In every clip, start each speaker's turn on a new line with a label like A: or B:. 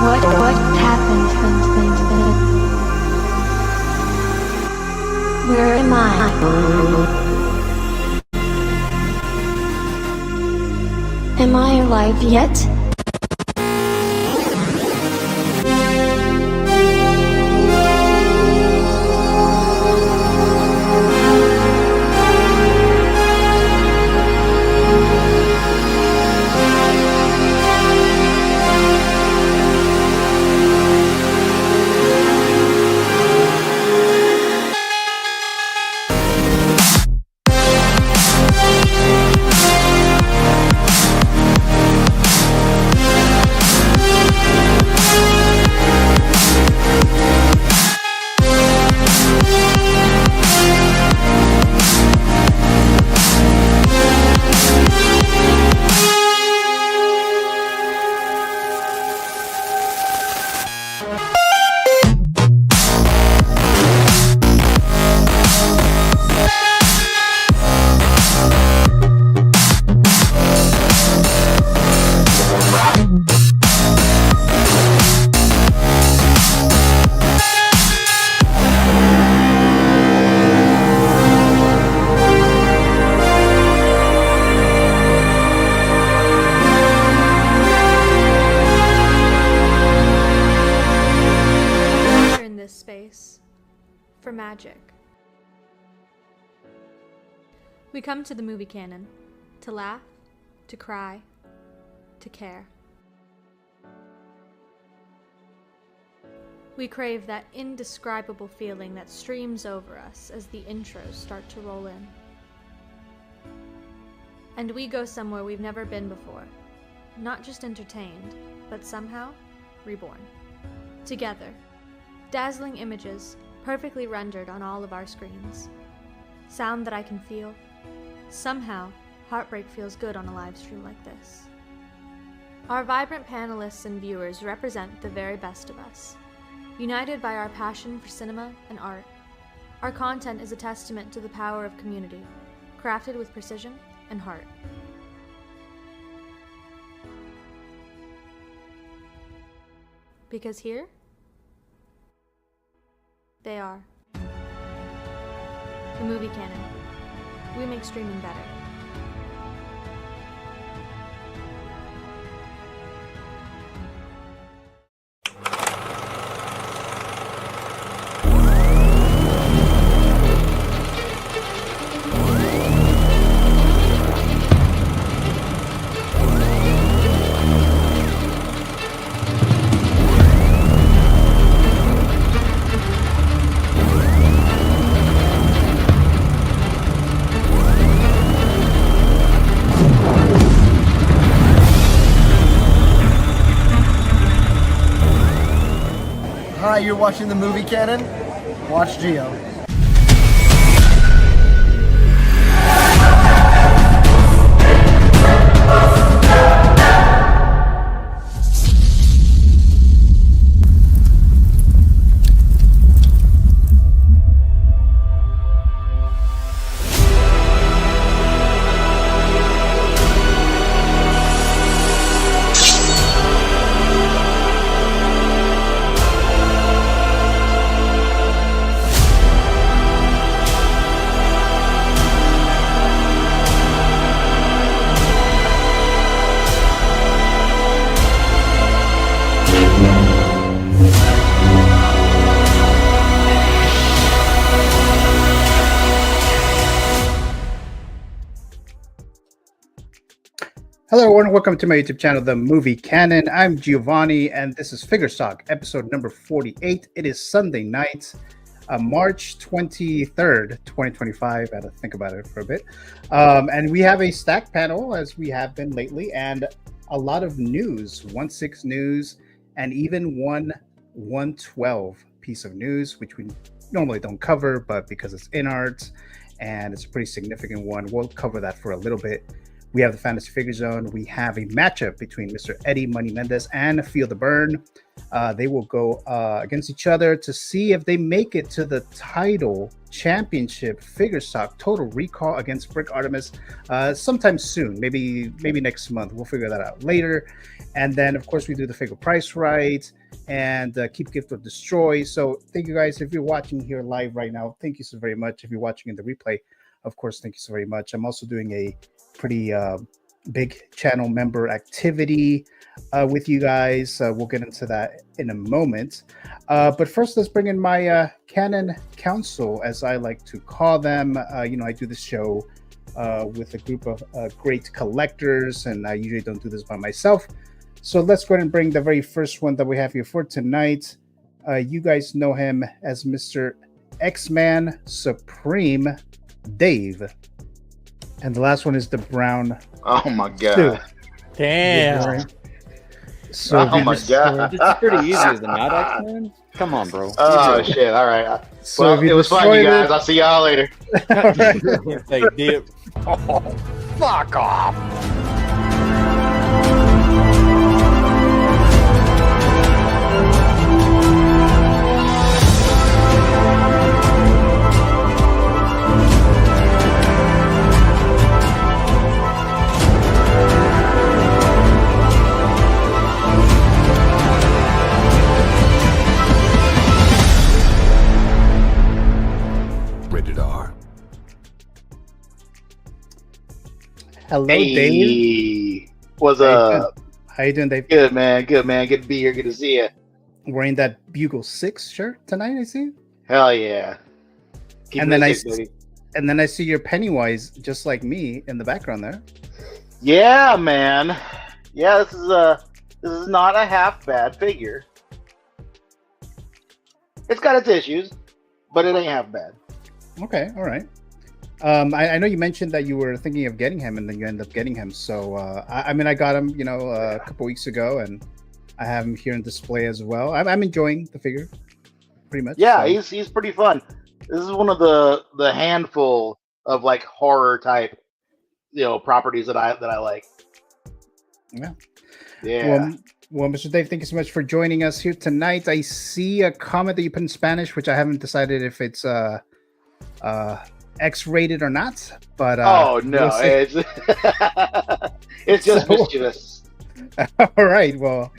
A: What happened? Where am I? Am I alive yet?
B: For magic. We come to the movie canon to laugh, to cry, to care. We crave that indescribable feeling that streams over us as the intros start to roll in. And we go somewhere we've never been before, not just entertained, but somehow reborn. Together, dazzling images perfectly rendered on all of our screens. Sound that I can feel. Somehow, heartbreak feels good on a live stream like this. Our vibrant panelists and viewers represent the very best of us. United by our passion for cinema and art, our content is a testament to the power of community, crafted with precision and heart. Because here, they are. The movie canon. We make streaming better.
C: Hi, you're watching the movie canon? Watch Geo.
D: Hello everyone, welcome to my YouTube channel, The Movie Canon. I'm Giovanni, and this is Figure Stock, episode number 48. It is Sunday night, March 23rd, 2025. I had to think about it for a bit. And we have a stacked panel, as we have been lately, and a lot of news, 1/6 news, and even one 112 piece of news, which we normally don't cover, but because it's INART, and it's a pretty significant one, we'll cover that for a little bit. We have the Fantasy Figure Zone. We have a matchup between Mr. Eddie Money Mendez and Feel the Burn. They will go against each other to see if they make it to the title championship figure stock total recall against PRE-ORDERT sometime soon, maybe next month. We'll figure that out later. And then, of course, we do the figure price right and keep gift or destroy. So thank you guys. If you're watching here live right now, thank you so very much. If you're watching in the replay, of course, thank you so very much. I'm also doing a pretty big channel member activity with you guys. We'll get into that in a moment. But first, let's bring in my Canon Council, as I like to call them. I do this show with a group of great collectors, and I usually don't do this by myself. So let's go ahead and bring the very first one that we have here for tonight. You guys know him as Mr. X-Man Supreme Dave. And the last one is the brown.
E: Oh my god.
D: Stu.
F: Damn.
D: So
E: oh my god.
F: It's pretty easy, is it not, X-Men? Come on, bro.
E: Oh shit. All right.
D: So
E: Well,
D: if you
E: it was fun, you
D: destroyed
E: guys.
D: it-
E: I'll see y'all later.
D: All right.
F: Take dip.
E: Fuck off.
G: Rated R.
D: Hello, Dave.
E: Hey. What's
D: Hey,
E: up?
D: How you doing, Dave?
E: Good man. Good man. Good to be here. Good to see you.
D: Wearing that Bugle 6 shirt tonight, I see.
E: Hell yeah. Keep
D: And then
E: it
D: I
E: sick, baby.
D: And then I see your Pennywise, just like me, in the background there.
E: Yeah, man. Yeah, this is not a half bad figure. It's got its issues, but it ain't half bad.
D: Okay, all right. I know you mentioned that you were thinking of getting him, and then you end up getting him. So, I got him, a couple weeks ago, and I have him here in display as well. I'm enjoying the figure, pretty much.
E: Yeah,
D: so.
E: he's pretty fun. This is one of the handful of like horror type, properties that I like.
D: Yeah.
E: Yeah.
D: Well, Mr. Dave, thank you so much for joining us here tonight. I see a comment that you put in Spanish, which I haven't decided if it's X-rated or not. But
E: oh no,
D: we'll see.
E: it's it's just
D: So-
E: mischievous.
D: All right. Well,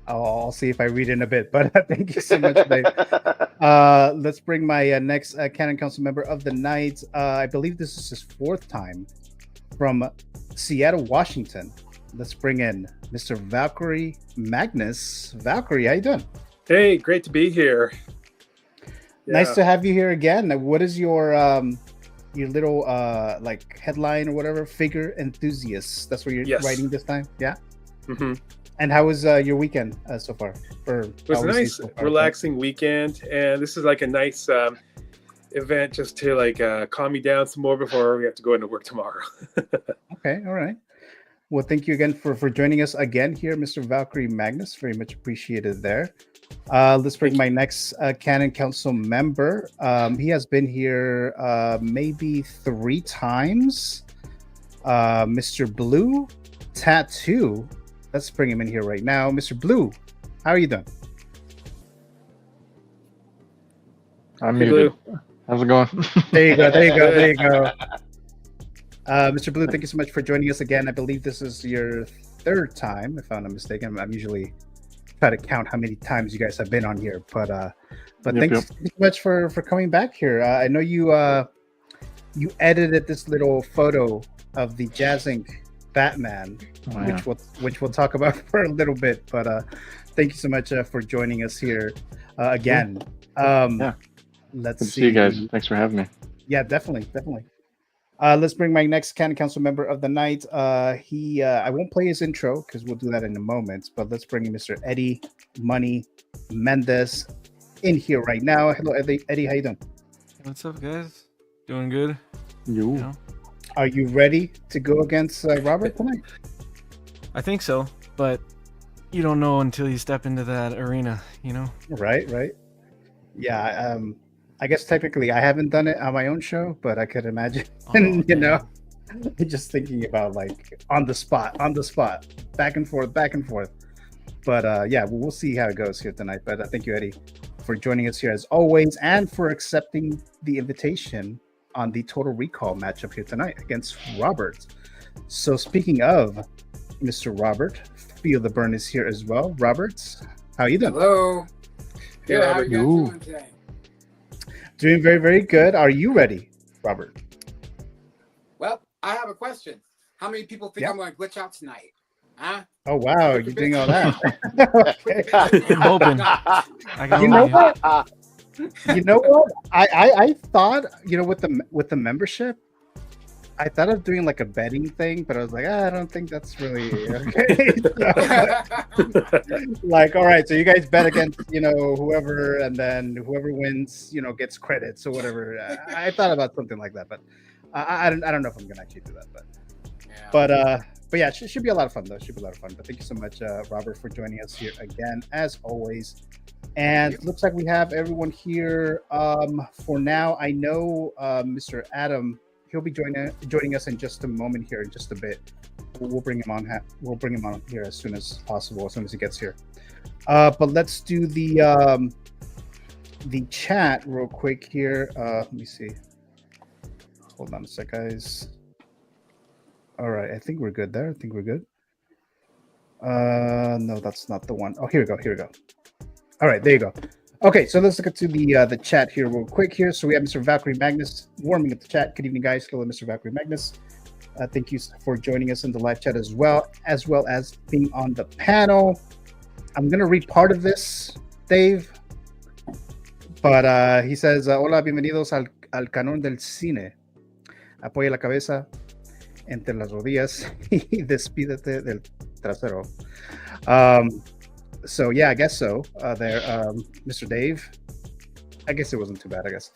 D: I'll see if I read in a bit. But thank you so much, Dave. Let's bring my next Canon Council member of the night. I believe this is his fourth time from Seattle, Washington. Let's bring in Mr. Valkyrie Magnus. Valkyrie, how you doing?
H: Hey, great to be here.
D: Nice to have you here again. What is your little like headline or whatever? Figure enthusiast. That's what you're
H: Yes.
D: writing this time. Yeah.
H: Mm-hmm.
D: And how was your weekend so far?
H: It was a nice, relaxing weekend, and this is like a nice event just to like calm me down some more before we have to go into work tomorrow.
D: Okay, all right. Well, thank you again for joining us again here, Mr. Valkyrie Magnus. Very much appreciated there. Let's bring my next Canon Council member. He has been here maybe 3 times. Mr. Blue Tattoo. Let's bring him in here right now. Mr. Blue, how are you doing?
I: I'm
H: Hey,
I: muted.
H: Blue.
I: How's it going?
D: There you go. There you go. There you go. Mr. Blue, thank you so much for joining us again. I believe this is your 3rd time, if I'm not mistaken. I'm usually try to count how many times you guys have been on here, but thanks so much for coming back here. I know you edited this little photo of the JAZZINC Batman, which we'll talk about for a little bit. But thank you so much for joining us here again.
I: Yeah.
D: Let's
I: Good to
D: see
I: see you guys. Thanks for having me.
D: Yeah, definitely. Let's bring my next Canon Council member of the night. I won't play his intro because we'll do that in a moment. But let's bring in Mr. Eddie Money Mendez in here right now. Hello, Eddie. Eddie, how you doing?
J: What's up, guys? Doing good?
I: You.
J: You know?
D: Are you ready to go against Robert tonight?
J: I think so, but you don't know until you step into that arena, you know?
D: Right. Yeah. I guess technically I haven't done it on my own show, but I could imagine,
J: Oh,
D: you know. Just thinking about like on the spot, back and forth, back and forth. But yeah, we'll see how it goes here tonight. But thank you, Eddie, for joining us here as always, and for accepting the invitation on the Total Recall matchup here tonight against Robert. So speaking of Mr. Robert, Feel the Burn is here as well. Robert, how you doing?
K: Hello. Good. How are you guys
D: Ooh.
K: doing today?
D: Doing very, very good. Are you ready, Robert?
K: Well, I have a question. How many people think I'm going to glitch out tonight? Huh?
D: Oh wow, you're doing all that.
J: I'm hoping.
D: You know what? You know what? I thought, you know, with the membership, I thought of doing like a betting thing, but I was like, I don't think that's really okay. Like, all right, so you guys bet against, you know, whoever, and then whoever wins, you know, gets credits or whatever. I thought about something like that, but I don't know if I'm gonna actually do that, but yeah, it should be a lot of fun though. It should be a lot of fun. But thank you so much, Robert, for joining us here again, as always. And it looks like we have everyone here for now. I know Mr. Adam, he'll be joining us in just a moment here, in just a bit. We'll bring him on. We'll bring him on here as soon as possible, as soon as he gets here. But let's do the chat real quick here. Let me see. Hold on a sec, guys. All right, I think we're good there. I think we're good. No, that's not the one. Oh, here we go. Here we go. All right, there you go. Okay, so let's get to the chat here real quick here. So we have Mr. Valkyrie Magnus warming up the chat. Good evening, guys. Hello, Mr. Valkyrie Magnus. Thank you for joining us in the live chat as well as being on the panel. I'm gonna read part of this, Dave. But he says, "Hola, bienvenidos al canon del cine. Apoya la cabeza entre las rodillas y despídete del trasero." So yeah, I guess so. There, Mr. Dave. I guess it wasn't too bad. I guess.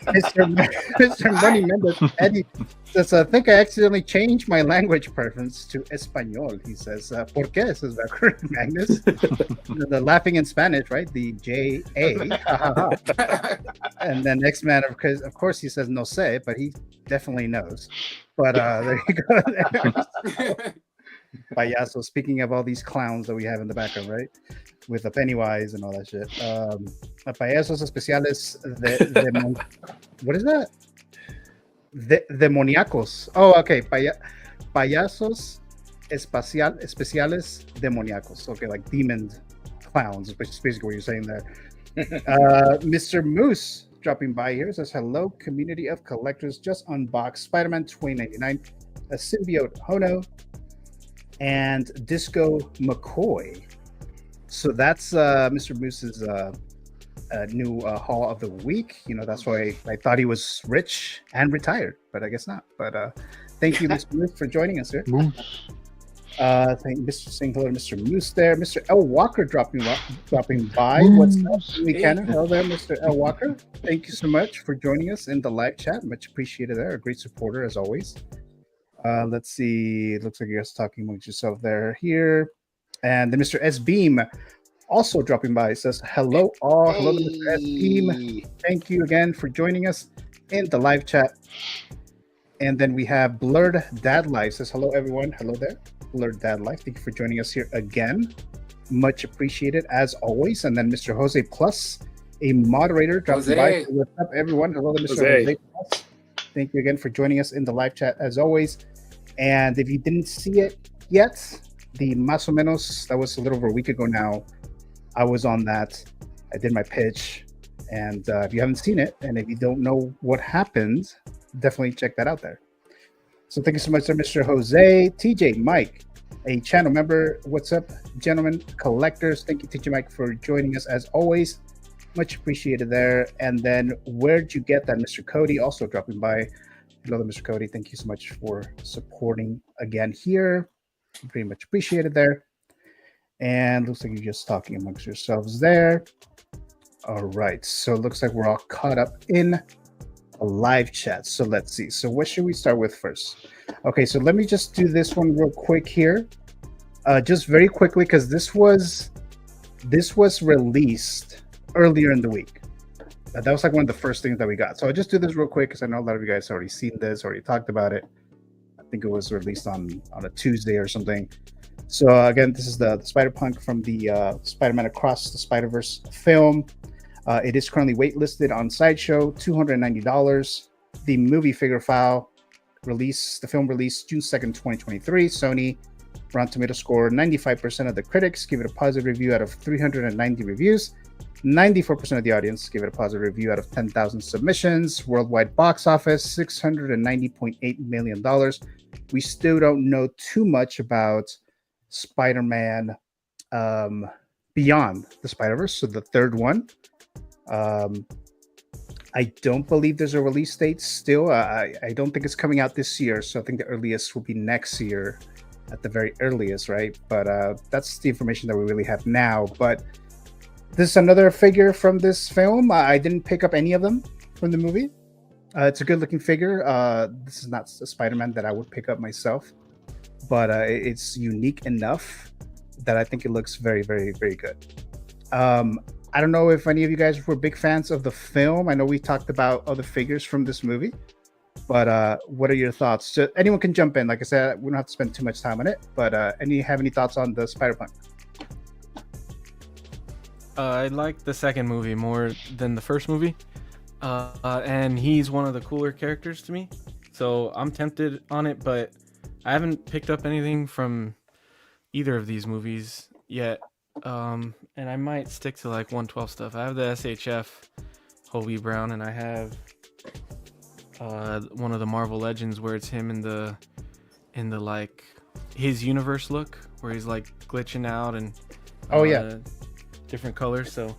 D: Mr. Money Mendes, Eddie says, "I think I accidentally changed my language preference to Español." He says, "¿Por qué?" Says Magnus. The laughing in Spanish, right? The J-A. And then next man, of course, he says, "No sé," but he definitely knows. But there you go. There. Payaso, speaking of all these clowns that we have in the background, right? With the Pennywise and all that shit. Payasos especiales de what is that? Demoníacos. Oh, okay. Payasos especiales demoníacos. Okay, like demon clowns, which is basically what you're saying there. Mr. Moose dropping by here says, "Hello, community of collectors. Just unboxed Spider-Man 2099, a symbiote Hono, and Disco McCoy." So that's Mr. Moose's new haul of the week. You know, that's why I thought he was rich and retired, but I guess not. But thank you, Mr. Moose, for joining us here. Thank Mr. Saying hello to Mr. Moose there. Mr. L. Walker dropping by. What's up? Hello there, Mr. L. Walker. Thank you so much for joining us in the live chat. Much appreciated there. A great supporter as always. Let's see. It looks like you guys talking amongst yourself there here. And then Mr. S. Beam also dropping by. Says, "Hello all." Hello to Mr. S. Beam. Thank you again for joining us in the live chat. And then we have Blurred Dad Life. Says, "Hello everyone." Hello there, Blurred Dad Life. Thank you for joining us here again. Much appreciated as always. And then Mr. Jose Plus, a moderator, dropping by. What's up everyone? Hello to Mr. Jose Plus. Thank you again for joining us in the live chat as always. And if you didn't see it yet, the Más o Menos, that was a little over a week ago now, I was on that. I did my pitch. And if you haven't seen it, and if you don't know what happened, definitely check that out there. So thank you so much, sir, Mr. Jose, TJ, Mike, a channel member. What's up, gentlemen, collectors? Thank you, TJ Mike, for joining us as always. Much appreciated there. And then where'd you get that, Mr. Cody, also dropping by. Hello, Mr. Cody. Thank you so much for supporting again here. Pretty much appreciated there. And looks like you're just talking amongst yourselves there. All right. So it looks like we're all caught up in a live chat. So let's see. So what should we start with first? Okay, so let me just do this one real quick here. Just very quickly, because this was released earlier in the week. That was like one of the first things that we got. So I'll just do this real quick because I know a lot of you guys already seen this, already talked about it. I think it was released on a Tuesday or something. So again, this is the Spider-Punk from the Spider-Man Across the Spider-Verse film. It is currently waitlisted on Sideshow, $290. The movie figure file release, the film released June 2nd, 2023. Sony, Rotten Tomato score, 95% of the critics give it a positive review out of 390 reviews. 94% of the audience give it a positive review out of 10,000 submissions. Worldwide box office, $690.8 million. We still don't know too much about Spider-Man Beyond the Spider-Verse, so the third one. I don't believe there's a release date still. I don't think it's coming out this year, so I think the earliest will be next year at the very earliest, right? But that's the information that we really have now. But this is another figure from this film. I didn't pick up any of them from the movie. It's a good looking figure. This is not a Spider-Man that I would pick up myself, but it's unique enough that I think it looks very, very, very good. I don't know if any of you guys were big fans of the film. I know we talked about other figures from this movie, but what are your thoughts? So anyone can jump in. Like I said, we don't have to spend too much time on it, but have any thoughts on the Spider-Punk?
J: I like the second movie more than the first movie, and he's one of the cooler characters to me, so I'm tempted on it, but I haven't picked up anything from either of these movies yet, and I might stick to like 112 stuff. I have the SHF Hobie Brown, and I have one of the Marvel Legends where it's him in the like his universe look, where he's like glitching out and different colors. So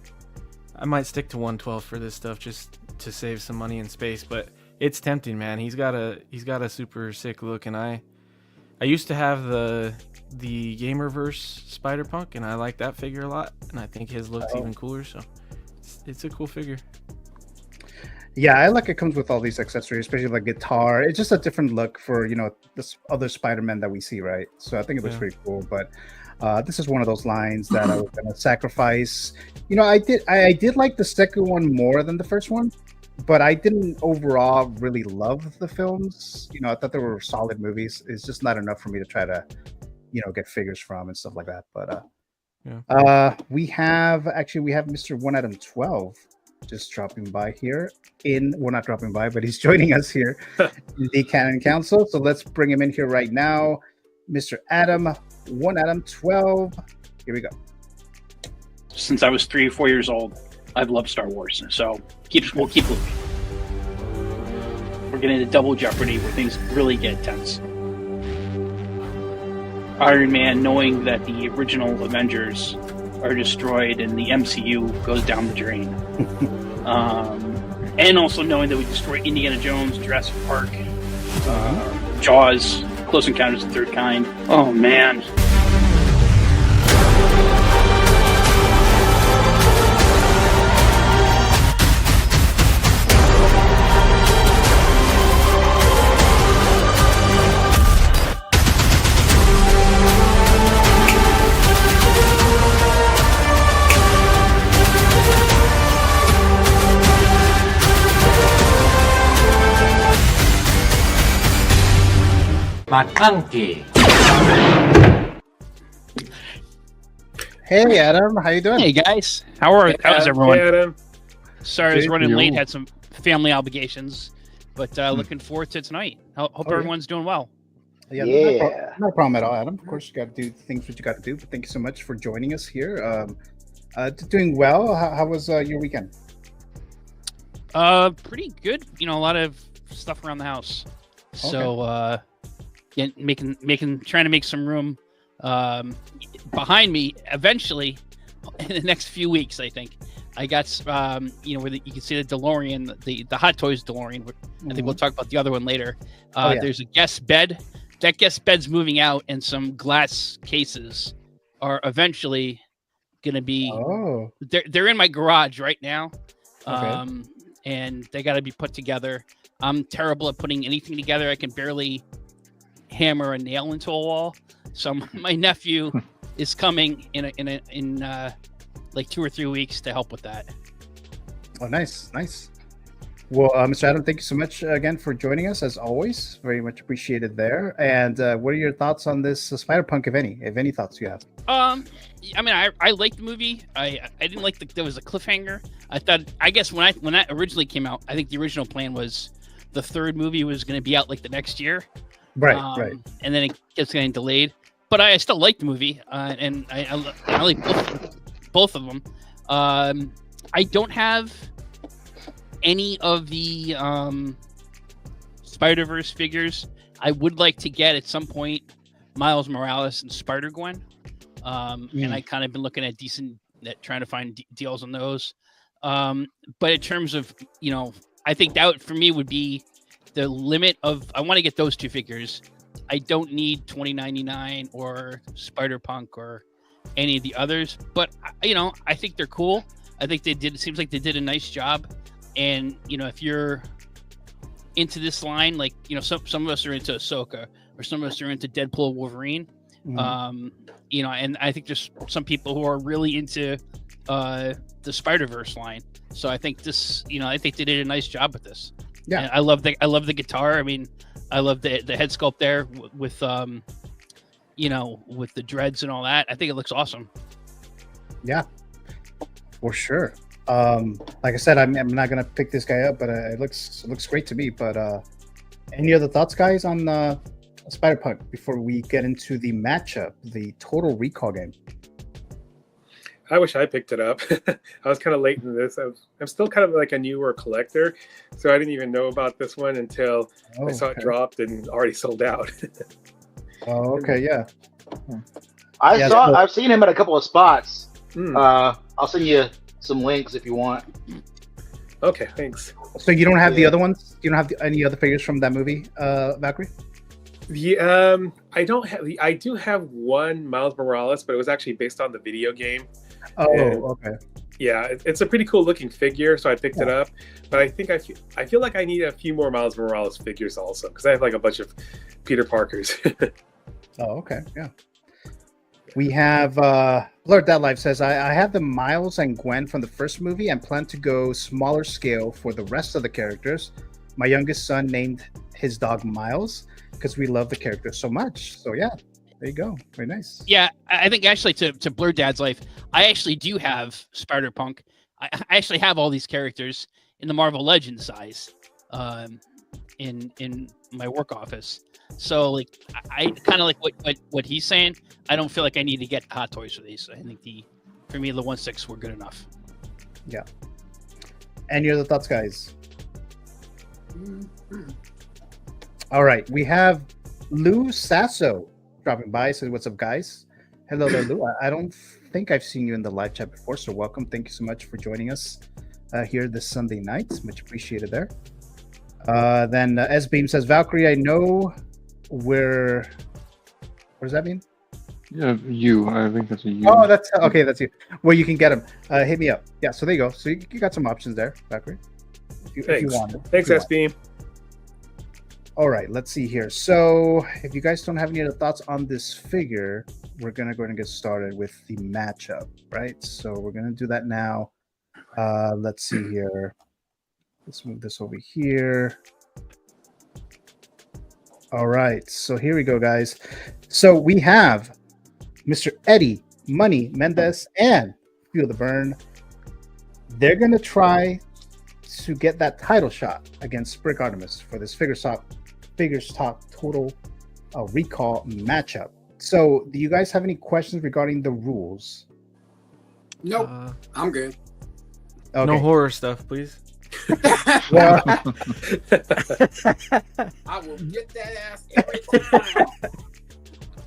J: I might stick to 112 for this stuff just to save some money and space, but it's tempting, man. He's got a super sick look, and I used to have the Gamerverse Spider-Punk, and I like that figure a lot, and I think his looks even cooler, so it's a cool figure.
D: Yeah, I like it comes with all these accessories, especially like guitar. It's just a different look for, you know, this other Spider-Man that we see, right? So I think it looks pretty cool, but this is one of those lines that I was gonna sacrifice. You know, I did like the second one more than the first one, but I didn't overall really love the films. You know, I thought they were solid movies. It's just not enough for me to try to, you know, get figures from and stuff like that. But we have Mr. 1 Adam 12 just dropping by here well, not dropping by, but he's joining us here in the Canon Council. So let's bring him in here right now. Mr. Adam, 1 Adam 12. Here we go.
L: Since I was 3 or 4 years old, I've loved Star Wars. So we'll keep moving. We're getting into Double Jeopardy where things really get tense. Iron Man, knowing that the original Avengers are destroyed and the MCU goes down the drain. And also knowing that we destroyed Indiana Jones, Jurassic Park, Jaws, Close Encounters of the Third Kind. Oh, man.
M: McClunky.
D: Hey Adam, how you doing?
L: Hey guys, how's everyone?
H: Hey, Adam.
L: Sorry I was running late, had some family obligations, but looking forward to tonight. Hope everyone's doing well.
D: Yeah. No problem at all, Adam. Of course, you got to do things what you got to do, but thank you so much for joining us here. Doing well. How was your weekend?
L: Pretty good. You know, a lot of stuff around the house. So trying to make some room behind me. Eventually, in the next few weeks, I think I got where you can see the DeLorean, the Hot Toys DeLorean. I think we'll talk about the other one later. There's a guest bed. That guest bed's moving out, and some glass cases are eventually going to be. They're in my garage right now, and they got to be put together. I'm terrible at putting anything together. I can barely hammer a nail into a wall. So my nephew is coming in like 2 or 3 weeks to help with that.
D: Oh, nice, nice. Well, Mr. Adam, thank you so much again for joining us as always. Very much appreciated there. And what are your thoughts on this Spider-Punk, if any thoughts you have?
L: I mean, I liked the movie. I didn't like there was a cliffhanger. I guess when that originally came out, I think the original plan was the third movie was going to be out like the next year.
D: Right, right.
L: And then it gets getting delayed. But I still like the movie, and I like both of them. I don't have any of the Spider-Verse figures. I would like to get at some point Miles Morales and Spider-Gwen. And I kind of been looking at trying to find deals on those. But in terms of, I think that for me would be the limit of, I want to get those two figures. I don't need 2099 or Spider-Punk or any of the others, but I think they're cool. I think it seems like they did a nice job. And, if you're into this line, like, some of us are into Ahsoka or some of us are into Deadpool, Wolverine. And I think there's some people who are really into the Spider-Verse line. So I think this, I think they did a nice job with this. Yeah. And I love the guitar. I mean, I love the head sculpt there with with the dreads and all that. I think it looks awesome.
D: Yeah, for sure. Like I said, I'm not gonna pick this guy up, but it looks great to me. But any other thoughts, guys, on Spider-Punk before we get into the matchup, the Total Recall game?
H: I wish I picked it up. I was kind of late in this. I'm still kind of like a newer collector, so I didn't even know about this one until I saw it dropped and already sold out.
D: Oh, okay, yeah.
E: I've seen him at a couple of spots. I'll send you some links if you want.
H: Okay, thanks.
D: So you don't have the other ones? You don't have any other figures from that movie, Valkyrie?
H: I don't have. I do have one Miles Morales, but it was actually based on the video game.
D: Oh, okay.
H: Yeah, it's a pretty cool looking figure, so I picked it up. But I think I feel like I need a few more Miles Morales figures also, because I have like a bunch of Peter Parkers.
D: Oh, okay, yeah. We have Blurred That Life says, I have the Miles and Gwen from the first movie and plan to go smaller scale for the rest of the characters. My youngest son named his dog Miles because we love the character so much. So yeah, there you go. Very nice.
L: Yeah, I think actually to Blur Dad's Life, I actually do have Spider-Punk. I actually have all these characters in the Marvel Legends size in my work office. So like I kind of like what he's saying. I don't feel like I need to get Hot Toys for these. I think for me the 1/6 were good enough.
D: Yeah. Any other thoughts, guys? All right, we have Lou Sasso dropping by. Says, "What's up, guys?" Hello there, Lou. I don't think I've seen you in the live chat before, so welcome. Thank you so much for joining us here this Sunday night. Much appreciated there. Then S Beam says, "Valkyrie, I know where. What does that mean?"
I: Yeah, you. I think that's a you.
D: Oh, that's okay. That's you. Where you can get them. Hit me up. Yeah. So there you go. So you got some options there, Valkyrie. If you want it.
H: Thanks, S Beam.
D: All right, let's see here. So if you guys don't have any other thoughts on this figure, we're going to go ahead and get started with the matchup, right? So we're going to do that now. Let's see here. Let's move this over here. All right, so here we go, guys. So we have Mr. Eddie, Money, Mendez, and FEELDABURN. They're going to try to get that title shot against PRE-ORDERT for this Figures Talk Total Recall matchup. So do you guys have any questions regarding the rules?
K: Nope, I'm good.
J: Okay. No horror stuff, please.
K: I will get that ass every time.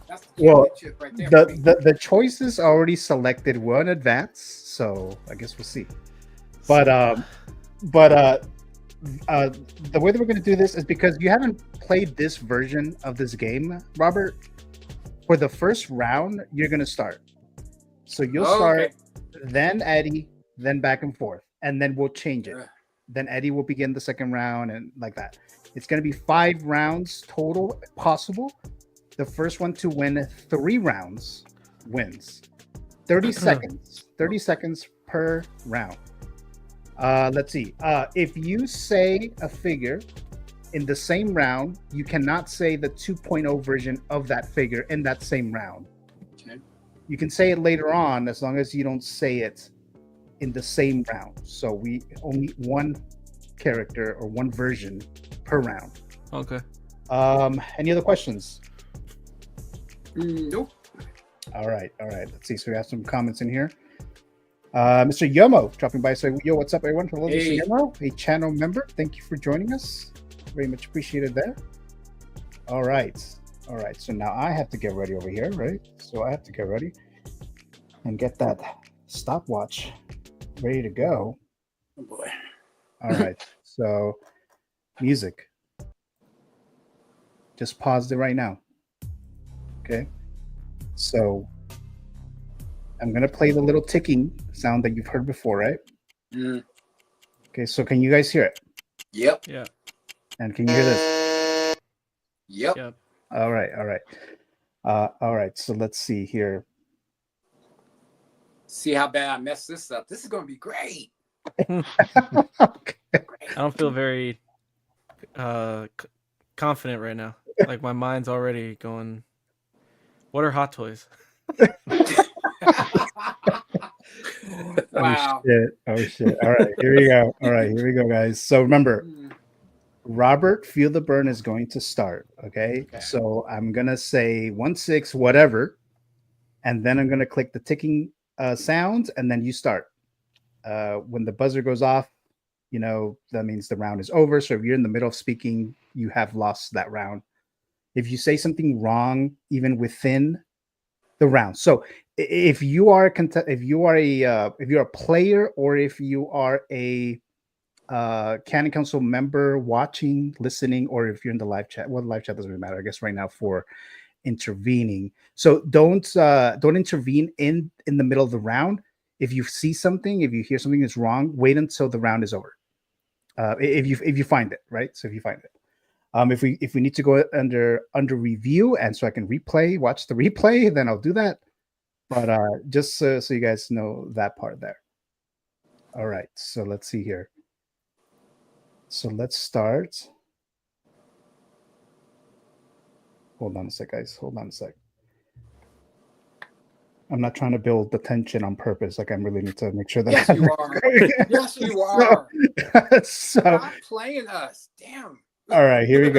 K: That's
D: Well,
K: right there,
D: the choices are already selected well in advance, so I guess we'll see. But the way that we're going to do this is because you haven't played this version of this game, Robert. For the first round, you're going to start. So you'll start, then Eddie, then back and forth, and then we'll change it. Then Eddie will begin the second round and like that. It's going to be 5 rounds total possible. The first one to win 3 rounds wins. 30 seconds. 30 seconds per round. Let's see. If you say a figure in the same round, you cannot say the 2.0 version of that figure in that same round.
K: Okay.
D: You can say it later on as long as you don't say it in the same round. So we only one character or one version per round.
J: Okay.
D: Any other questions?
K: Nope.
D: All right. Let's see. So we have some comments in here. Mr. Yomo dropping by saying, yo, what's up, everyone? Hello,
K: Hey.
D: Mr. Yomo, a channel member. Thank you for joining us. Very much appreciated there. All right. So now I have to get ready over here, right? So I have to get ready and get that stopwatch ready to go.
K: Oh boy.
D: All right. So music. Just paused it right now. Okay. So I'm going to play the little ticking sound that you've heard before, right?
K: Mm.
D: Okay. So can you guys hear it?
K: Yep.
J: Yeah.
D: And can you hear this?
K: Yep.
J: Yep.
D: All right. All right. So let's see here.
K: See how bad I messed this up. This is going to be great.
D: Okay.
J: I don't feel very confident right now. Like my mind's already going. What are Hot Toys?
K: Wow.
D: Oh shit. All right, here we go, guys. So remember, Robert Feel the Burn is going to start. Okay. So I'm gonna say 1-6, whatever, and then I'm gonna click the ticking sounds, and then you start. When the buzzer goes off, that means the round is over. So if you're in the middle of speaking, you have lost that round. If you say something wrong, even within the round. So if you are a player, or if you are a Canon Council member watching, listening, or if you're in the live chat, well, the live chat doesn't really matter, I guess, right now for intervening. So don't intervene in the middle of the round. If you see something, if you hear something that's wrong, wait until the round is over. If you find it, right? So if you find it. If we need to go under review, and so I can watch the replay, then I'll do that. But just so you guys know that part there. All right, so let's see here. So let's start. Hold on a sec, guys. Hold on a sec. I'm not trying to build the tension on purpose. Like, I really need to make sure that.
K: Yes, you are. Yes, you are.
D: So
K: Stop playing us. Damn.
D: all right, here we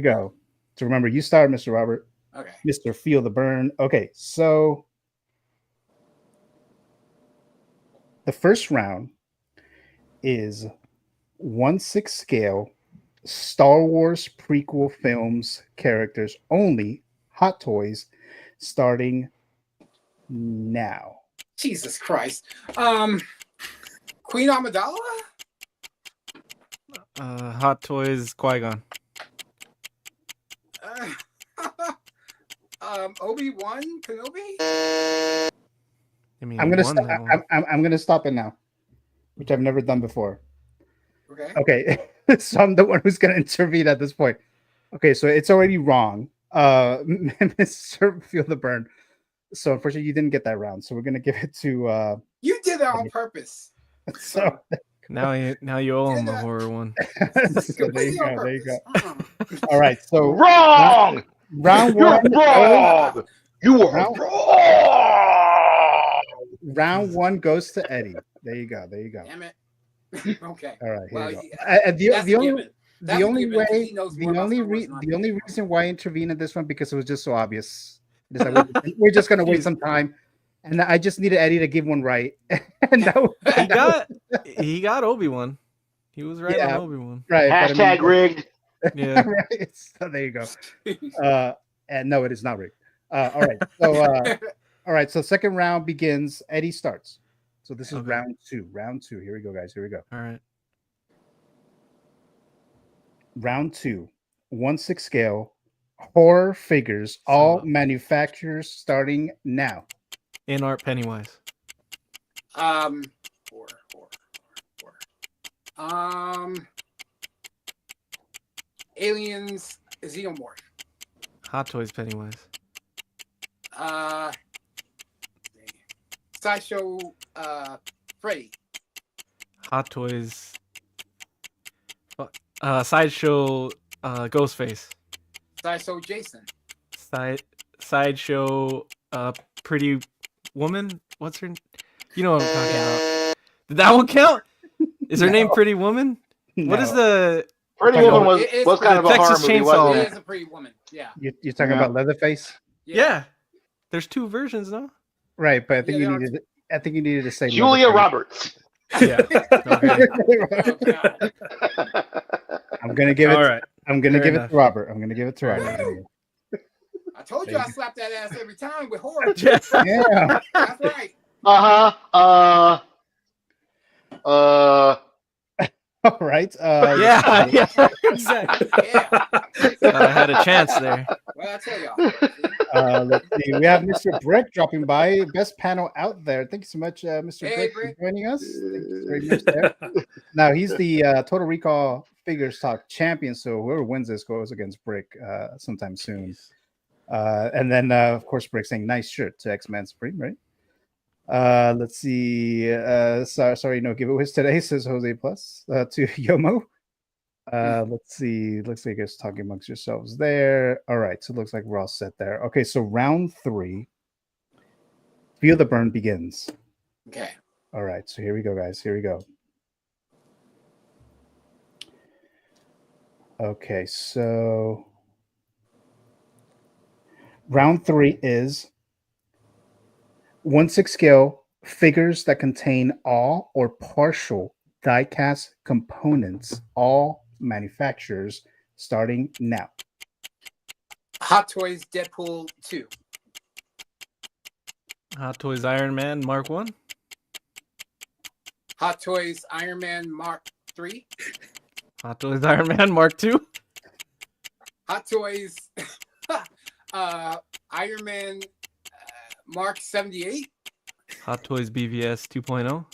D: go. So remember, you start, Mr. Robert.
K: Okay.
D: Mr. Feel the Burn. Okay, so the first round is 1/6 scale Star Wars prequel films characters only, Hot Toys, starting now.
K: Jesus Christ. Queen Amidala?
J: Hot Toys Qui-Gon.
K: Obi-Wan Kenobi?
J: I mean,
D: I'm gonna
J: one
D: stop.
J: that one.
D: I'm gonna stop it now, which I've never done before.
K: Okay.
D: Okay, so I'm the one who's gonna intervene at this point. Okay, so it's already wrong. Mr. Feel the Burn. So unfortunately, you didn't get that round. So we're gonna give it to.
K: You did that on purpose.
D: So
J: Now you owe him a horror one.
D: so there you go. All right, so
E: Wrong.
D: round
E: You're
D: one.
E: wrong. You are wrong.
D: Round one goes to Eddie. There you go.
K: Damn it. Okay.
D: All right, here
K: Well,
D: we go.
K: that's a given. That's
D: The
K: a
D: only
K: given, 'cause
D: way,
K: he knows
D: the
K: more about
D: only
K: Star Wars than I
D: the
K: do.
D: only reason why I intervened in this one, because it was just so obvious. Is that we're just gonna wait some time, and I just needed Eddie to give one right, and
J: He got Obi-Wan. He was right on Obi-Wan.
D: right.
E: Hashtag rigged.
J: Yeah.
D: Right. So there you go. And no, it is not rigged. All right. So all right. So second round begins. Eddie starts. So this is
J: Okay.
D: round two. Round two. Here we go, guys. Here we go.
J: All right.
D: Round two. 1/6 scale horror figures, all manufacturers starting now.
J: INART Pennywise.
K: Horror. Aliens Xenomorph.
J: Hot Toys Pennywise.
K: Sideshow Freddy.
J: Hot Toys. Sideshow. Ghostface.
K: Sideshow Jason.
J: Sideshow. Pretty Woman. What's her? You know what I'm talking about. Did that one count? Is her name Pretty Woman? What is the
E: Pretty Woman was kind of a horror movie, wasn't
K: It
E: it?
K: is a Pretty Woman. Yeah.
D: You're talking about Leatherface?
J: Yeah. There's two versions, no?
D: Right, but I think you needed to say
E: Julia
D: Leatherface.
E: Roberts.
J: Yeah. Okay.
D: I'm gonna give it.
J: All right.
D: I'm gonna
J: Fair
D: give
J: enough.
D: it to Robert. I'm gonna give it to Robert.
K: I told you I slapped that ass every time with horror.
D: Yeah.
K: That's right.
D: All right.
J: Yeah. Exactly.
K: Yeah.
J: Thought I had a chance there.
K: Well, I tell y'all.
D: Let's see. We have Mr. Brick dropping by. Best panel out there. Thank you so much, Mr.
K: Hey,
D: Brick,
K: Brick.
D: for joining us. Thank you very much there. Now, he's the Total Recall Figures Talk champion, so whoever wins this goes against Brick sometime soon. And then, of course, Brick saying, nice shirt to X-Man Supreme, right? Let's see. Sorry, no giveaways today, says Jose Plus to Yomo. Let's see. Looks like you're talking amongst yourselves there. All right, so it looks like we're all set there. Okay, so round 3. Feel the Burn begins.
K: Okay.
D: All right, so here we go, guys. Here we go. Okay, so round 3 is 1/6 scale figures that contain all or partial die-cast components, all manufacturers, starting now.
K: Hot Toys Deadpool 2.
J: Hot Toys Iron Man Mark 1.
K: Hot Toys Iron Man Mark 3.
J: Hot Toys Iron Man Mark 2.
K: Hot Toys Iron Man Mark 78.
J: Hot Toys BVS 2.0.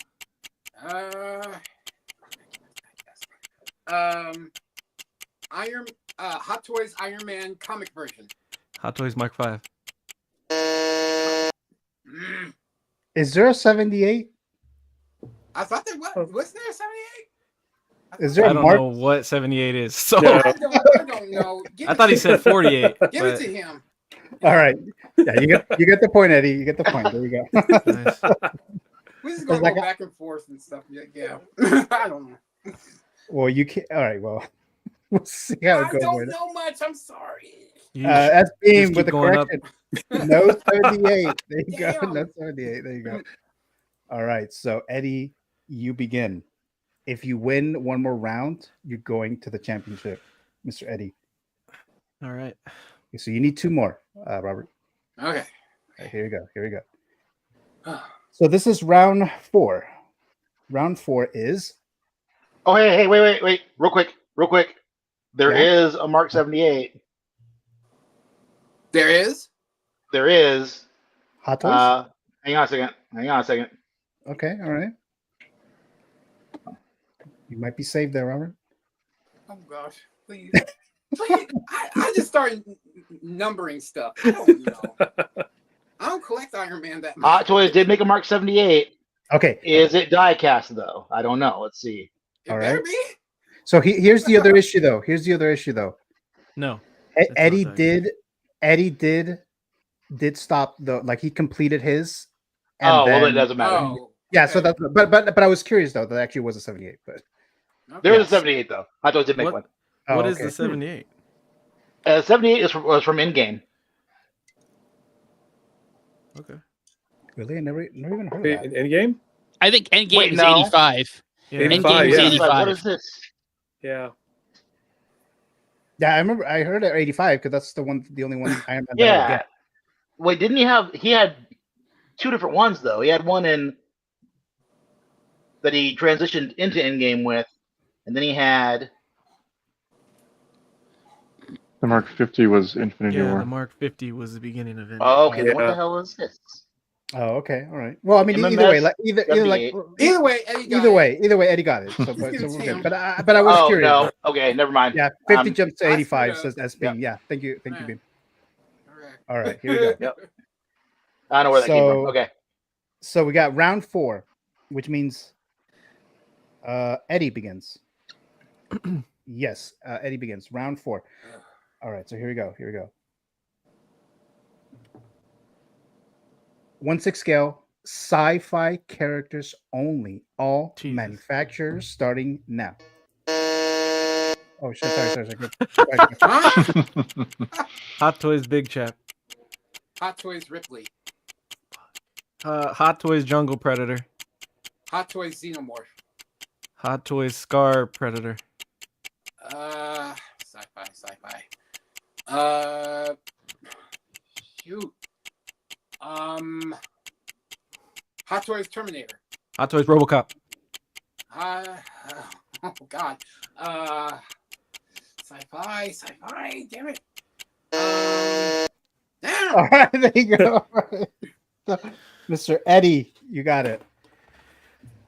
K: Hot Toys Iron Man comic version.
J: Hot Toys Mark 5.
D: Is there a 78?
K: I thought there was. Was there a 78?
D: Is there
J: I
D: a
J: don't
D: Mark?
J: know what 78 is. So
K: I don't know.
J: I thought he said 48.
K: Give it to him.
D: All right. Yeah, you get the point, Eddie. You get the point. There you go.
J: Nice.
K: We're just gonna
D: Like
K: go back and forth and stuff. Yeah. I don't know.
D: Well, you can't. All right. Well, we'll see how it
K: I
D: goes.
K: don't
D: later.
K: know much. I'm sorry.
D: That's being
J: just
D: with the
J: keep going up.
D: correction. No 78. There you go.
K: Damn.
D: No 78. There you go. All right. So, Eddie, you begin. If you win one more round, you're going to the championship, Mr. Eddie.
J: All right.
D: So you need 2 more, Robert.
K: Okay.
D: All right, here we go. Here we go. So this is round 4. Round 4 is.
E: Oh, hey, wait. Real quick. There is a Mark 78.
K: There is?
E: There is.
D: Hot Toys?
E: Hang on a second.
D: Okay, all right. You might be saved there, Robert.
K: Oh gosh, please. I just started numbering stuff. I don't know. I don't collect Iron Man that much.
E: Hot Toys did make a Mark 78.
D: Okay.
E: Is it die-cast, though? I don't know. Let's see.
K: It
D: All
K: better
D: right.
K: be.
D: So here's the other issue, though.
J: No.
D: Eddie
J: not that
D: did stop he completed his.
E: Well,
D: then,
E: it doesn't matter.
K: Oh,
D: yeah. So that's but I was curious though. That actually was a 78. But
E: There is a 78, though. Hot Toys did make one.
J: What
D: Oh,
J: is
D: okay.
J: the 78?
E: 78 was from in-game.
J: Okay.
D: Really, I never even heard of
H: Wait,
D: that.
H: Endgame?
L: I think Endgame
E: Wait,
L: is
E: no.
L: 85.
J: Yeah.
L: Endgame
H: 85,
L: is
H: yeah.
L: 85.
E: What is this?
H: Yeah.
D: Yeah, I remember. I heard at 85 because that's the only one Iron Man.
E: Yeah. Wait, didn't he had 2 different ones, though. He had one that he transitioned into in-game with, and then he had...
I: The Mark 50 was Infinity
J: Yeah,
I: War.
J: the Mark 50 was the beginning of it.
E: Oh, okay. Then what
H: Yeah.
E: the hell is this?
D: Oh, okay, all right. Well, I mean,
E: MMS
D: either way,
K: Either way, Eddie got
D: either way, Eddie got it. So,
K: He's gonna
D: we're
K: take
D: good.
K: him.
D: But I was curious.
E: No. Okay, never mind.
D: Yeah, 50
E: Um,
D: jumps to
K: I
D: 85
K: screwed
D: says SP. Yeah, thank you,
K: Alright.
D: Beam.
K: All right.
D: All right, here we go.
E: Yep. I don't know where that came from. Okay.
D: So we got round 4, which means Eddie begins. Yes, Eddie begins. Round 4. All right, so here we go. 1/6 scale, sci-fi characters only. All
J: Jesus.
D: manufacturers starting now. Oh shit! Sorry.
J: Hot Toys Big Chap.
K: Hot Toys Ripley.
J: Hot Toys Jungle Predator.
K: Hot Toys Xenomorph.
J: Hot Toys Scar Predator.
K: Sci-fi. Shoot. Hot Toys Terminator.
J: Hot Toys RoboCop.
K: Oh God. Sci-fi. Damn it. Damn.
D: All right, there you go. Mr. Eddie, you got it.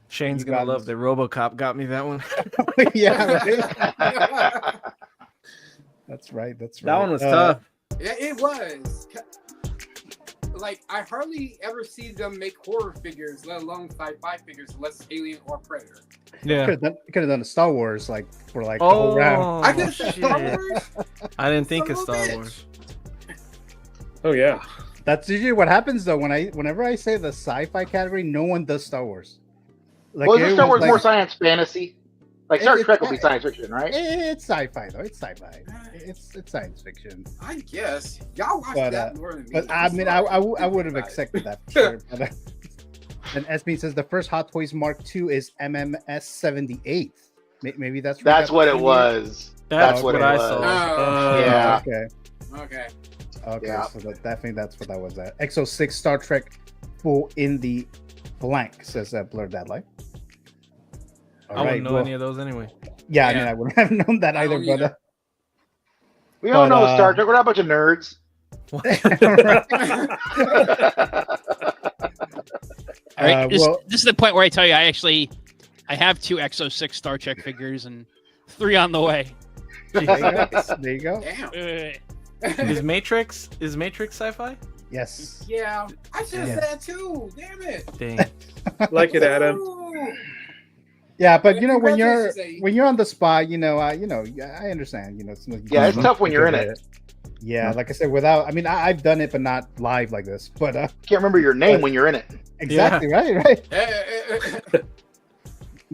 J: Shane's
D: You
J: gonna
D: got
J: love
D: it.
J: that RoboCop got me that one.
D: Yeah, right. That's right.
J: That one was tough.
K: Yeah, it was. Like, I hardly ever see them make horror figures, let alone sci-fi figures, unless Alien or Predator.
J: Yeah.
D: Could have done a Star Wars for the whole round.
K: I could have said Star Wars.
J: I didn't think of
K: Son of a
J: Star
K: bitch.
J: Wars.
H: Oh yeah.
D: That's usually what happens though. Whenever I say the sci-fi category, no one does Star Wars. Like,
E: Well, isn't Star Wars
D: everyone's
E: more
D: like,
E: science fantasy? Like Star
D: It's-
E: Trek will be science fiction, right?
D: It's sci-fi though. It's sci-fi. It's science fiction.
K: I guess y'all watch
D: But,
K: that more than me.
D: But I
K: I'm
D: mean,
K: sorry.
D: I would have accepted that for sure. But, and SB says the first Hot Toys Mark II is MMS 78. Maybe that's where
E: That's what it was.
J: That's
E: what
J: what
E: it
J: I
E: was.
J: saw.
E: Yeah.
K: Okay.
D: Okay,
E: Yeah.
D: so definitely that's what that was at. XO6 Star Trek full in the blank, says Blurred That Life.
J: I wouldn't know any of those anyway.
D: Yeah, I mean, I wouldn't have known that either, but
E: We don't
D: But,
E: know Star Trek. We're not a bunch of nerds.
L: All right, this
D: well-
L: is the point where I tell you I have 2 XO6 Star Trek figures and 3 on the way.
D: there you go.
K: Damn.
J: Is Matrix sci-fi?
D: Yes.
K: Yeah, I should have
D: Yeah.
K: said that too. Damn it.
J: Dang.
H: Like it, Adam.
K: Ooh.
D: Yeah, but you know when
K: Congratulations,
D: you're on the spot, I understand.
E: Yeah, it's tough when you're in it.
D: Yeah, like I said, I mean, I've done it, but not live like this. But
E: Can't remember your name when you're in it.
D: exactly right.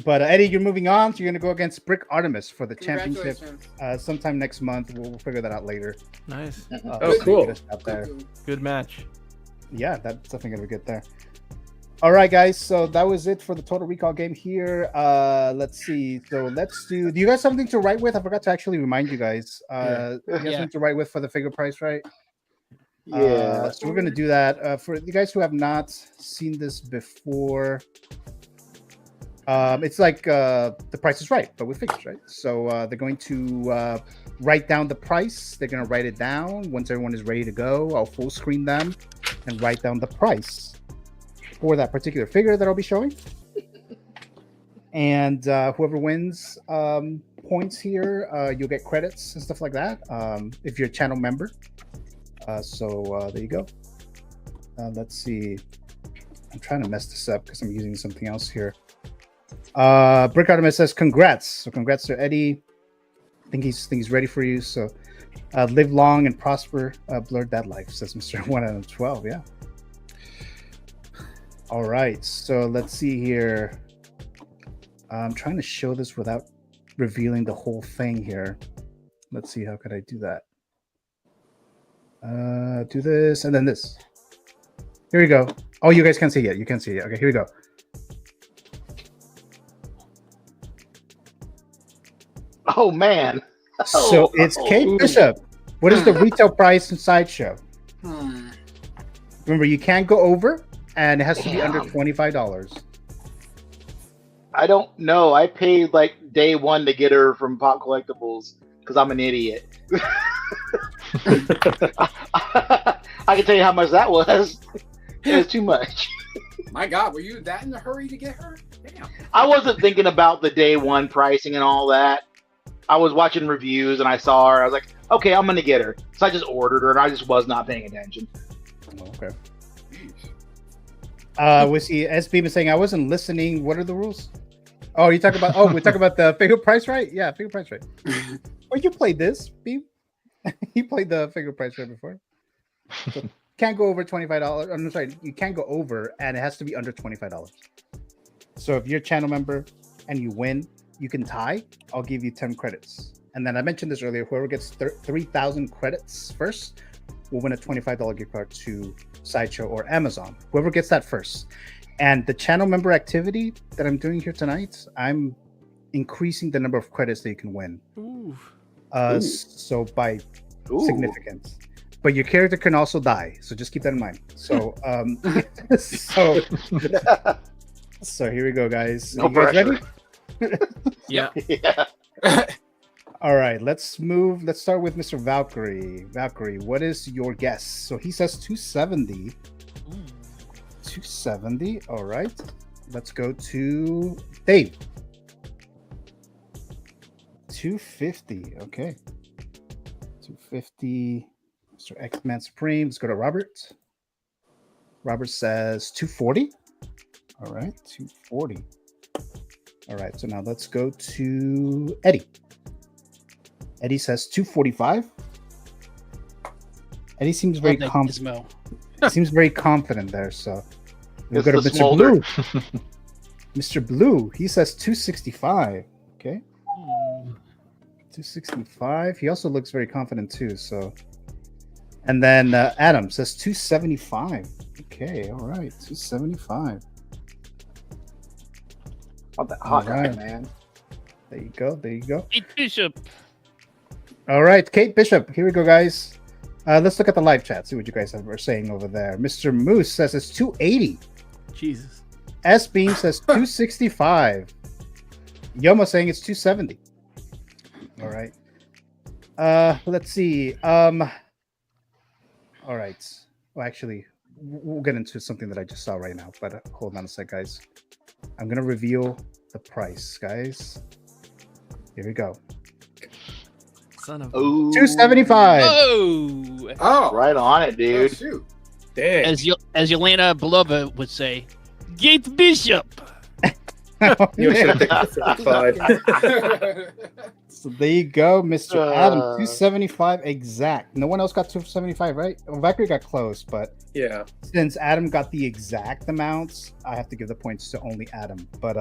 D: But Eddie, you're moving on. So you're gonna go against Brick Artemis for the championship sometime next month. We'll figure that out later.
J: Nice.
H: Oh, cool.
D: Out there.
J: Good match.
D: Yeah, that's definitely gonna be good there. All right, guys. So that was it for the Total Recall game here. Let's see. So let's do. Do you guys have something to write with? I forgot to actually remind you guys. You have something to write with for the figure price, right?
E: Yeah.
D: So we're gonna do that. For you guys who have not seen this before, it's like The Price is Right, but with figures, right? So they're going to write down the price. They're gonna write it down. Once everyone is ready to go, I'll full screen them and write down the price for that particular figure that I'll be showing. And whoever wins points here, you'll get credits and stuff like that if you're a channel member. So there you go. Let's see. I'm trying to mess this up because I'm using something else here. Brick Artemis says congrats. So congrats to Eddie. I think he's ready for you. So live long and prosper. Blurred That Life, says Mr. 1 out of 12. Yeah. All right, so let's see here. I'm trying to show this without revealing the whole thing here. Let's see, how could I do that? Do this and then this. Here we go. Oh, you guys can't see it. You can't see it. Okay, here we go.
E: Oh man.
D: So it's Kate Bishop. What is the retail price in Sideshow? Remember, you can't go over, and it has to be under $25.
E: I don't know. I paid like day one to get her from Pop Collectibles because I'm an idiot. I can tell you how much that was. It was too much.
K: My God, were you that in a hurry to get her? Damn.
E: I wasn't thinking about the day one pricing and all that. I was watching reviews and I saw her. I was like, okay, I'm going to get her. So I just ordered her and I just was not paying attention.
D: Okay. We see SB is saying, I wasn't listening. What are the rules? Oh, you talk about? Oh, we talk about the figure price right? Yeah, figure price right. Oh, you played this, Beam? You played the figure price right before. So can't go over $25. I'm sorry, you can't go over, and it has to be under $25. So if you're a channel member and you win, you can tie. I'll give you 10 credits. And then I mentioned this earlier. Whoever gets 3,000 credits first will win a $25 gift card to Sideshow or Amazon. Whoever gets that first. And the channel member activity that I'm doing here tonight, I'm increasing the number of credits that you can win. So by significance. But your character can also die, so just keep that in mind. So, so here we go, guys.
E: No
D: You guys
E: pressure.
D: ready?
K: Yeah.
D: All right, let's move. Let's start with Mr. Valkyrie. Valkyrie, what is your guess? So he says 270. 270. All right. Let's go to Dave. 250. Okay. 250. Mr. X-Man Supreme. Let's go to Robert. Robert says 240. All right. 240. All right. So now let's go to Eddie. Eddie says 245. Eddie seems very confident. Seems very confident there. So we'll go to Mr. Blue. Mr. Blue, he says 265. Okay. 265. He also looks very confident too. So, and then Adam says 275. Okay. All right. 275.
E: What the hot
D: All right.
E: man?
D: There you go. There you go.
L: Kate Bishop.
D: All right, Kate Bishop. Here we go, guys. Let's look at the live chat. See what you guys are saying over there. Mr. Moose says it's 280.
J: Jesus.
D: S Beam says 265. Yoma saying it's 270. All right. Let's see. All right. Well, actually, we'll get into something that I just saw right now. But hold on a sec, guys. I'm gonna reveal the price, guys. Here we go.
J: Son of
D: 275.
L: Oh,
E: right on it, dude.
K: Shoot.
H: Dang.
L: as Yelena Belova would say, Kate Bishop.
H: You should have taken 75.
D: So there you go, Mr. Adam. 275 exact. No one else got 275, right? Well, Valkyrie got close, but
H: Yeah.
D: since Adam got the exact amounts, I have to give the points to only Adam. But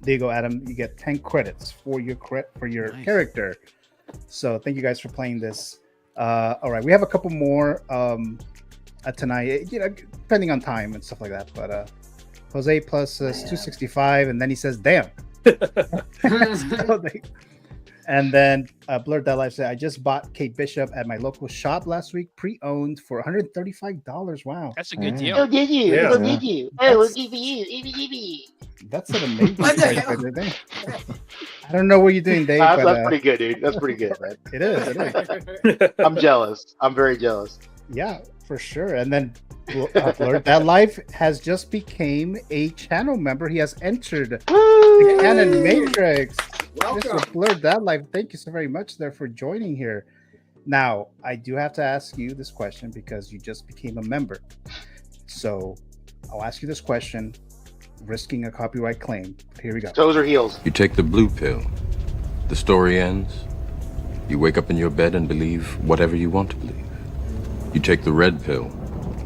D: there you go, Adam. You get 10 credits for your
J: Nice.
D: character. So thank you guys for playing this. All right, we have a couple more tonight. You know, depending on time and stuff like that. But Jose plus says 265, and then he says, "Damn." And then Blurred That Life said, I just bought Kate Bishop at my local shop last week, pre-owned for $135. Wow.
L: That's a good deal.
E: Oh, did you?
H: Yeah.
E: Oh, did you? Oh, we'll give you.
D: That's an amazing
K: What the
D: price
K: hell?
D: right there. I don't know what you're doing, Dave.
E: That's
D: but,
E: pretty good, dude. That's pretty good, man.
D: It is. It is.
E: I'm jealous. I'm very jealous.
D: Yeah, for sure. And then Blurred That Life has just became a channel member. He has entered the Canon Matrix.
K: Welcome.
D: Mr. Blurred That Life, thank you so very much there for joining here. Now, I do have to ask you this question because you just became a member. So I'll ask you this question, risking a copyright claim. Here we go.
E: Toes or heels?
G: You take the blue pill. The story ends. You wake up in your bed and believe whatever you want to believe. You take the red pill.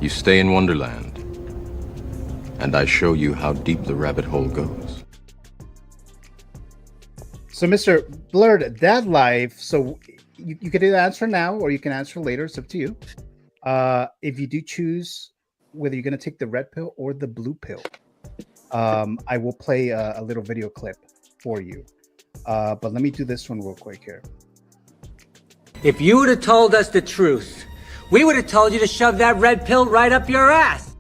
G: You stay in Wonderland. And I show you how deep the rabbit hole goes.
D: So, Mr. Blurred That Life, so you can either answer now or you can answer later. It's up to you. If you do choose whether you're going to take the red pill or the blue pill, I will play a little video clip for you. But let me do this one real quick here.
M: If you would have told us the truth, we would have told you to shove that red pill right up your ass.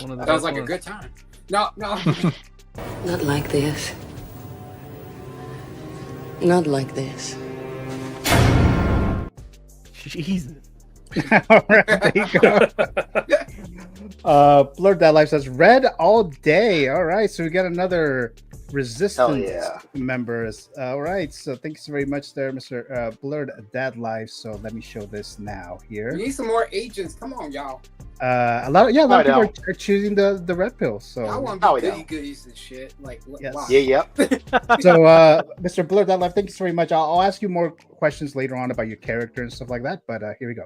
K: Sounds like a good time. No.
N: Not like this. Not like this.
J: Jesus.
D: All right, there you go. Blurred That Life says red all day. All right, so we got another resistance members. All right, so thanks very much there, Mr. Blurred Dad Life. So let me show this now here.
K: We need some more agents. Come on, y'all.
D: A lot of people are choosing the red pill. So
K: I want to be goody goodies and shit. Like,
D: yes.
K: wow.
D: So, Mr. Blurred That Life, thank you so very much. I'll ask you more questions later on about your character and stuff like that. But here we go.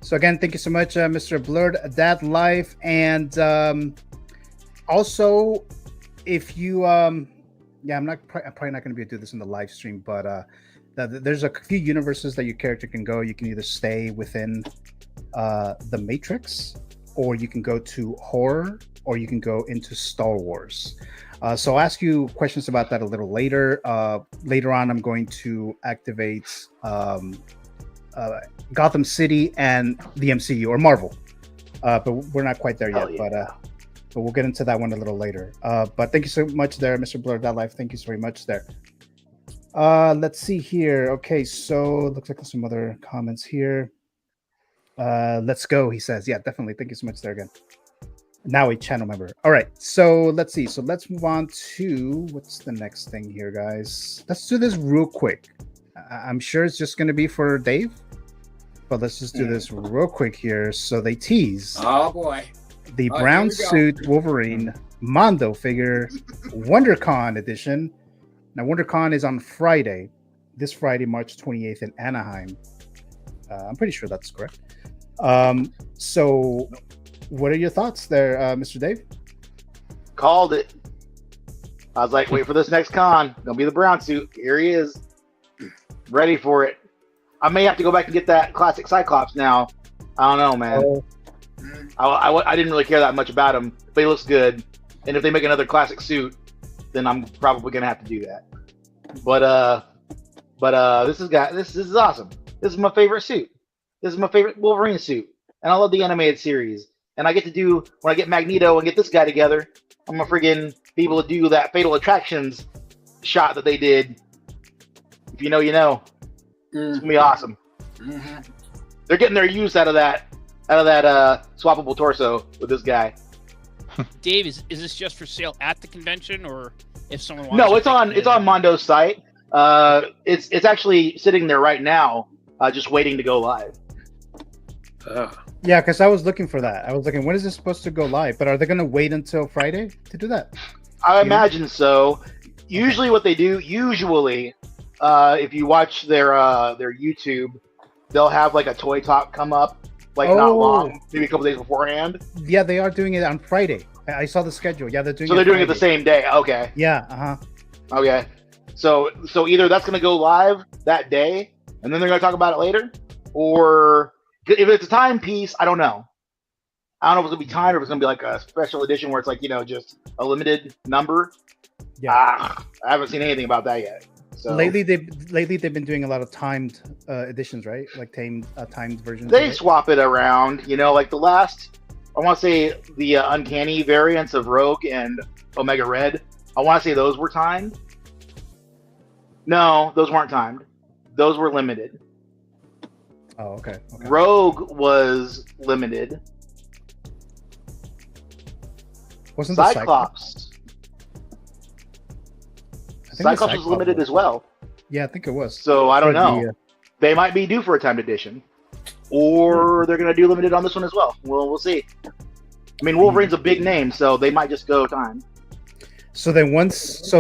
D: So again, thank you so much, Mr. Blurred Dad Life, and also, if you, I'm probably not going to be able to do this in the live stream, but there's a few universes that your character can go. You can either stay within the Matrix, or you can go to horror, or you can go into Star Wars. So I'll ask you questions about that a little later. Later on, I'm going to activate Gotham City and the MCU or Marvel, but we're not quite there yet. But we'll get into that one a little later. But thank you so much there, Mr. Blurred That Life. Thank you so very much there. Let's see here. Okay, so looks like there's some other comments here. Let's go, he says. Yeah, definitely. Thank you so much there again. Now a channel member. All right, so let's see. So let's move on to what's the next thing here, guys. Let's do this real quick. I'm sure it's just going to be for Dave, but let's just do this real quick here. So they tease.
K: Oh boy.
D: The brown suit Wolverine Mondo figure WonderCon edition. Now WonderCon is on Friday, this Friday, March 28th in Anaheim. I'm pretty sure that's correct. So what are your thoughts there, Mr. Dave?
E: Called it. I was like, wait for this next con. Gonna be the brown suit. Here he is. Ready for it. I may have to go back and get that classic Cyclops now. I don't know, man. I didn't really care that much about him, but he looks good. And if they make another classic suit, then I'm probably gonna have to do that. But this is awesome. This is my favorite suit. This is my favorite Wolverine suit, and I love the animated series. And I get to do, when I get Magneto and get this guy together, I'm gonna friggin' be able to do that Fatal Attractions shot that they did. If you know, you know. It's gonna be awesome. They're getting their use out of that swappable torso with this guy.
L: Dave, is this just for sale at the convention, or if someone wants?
E: No, it's on Mondo's site. It's actually sitting there right now, just waiting to go live.
D: Yeah, because I was looking for that. I was looking, when is this supposed to go live? But are they going to wait until Friday to do that?
E: I imagine so. Usually, what they do, if you watch their YouTube, they'll have like a toy talk come up, like not long, maybe a couple days beforehand.
D: Yeah, they are doing it on Friday. I saw the schedule. Yeah, they're doing.
E: So they're doing it the same day. Okay.
D: Yeah.
E: Okay. So either that's going to go live that day, and then they're going to talk about it later, or if it's a timepiece, I don't know. I don't know if it's going to be timed or if it's going to be like a special edition where it's like, just a limited number.
D: Yeah.
E: I haven't seen anything about that yet. So
D: lately they've been doing a lot of timed editions, right? Like timed versions.
E: They swap it around, like the last, I want to say the Uncanny variants of Rogue and Omega Red. I want to say those were timed. No, those weren't timed. Those were limited.
D: Oh, okay.
E: Rogue was limited.
D: Wasn't
E: Cyclops? Cyclops was limited as well.
D: Yeah, I think it was.
E: So I don't know. They might be due for a timed edition, or they're going to do limited on this one as well. Well, we'll see. I mean, Wolverine's a big name, so they might just go time.
D: So then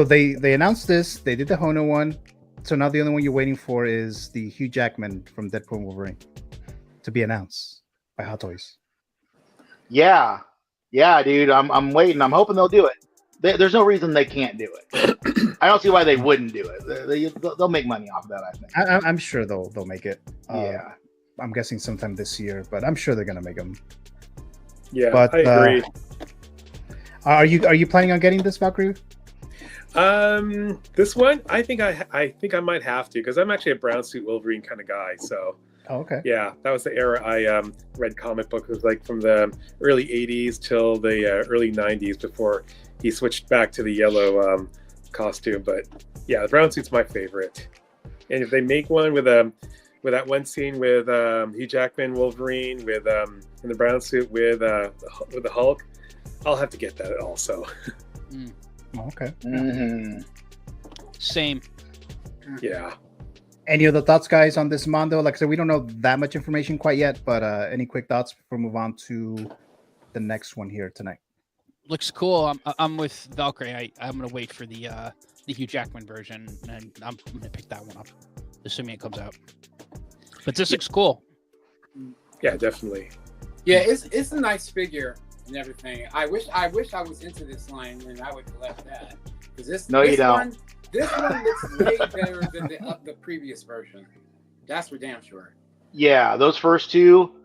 D: they announced this, they did the Hono one. So now the only one you're waiting for is the Hugh Jackman from Deadpool and Wolverine to be announced by Hot Toys.
E: Yeah, dude. I'm waiting. I'm hoping they'll do it. There's no reason they can't do it. I don't see why they wouldn't do it. They'll make money off of that, I think.
D: I'm sure they'll make it.
E: Yeah.
D: I'm guessing sometime this year, but I'm sure they're gonna make them.
H: Yeah,
D: but,
H: I agree.
D: Are you planning on getting this, Valkyrie?
H: This one, I think I might have to, because I'm actually a brown suit Wolverine kind of guy. So
D: Oh, okay.
H: Yeah, that was the era I read comic books. It was like from the early 80s till the early 90s before he switched back to the yellow costume. But yeah, the brown suit's my favorite. And if they make one with that one scene with Hugh Jackman, Wolverine, with in the brown suit with the Hulk, I'll have to get that also.
D: Oh, okay.
L: Same.
H: Yeah.
D: Any other thoughts, guys, on this Mondo? Like I said, we don't know that much information quite yet, but any quick thoughts before we move on to the next one here tonight?
L: Looks cool. I'm with Valkyrie. I'm gonna wait for the Hugh Jackman version, and I'm gonna pick that one up, assuming it comes out. But this looks cool.
H: Yeah, definitely.
K: Yeah, it's a nice figure and everything. I wish I was into this line and I would collect that. This one looks way better than the previous version. That's for damn sure.
E: Yeah, those first two,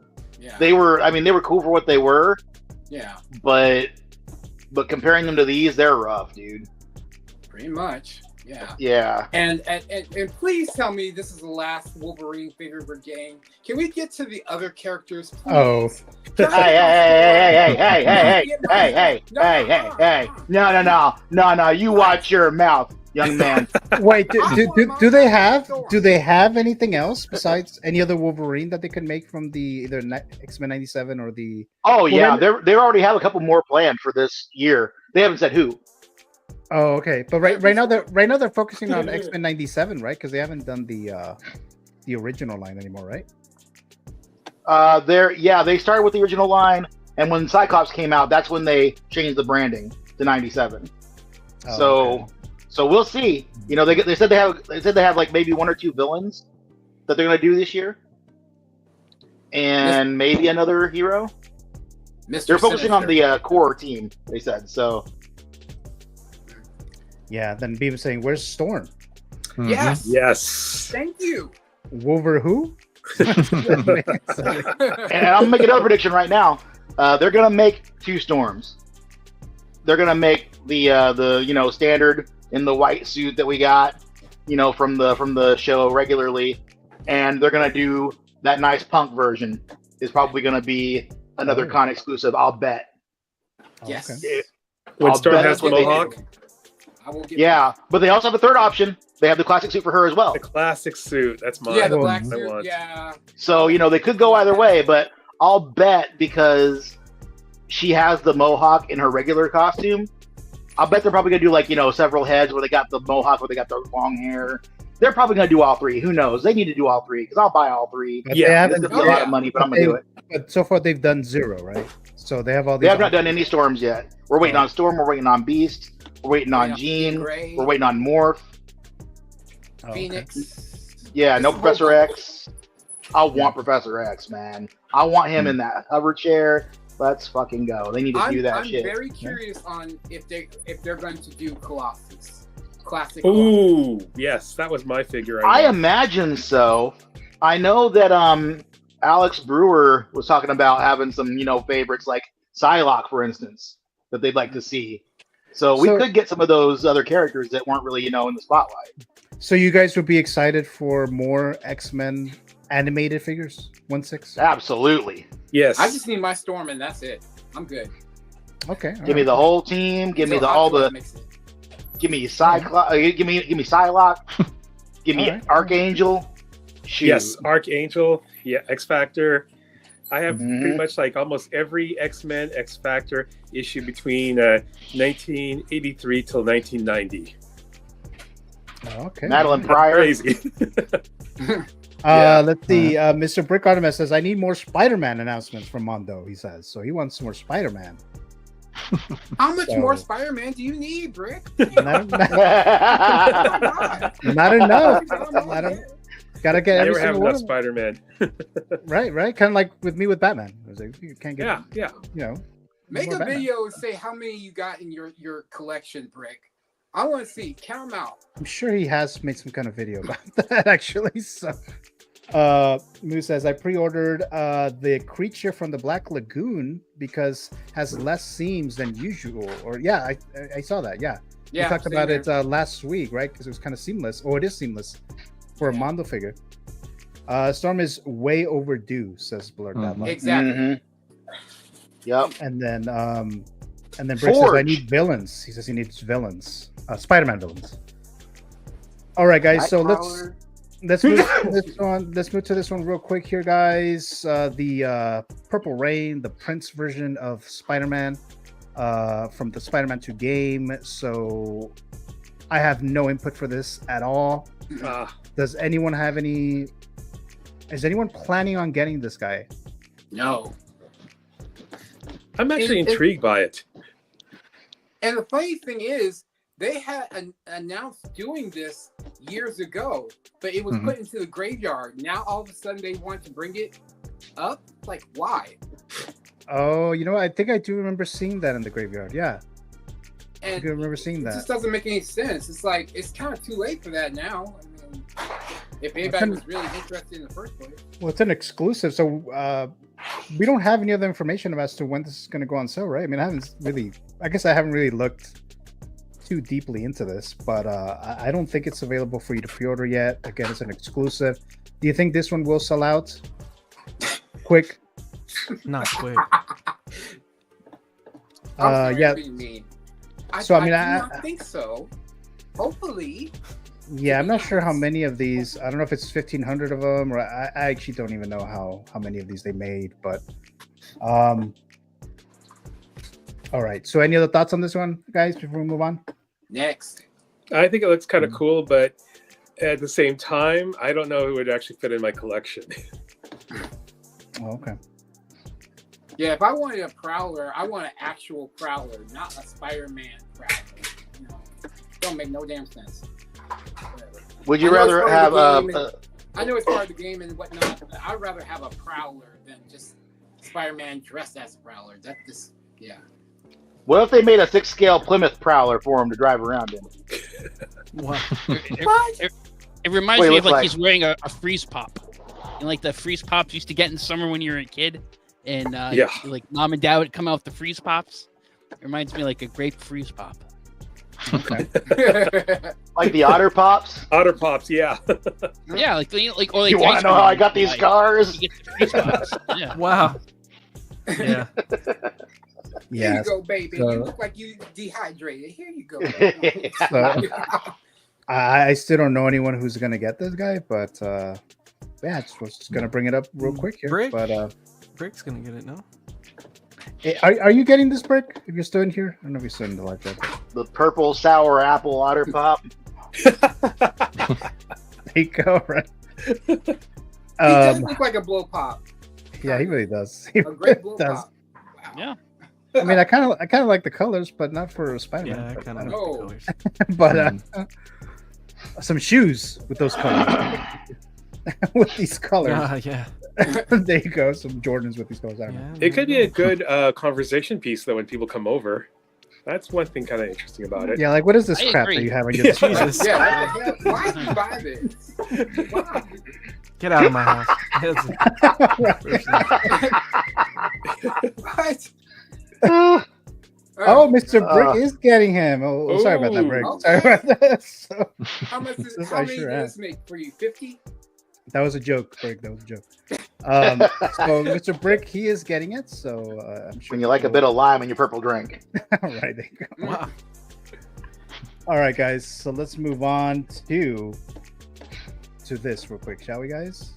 E: they were cool for what they were.
K: Yeah.
E: But comparing them to these, they're rough, dude.
K: Pretty much. Yeah.
E: Yeah.
K: And please tell me this is the last Wolverine figure we're getting. Can we get to the other characters, please?
D: Oh.
E: Hey. No. You watch your mouth, young man.
D: Wait, do they have anything else besides any other Wolverine that they could make from the either X-Men 97 or the?
E: Oh yeah, they already have a couple more planned for this year. They haven't said who.
D: Oh, okay. But right now they're focusing on X-Men 97, right? Because they haven't done the original line anymore, right?
E: They started with the original line, and when Cyclops came out, that's when they changed the branding to 97.
D: Oh,
E: So we'll see. You know, they said they have like maybe one or two villains that they're gonna do this year, and maybe another hero. They're focusing on the core team. They said so.
D: Yeah. Then Beavis saying, "Where's Storm?"
K: Yes. Thank you.
D: Wolver who?
E: And I'm making another prediction right now. They're gonna make two Storms. They're gonna make the standard in the white suit that we got, from the show regularly, and they're gonna do that nice punk version. Is probably gonna be another con exclusive. I'll bet.
K: Yes.
D: Okay.
H: When Storm has the Mohawk.
E: Yeah, but they also have a third option. They have the classic suit for her as well.
H: The classic suit. That's mine.
K: Yeah, the black suit. Yeah.
E: So they could go either way, but I'll bet because she has the Mohawk in her regular costume. I'll bet they're probably gonna do several heads where they got the Mohawk, where they got the long hair. They're probably gonna do all three. Who knows? They need to do all three because I'll buy all three.
D: But
E: yeah, it's gonna be a lot of money, but I'm gonna do it.
D: But so far they've done 0, right? So they have all these.
E: They have not done any Storms yet. We're waiting on Storm. We're waiting on Beast. We're waiting on Jean. We're waiting on Morph.
K: Phoenix.
E: Yeah, no Professor X. I want Professor X, man. I want him in that hover chair. Let's fucking go. They need to do that shit.
K: I'm very curious on if they're going to do Colossus. Classic.
H: Ooh, yes, that was my figure.
E: I imagine so. I know that Alex Brewer was talking about having some favorites like Psylocke, for instance, that they'd like to see. So we could get some of those other characters that weren't really in the spotlight.
D: So you guys would be excited for more X-Men animated figures? 1/6?
E: Absolutely.
H: Yes.
K: I just need my Storm and that's it. I'm good.
D: Okay.
E: Give me the whole team. Give me Give me Cyclops. Give me Psylocke. Give me Archangel. Shoot.
H: Yes, Archangel. Yeah, X Factor. I have pretty much almost every X-Men X Factor issue between 1983 till 1990.
D: Okay.
E: Madeline Pryor.
H: Crazy.
D: Let's see. Mr. Brick Artemis says, "I need more Spider-Man announcements from Mondo." He says, so he wants more Spider-Man.
K: How much more Spider-Man do you need, Brick?
D: Not enough. Gotta get every
H: never have
D: single
H: enough
D: one.
H: Spider-Man.
D: Right. Kind of like with me with Batman. I was like, you can't get.
K: Make a video and say how many you got in your collection, Brick. I want to see. Count them out.
D: I'm sure he has made some kind of video about that actually. So, Moose says, "I pre-ordered the creature from the Black Lagoon because has less seams than usual." Or I saw that. Yeah, we talked about it last week, right? Because it was kind of seamless. Or it is seamless for a Mondo figure. Storm is way overdue, says Blurred Bad Luck.
K: Exactly.
E: Yep.
D: And then Brick says, I need villains. He says he needs villains. Spider-Man villains. All right, guys. So let's move this one. Let's move to this one real quick here, guys. The Purple Rain, the Prince version of Spider-Man, from the Spider-Man 2 game. So I have no input for this at all. Does anyone have any? Is anyone planning on getting this guy?
K: No.
H: I'm actually intrigued by it.
K: And the funny thing is, they had announced doing this years ago, but it was put into the graveyard. Now all of a sudden they want to bring it up. Like, why?
D: Oh, you know, I think I do remember seeing that in the graveyard. Yeah,
K: and
D: I do remember seeing that.
K: It just doesn't make any sense. It's like it's kind of too late for that now. I mean, if anybody was really interested in the first place.
D: Well, it's an exclusive, so we don't have any other information as to when this is going to go on sale, right? I mean, I guess I haven't really looked too deeply into this, but I don't think it's available for you to pre-order yet. Again, it's an exclusive. Do you think this one will sell out quick?
J: Not quick.
D: Yeah. So I mean,
K: I do not think so. Hopefully.
D: Yeah, I'm not sure how many of these. I don't know if it's 1,500 of them, or I actually don't even know how many of these they made. But, all right. So, any other thoughts on this one, guys? Before we move on.
K: Next.
H: I think it looks kind of cool, but at the same time, I don't know who would actually fit in my collection.
D: Oh, okay.
K: Yeah, if I wanted a Prowler, I want an actual Prowler, not a Spider-Man Prowler. You know, don't make no damn sense.
E: Would you rather have
K: I know it's part of the game and whatnot, but I'd rather have a Prowler than just Spider-Man dressed as a Prowler. That's just, yeah.
E: What if they made a 6-scale Plymouth Prowler for him to drive around in?
J: What?
L: It reminds me of like he's wearing a freeze pop. And like the freeze pops used to get in the summer when you were a kid. And like mom and dad would come out with the freeze pops. It reminds me like a grape freeze pop.
D: Okay.
E: Like the Otter Pops?
H: Otter Pops, yeah.
L: Yeah, like or like
E: you want to know how I got these cars?
L: You get the freeze pops. Yeah.
J: Wow. Yeah.
K: Here you go, baby. You look like you dehydrated. Here you go.
D: So, I still don't know anyone who's gonna get this guy, but yeah, I was just gonna bring it up real quick here.
J: Brick?
D: But
J: Brick's gonna get it, no?
D: Are you getting this, Brick? If you're still in here, I don't know if you're still in the live chat.
E: The purple sour apple Otter Pop.
D: There you go, right?
K: He does look like a blow pop.
D: Yeah, he really does.
K: A great blow pop.
L: Wow. Yeah.
D: I mean, I kind of like the colors, but not for Spider-Man.
J: Yeah, I kind of like the colors.
D: But some shoes with those colors. With these colors.
J: Yeah.
D: There you go. Some Jordans with these colors.
H: It could be a good conversation piece though when people come over. That's one thing kind of interesting about it.
D: Yeah, like what is this crap that you have on your
J: Jesus.
K: Yeah, why did you buy this? Why?
J: Get out of my house.
K: What?
D: Oh, Mr. Brick is getting him. Oh, sorry about that, Brick.
K: Okay.
D: Sorry about that. So,
K: How much did this make for you? 50?
D: that was a joke, Brick. That was a joke. So, Mr. Brick, he is getting it. So, I'm sure.
E: When you like a bit of lime in your purple drink.
D: All right, there you go.
J: Wow.
D: All right, guys. So let's move on to this real quick, shall we, guys?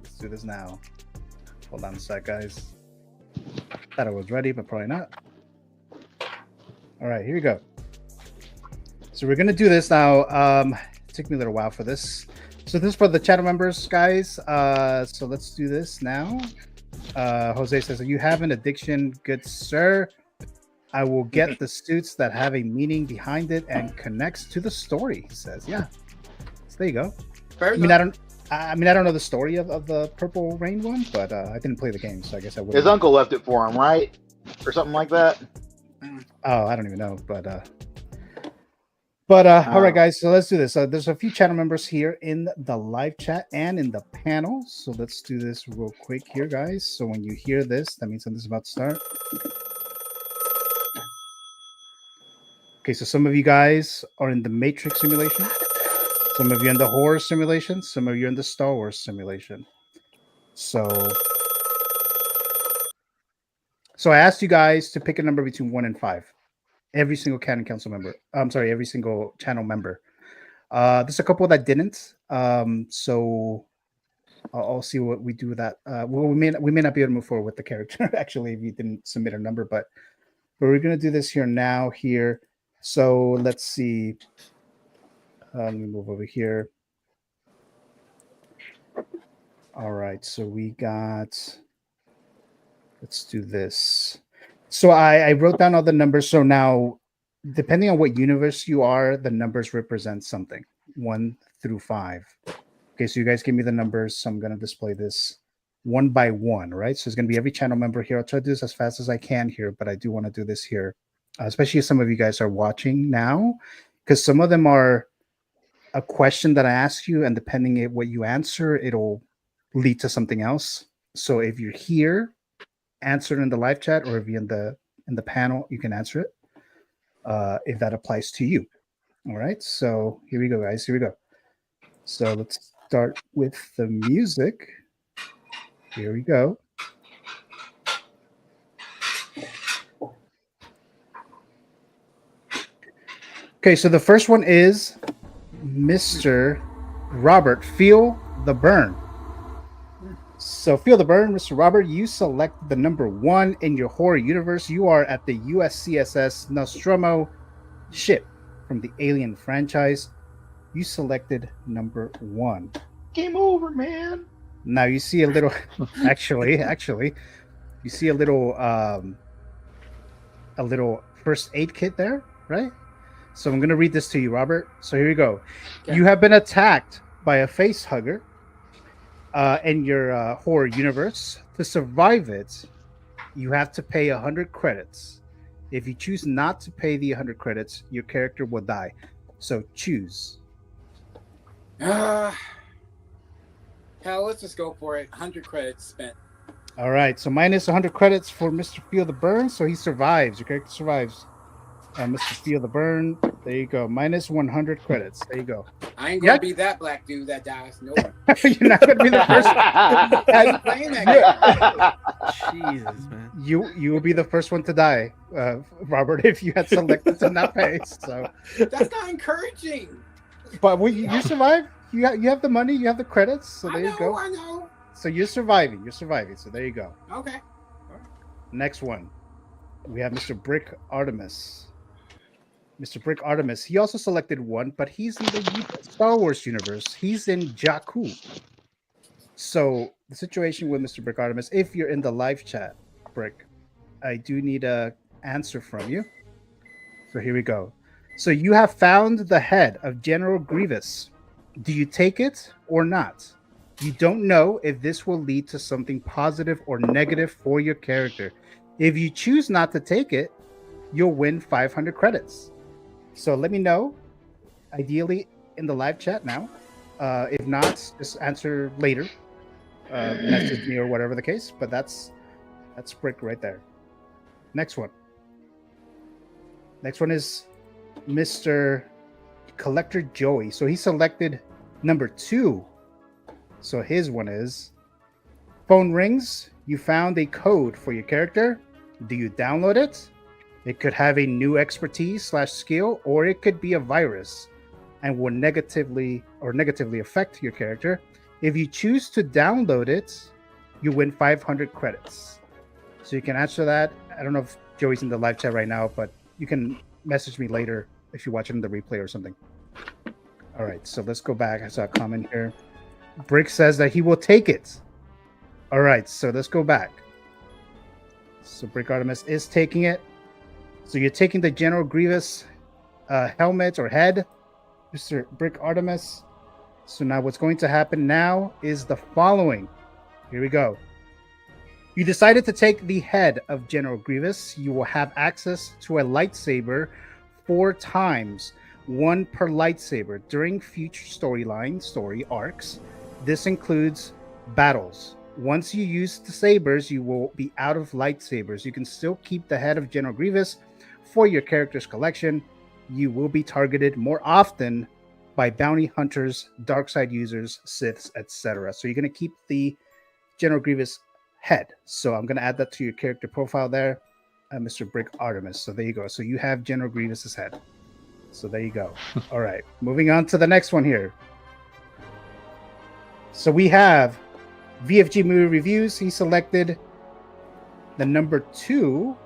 D: Let's do this now. Hold on a sec, guys. Thought I was ready, but probably not. All right, here we go. So we're gonna do this now. It took me a little while for this. So this is for the channel members, guys. So let's do this now. Jose says, "You have an addiction, good sir. I will get the suits that have a meaning behind it and connects to the story." He says, "Yeah." So there you go. I mean, I don't know the story of the Purple Rain one, but I didn't play the game, so I guess I would.
E: His uncle left it for him, right, or something like that.
D: Oh, I don't even know, but all right, guys. So let's do this. There's a few channel members here in the live chat and in the panel. So let's do this real quick here, guys. So when you hear this, that means something's about to start. Okay, so some of you guys are in the Matrix simulation. Some of you in the horror simulation. Some of you in the Star Wars simulation. So I asked you guys to pick a number between 1 and 5. Every single Canon Council member. I'm sorry, every single channel member. There's a couple that didn't. So I'll see what we do with that. Well, we may not be able to move forward with the character actually if you didn't submit a number, but we're gonna do this here now. Here, so let's see. Let me move over here. All right, so we got. Let's do this. So I wrote down all the numbers. So now, depending on what universe you are, the numbers represent something, 1 through 5. Okay, so you guys give me the numbers. So I'm going to display this one by one, right? So it's going to be every channel member here. I'll try to do this as fast as I can here, but I do want to do this here, especially if some of you guys are watching now, because some of them are a question that I ask you, and depending on what you answer, it'll lead to something else. So if you're here, answer it in the live chat, or if you're in the panel, you can answer it if that applies to you. All right, so here we go, guys. Here we go. So let's start with the music. Here we go. Okay, so the first one is Mr. Robert, Feel the Burn. So Feel the Burn, Mr. Robert, you select the number 1 in your horror universe. You are at the USCSS Nostromo ship from the Alien franchise. You selected number 1.
E: Game over, man.
D: Now you see a little, actually, you see a little first aid kit there, right? So I'm going to read this to you, Robert. So here you go. Okay. You have been attacked by a face hugger in your horror universe. To survive it, you have to pay 100 credits. If you choose not to pay the 100 credits, your character will die. So choose.
K: Hell, let's just go for it. 100 credits spent.
D: All right, so minus 100 credits for Mr. Feel the Burn. So he survives. Your character survives. Mr. Feel the Burn. There you go. Minus 100 credits. There you go.
K: I ain't gonna be that black dude that dies. Nope.
D: You're not gonna be the first.
K: I ain't playing that game.
J: Jesus, man.
D: You will be the first one to die, Robert, if you had selected to not pay. So
K: that's not encouraging.
D: But you survive. You have the money. You have the credits. So there you go.
K: I know.
D: So you're surviving. You're surviving. So there you go.
K: Okay.
D: Next one, we have Mr. Brick Artemis. Mr. Brick Artemis. He also selected 1, but he's in the Star Wars universe. He's in Jakku. So the situation with Mr. Brick Artemis, if you're in the live chat, Brick, I do need a answer from you. So here we go. So you have found the head of General Grievous. Do you take it or not? You don't know if this will lead to something positive or negative for your character. If you choose not to take it, you'll win 500 credits. So let me know, ideally in the live chat now. If not, just answer later, message me or whatever the case. But that's Brick right there. Next one. Next one is Mr. Collector Joey. So he selected number 2. So his one is phone rings. You found a code for your character. Do you download it? It could have a new expertise / skill, or it could be a virus and will negatively affect your character. If you choose to download it, you win 500 credits. So you can answer that. I don't know if Joey's in the live chat right now, but you can message me later if you're watching the replay or something. All right, so let's go back. I saw a comment here. Brick says that he will take it. All right, so let's go back. So Brick Artemis is taking it. So you're taking the General Grievous helmet or head, Mr. Brick Artemis. So now what's going to happen now is the following. Here we go. You decided to take the head of General Grievous. You will have access to a lightsaber 4 times, 1 per lightsaber during future story arcs. This includes battles. Once you use the sabers, you will be out of lightsabers. You can still keep the head of General Grievous for your character's collection. You will be targeted more often by bounty hunters, dark side users, Siths, etc. So you're going to keep the General Grievous head. So I'm going to add that to your character profile there, Mr. Brick Artemis. So there you go. So you have General Grievous's head. So there you go. All right. Moving on to the next one here. So we have VFG Movie Reviews. He selected the number 2.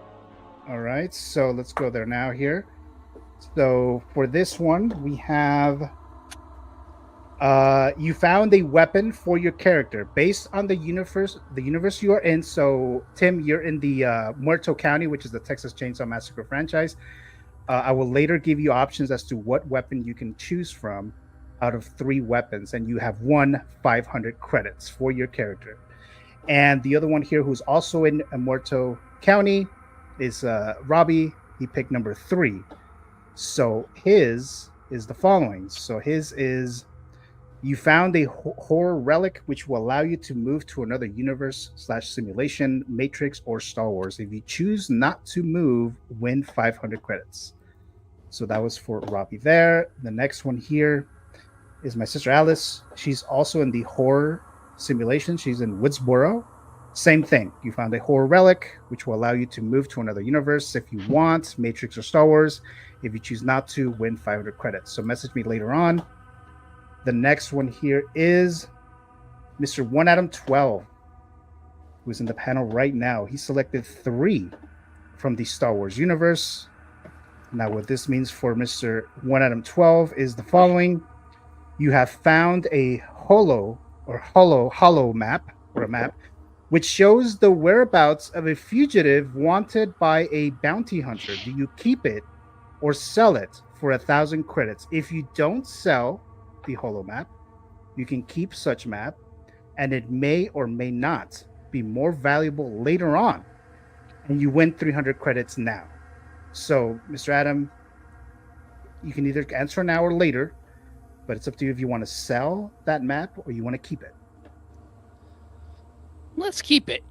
D: All right. So let's go there now here. So for this one, we have you found a weapon for your character based on the universe you are in. So Tim, you're in the Muerto County, which is the Texas Chainsaw Massacre franchise. I will later give you options as to what weapon you can choose from out of 3 weapons, and you have 500 credits for your character. And the other one here, who's also in Muerto County, is Robbie. He picked number 3. So his is the following. So his is, you found a horror relic which will allow you to move to another universe / simulation, Matrix, or Star Wars. If you choose not to move, win 500 credits. So that was for Robbie there. The next one here is my sister Alice. She's also in the horror simulation. She's in Woodsboro. Same thing. You found a horror relic which will allow you to move to another universe if you want, Matrix or Star Wars. If you choose not to, win 500 credits. So message me later on. The next one here is Mr. 1Adam12, who's in the panel right now. He selected 3 from the Star Wars universe. Now, what this means for Mr. 1Adam12 is the following. You have found a hollow map, or a map, which shows the whereabouts of a fugitive wanted by a bounty hunter. Do you keep it or sell it for 1,000 credits? If you don't sell the holo map, you can keep such map, and it may or may not be more valuable later on, and you win 300 credits now. So, Mr. Adam, you can either answer now or later, but it's up to you if you want to sell that map or you want to keep it.
L: Let's keep it.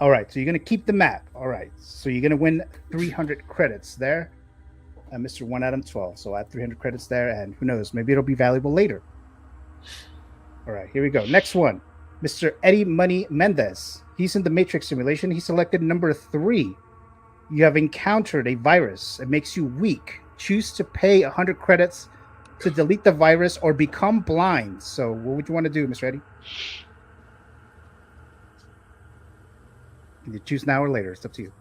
D: All right, so you're going to keep the map. All right, so you're going to win 300 credits there. Mr. 1Adam12. So add 300 credits there, and who knows, maybe it'll be valuable later. All right, here we go. Next one, Mr. Eddie Money Mendez. He's in the Matrix simulation. He selected number 3. You have encountered a virus. It makes you weak. Choose to pay 100 credits to delete the virus or become blind. So what would you want to do, Mr. Eddie? You choose now or later. It's up to you.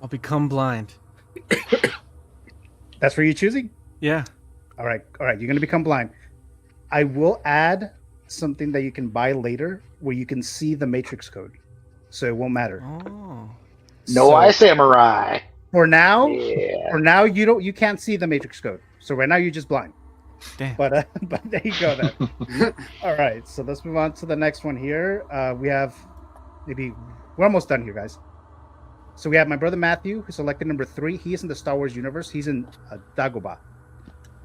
J: I'll become blind.
D: That's where you're choosing?
J: Yeah.
D: All right. You're going to become blind. I will add something that you can buy later where you can see the Matrix code. So it won't matter.
J: Oh.
E: No eye samurai.
D: For now, you can't see the Matrix code. So right now you're just blind.
J: Damn.
D: But there you go then. All right. So let's move on to the next one here. We're almost done here, guys. So we have my brother Matthew, who selected number 3. He is in the Star Wars universe. He's in Dagobah.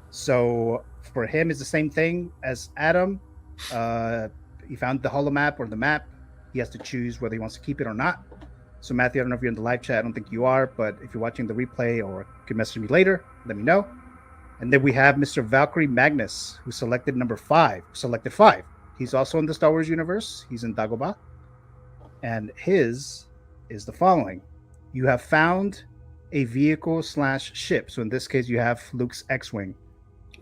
D: So for him, it's the same thing as Adam. He found the holomap or the map. He has to choose whether he wants to keep it or not. So Matthew, I don't know if you're in the live chat. I don't think you are, but if you're watching the replay or you can message me later, let me know. And then we have Mr. Valkyrie Magnus, who selected number 5. Selected 5. He's also in the Star Wars universe. He's in Dagobah. And his is the following. You have found a vehicle / ship. So in this case, you have Luke's X-Wing.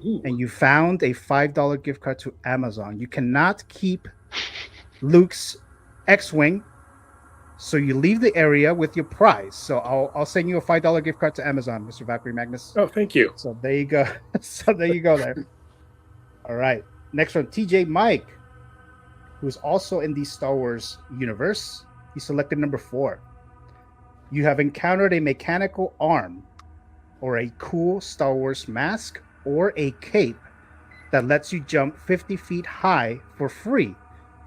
D: Ooh. And you found a $5 gift card to Amazon. You cannot keep Luke's X-Wing, so you leave the area with your prize. So I'll send you a $5 gift card to Amazon, Mr. Valkyrie Magnus.
H: Oh, thank you.
D: So there you go. There. All right. Next one, TJ Mike, who's also in the Star Wars universe. He selected number 4. You have encountered a mechanical arm or a cool Star Wars mask or a cape that lets you jump 50 feet high for free.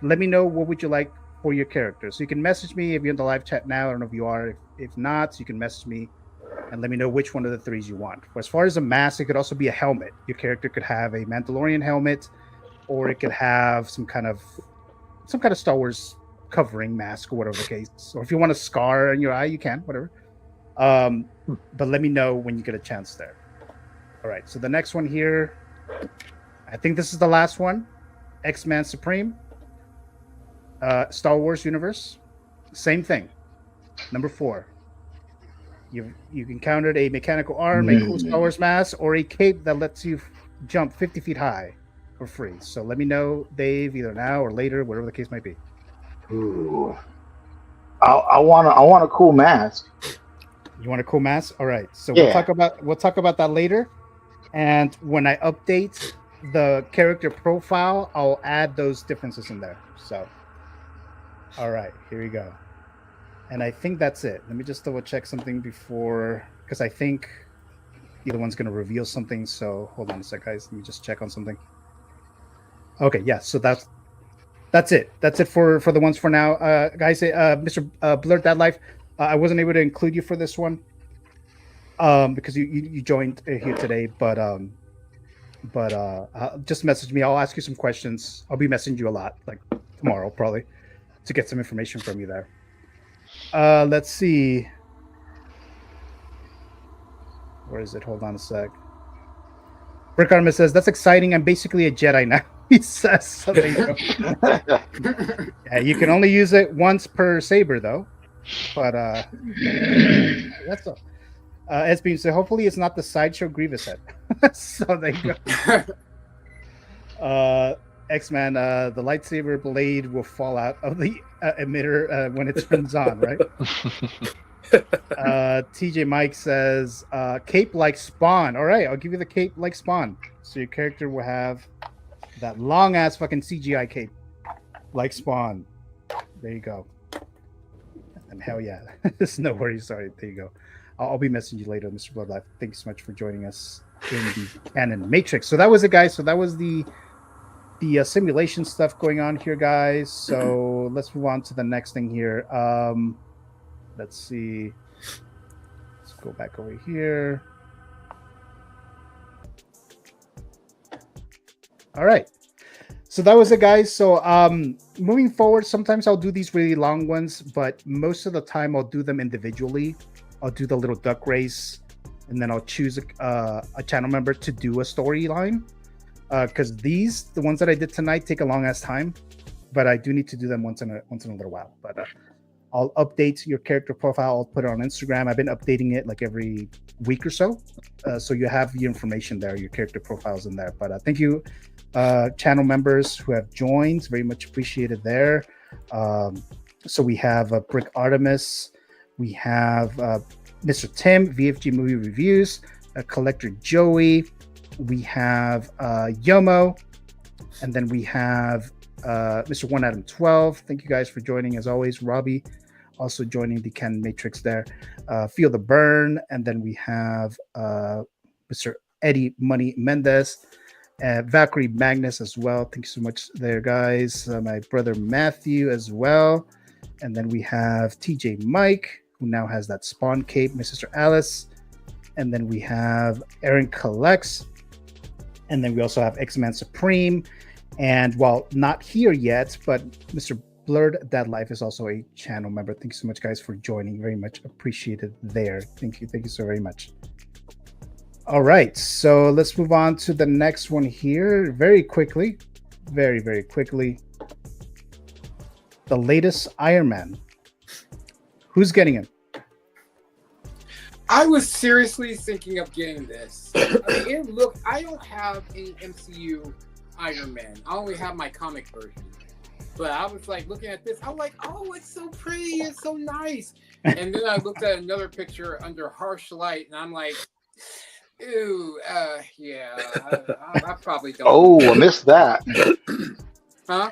D: Let me know what would you like for your character. So you can message me if you're in the live chat now. I don't know if you are. If not, you can message me and let me know which one of the 3s you want. As far as a mask, it could also be a helmet. Your character could have a Mandalorian helmet, or it could have some kind of Star Wars covering mask or whatever the case. Or if you want a scar in your eye, you can, whatever. But let me know when you get a chance there. All right, so the next one here, I I think this is the last one. X-Men Supreme. Star Wars universe. Same thing. Number 4. You encountered a mechanical arm, a cool Star Wars mask, or a cape that lets you jump 50 feet high for free. So let me know, Dave, either now or later, whatever the case might be.
E: Ooh. I want a cool mask.
D: You want a cool mask? All right. So
E: Yeah.
D: we'll talk about that later. And when I update the character profile, I'll add those differences in there. So, all right, here we go. And I think that's it. Let me just double check something before, because I think the other one's going to reveal something. So hold on a sec, guys. Let me just check on something. Okay, yeah. So that's it. That's it for the ones for now, guys. Mr. Blurred That Life, I wasn't able to include you for this one because you joined here today, but just message me. I'll ask you some questions. I'll be messaging you a lot, like tomorrow probably, to get some information from you there. Let's see. Where is it? Hold on a sec. Rick Artemis says, that's exciting. I'm basically a Jedi now. He says something. Yeah, you can only use it once per saber, though. But that's all. SB said, hopefully it's not the Sideshow Grievous head. So there you go. X-Man, the lightsaber blade will fall out of the emitter when it turns on, right? TJ Mike says, cape like Spawn. All right, I'll give you the cape like Spawn. So your character will have that long ass fucking CGI cape like Spawn. There you go. And hell yeah. There's no worries. Sorry. There you go. I'll be messaging you later, Mr. Bloodlife. Thank you so much for joining us in the Canon Matrix. So that was it, guys. So that was the simulation stuff going on here, guys. So let's move on to the next thing here. Let's see. Let's go back over here. All right. So that was it, guys. So moving forward, sometimes I'll do these really long ones, but most of the time I'll do them individually. I'll do the little duck race, and then I'll choose a channel member to do a storyline. Because the ones that I did tonight, take a long ass time, but I do need to do them once in a little while. But I'll update your character profile. I'll put it on Instagram. I've been updating it like every week or so. So you have your information there, your character profiles in there. But thank you, channel members who have joined. Very much appreciated there. So we have Brick Artemis. We have Mr. Tim, VFG Movie Reviews, Collector Joey. We have Yomo. And then we have Mr. One Adam 12. Thank you guys for joining as always. Robbie also joining the Canon Matrix there. Feel the Burn. And then we have Mr. Eddie Money Mendez. Valkyrie Magnus as well. Thank you so much there, guys. My brother Matthew as well. And then we have TJ Mike, who now has that Spawn cape. My sister Alice. And then we have Aaron Collects. And then we also have X-Men Supreme. And while not here yet, but Mr. Blurred That Life is also a channel member. Thank you so much, guys, for joining. Very much appreciated there. Thank you. Thank you so very much. All right. So let's move on to the next one here very quickly. Very, very quickly. The latest Iron Man. Who's getting him?
K: I was seriously thinking of getting this. I mean, I don't have any MCU Iron Man. I only have my comic version. But I was like looking at this. I'm like, oh, it's so pretty. It's so nice. And then I looked at another picture under harsh light, and I'm like, ew, yeah, I probably don't.
E: Oh, I missed that.
K: Huh?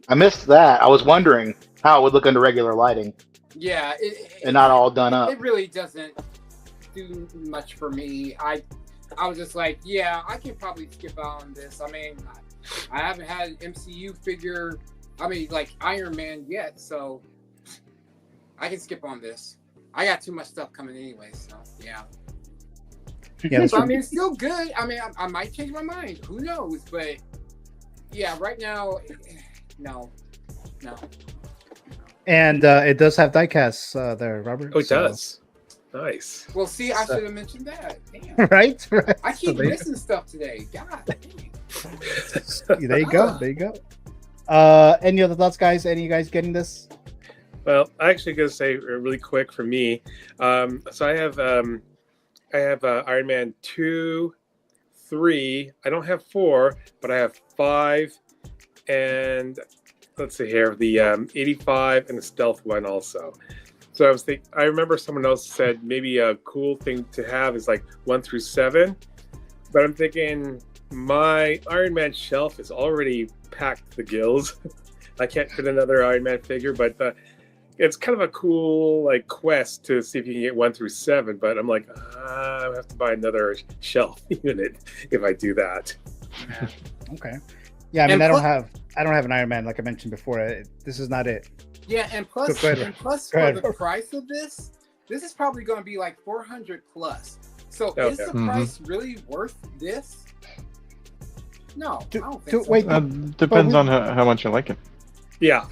E: I missed that. I was wondering how it would look under regular lighting.
K: Yeah,
E: and not all done up.
K: It really doesn't do much for me. I was just like, yeah, I can probably skip out on this. I mean, I haven't had an MCU figure, I mean, like Iron Man yet, so I can skip on this. I got too much stuff coming anyway, so yeah.
D: Yeah,
K: so, I mean, it's still good. I mean, I might change my mind. Who knows? But yeah, right now, no.
D: And it does have diecasts there, Robert.
H: Oh, it does. Nice.
K: Well, see, I should have mentioned that. Damn.
D: Right?
K: I keep missing stuff today. God dang.
D: There you go. There you go. Any other thoughts, guys? Any of you guys getting this?
H: Well, I actually gonna say really quick for me. So I have Iron Man 2, 3. I don't have 4, but I have 5, and let's see here, the 85 and the stealth one also. So I remember someone else said maybe a cool thing to have is like 1 through 7, but I'm thinking my Iron Man shelf is already packed to the gills. I can't fit another Iron Man figure, but it's kind of a cool like quest to see if you can get 1 through 7. But I'm like, I have to buy another shelf unit if I do that.
D: Okay. Yeah, I mean, I don't have an Iron Man like I mentioned before. This is not it.
K: Yeah, and plus, for the price of this is probably going to be like 400 plus. So is the price really worth this? No, I don't think so.
I: Wait, depends on how much you like it.
H: Yeah.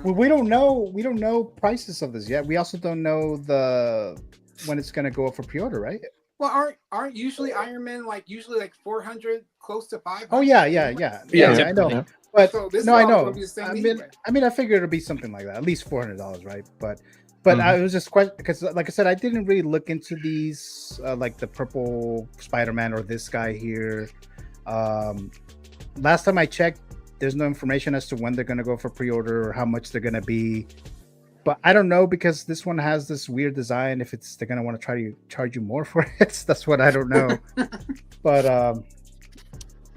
D: Well, we don't know prices of this yet. We also don't know when it's going to go up for pre-order, right?
K: Well, aren't usually Iron Man like 400, close to 500?
D: Oh yeah, I know. Yeah. But so no, I know. I mean, I figured it'll be something like that, at least $400, right? But I was just because, like I said, I didn't really look into these, like the purple Spider-Man or this guy here. Last time I checked, there's no information as to when they're going to go for pre-order or how much they're going to be. But I don't know, because this one has this weird design. If they're going to want to try to charge you more for it, that's what I don't know. But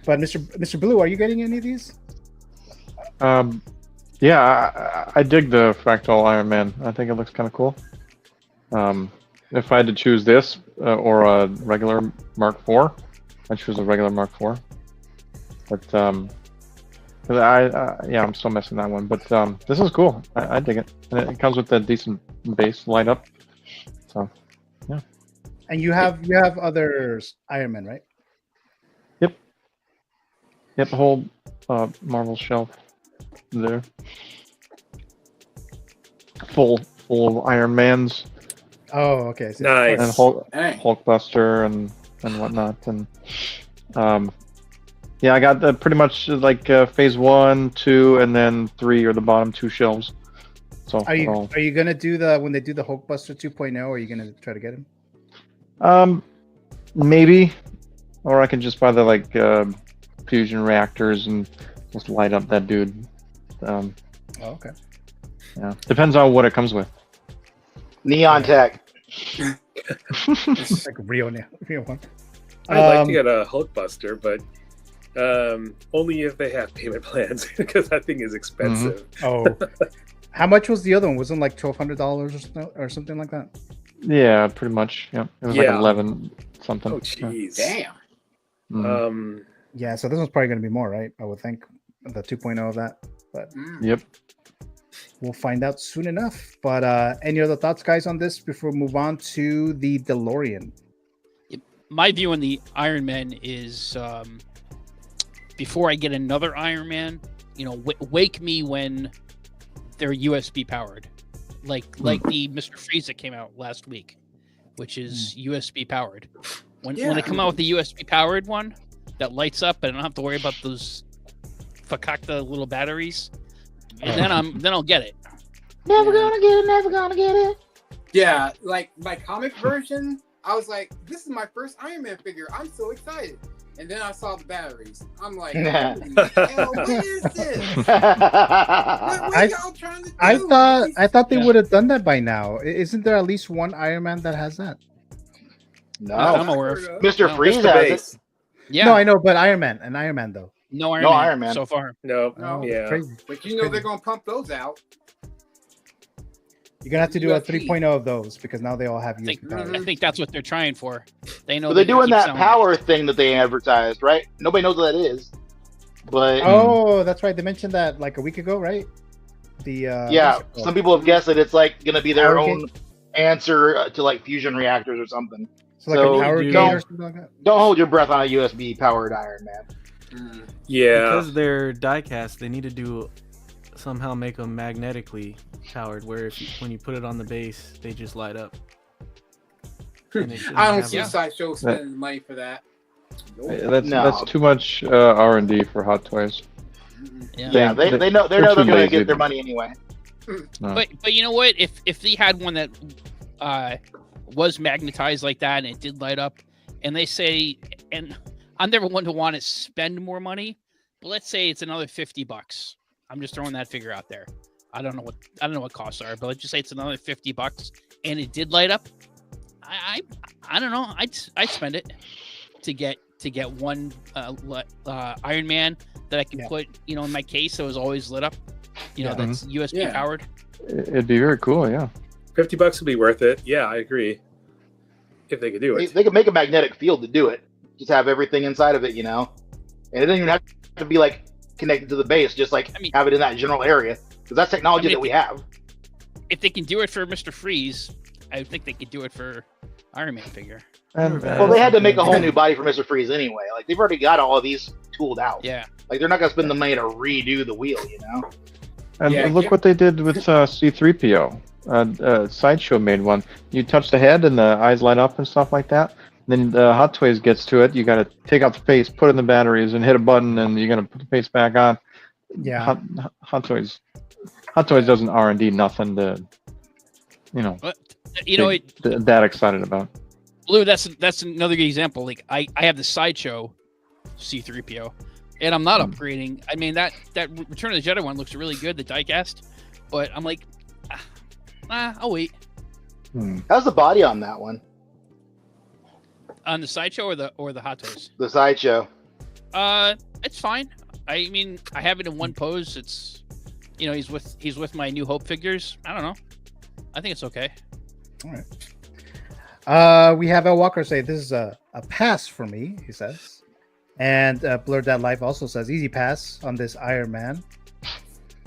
D: Mr. Blue, are you getting any of these?
I: Yeah, I dig the fractal Iron Man. I think it looks kind of cool. If I had to choose this or a regular Mark IV, I'd choose a regular Mark IV. But I'm still missing that one. But this is cool. I dig it, and it comes with a decent base light up. So yeah.
D: And you have other Iron Man, right?
I: Yep. The whole Marvel shelf there, full of Iron Mans.
D: Oh, okay. So
H: nice.
I: And Hulkbuster and whatnot, and yeah, I got pretty much like phase 1, 2, and then 3 are the bottom 2 shelves. So
D: are you gonna do when they do the Hulkbuster 2.0? Are you gonna try to get him?
I: Maybe, or I can just buy the fusion reactors and just light up that dude.
D: Okay.
I: Yeah, depends on what it comes with.
E: Neon tech.
D: Like real one.
H: I'd like to get a Hulkbuster, but only if they have payment plans, because that thing is expensive.
D: Oh, how much was the other one? Wasn't like $1,200 or something like that?
I: Yeah, pretty much. Yeah, it was like 11 something.
H: Oh, jeez.
K: Damn.
D: Yeah, so this one's probably going to be more, right? I would think the 2.0 of that, but
I: yep,
D: we'll find out soon enough. But any other thoughts, guys, on this before we move on to the DeLorean?
L: My view on the Iron Man is, before I get another Iron Man, wake me when they're USB powered, like the Mr. Freeze that came out last week, which is USB powered. When they come out with the USB powered one that lights up, and I don't have to worry about those fakakta little batteries, and then I'll get it.
K: Never gonna get it. Yeah, like my comic version, I was like, this is my first Iron Man figure. I'm so excited. And then I saw the batteries. I'm like, holy hell, what is this? What are y'all trying to do?
D: I thought they would have done that by now. Isn't there at least one Iron Man that has that?
E: No,
L: I'm aware of.
E: Mr. Freeze has it.
L: Yeah.
D: No, I know, but Iron Man though.
L: No Iron Man so far.
H: No.
K: Yeah.
D: Crazy.
K: But they're gonna pump those out.
D: You're gonna have to do a 3.0 of those, because now they all have USB power.
L: I think that's what they're trying for. They know.
E: But they're doing that power thing that they advertised, right? Nobody knows what that is. But
D: that's right. They mentioned that like a week ago, right?
E: Some people have guessed that it's like gonna be their own answer to like fusion reactors or something.
D: So like a power gate or something like that.
E: Don't hold your breath on a USB powered Iron Man.
H: Yeah,
J: because they're die-cast, they need to somehow make them magnetically powered, where when you put it on the base, they just light up.
K: I don't see Sideshow spending money for that.
I: That's too much R&D for Hot Toys.
E: Yeah, they know they're going to get their money anyway.
I: No.
L: But you know what? If they had one that was magnetized like that and it did light up, and they say, and I'm never one to want to spend more money, but let's say it's another $50. I'm just throwing that figure out there. I don't know what costs are, but let's just say it's another $50 and it did light up. I don't know. I'd spend it to get one Iron Man that I can put in my case so it's always lit up. That's USB powered.
I: It'd be very cool. Yeah,
H: $50 would be worth it. Yeah, I agree. If they could do it,
E: they could make a magnetic field to do it. Just have everything inside of it, and it doesn't even have to be like connected to the base. Just like have it in that general area, because that's technology that we have.
L: If they can do it for Mr. Freeze, I think they could do it for Iron Man figure.
E: Well, they had to make a whole new body for Mr. Freeze anyway. Like they've already got all of these tooled out.
L: Yeah.
E: Like they're not gonna spend the money to redo the wheel,
I: And look what they did with C-3PO. Sideshow made one. You touch the head and the eyes light up and stuff like that. Then the Hot Toys gets to it. You got to take out the face, put in the batteries, and hit a button, and you're gonna put the face back on.
D: Yeah.
I: Hot Toys doesn't R&D nothing to, that excited about.
L: Blue, that's another good example. Like I have the Sideshow C-3PO, and I'm not upgrading. I mean that Return of the Jedi one looks really good, the diecast, but I'm like, I'll wait.
E: How's the body on that one?
L: On the Sideshow or the Hot Toys?
E: The Sideshow.
L: It's fine. I mean, I have it in one pose. It's, he's with my New Hope figures. I don't know. I think it's okay.
D: All right. We have El Walker say this is a pass for me, he says. And Blurred That Life also says easy pass on this Iron Man.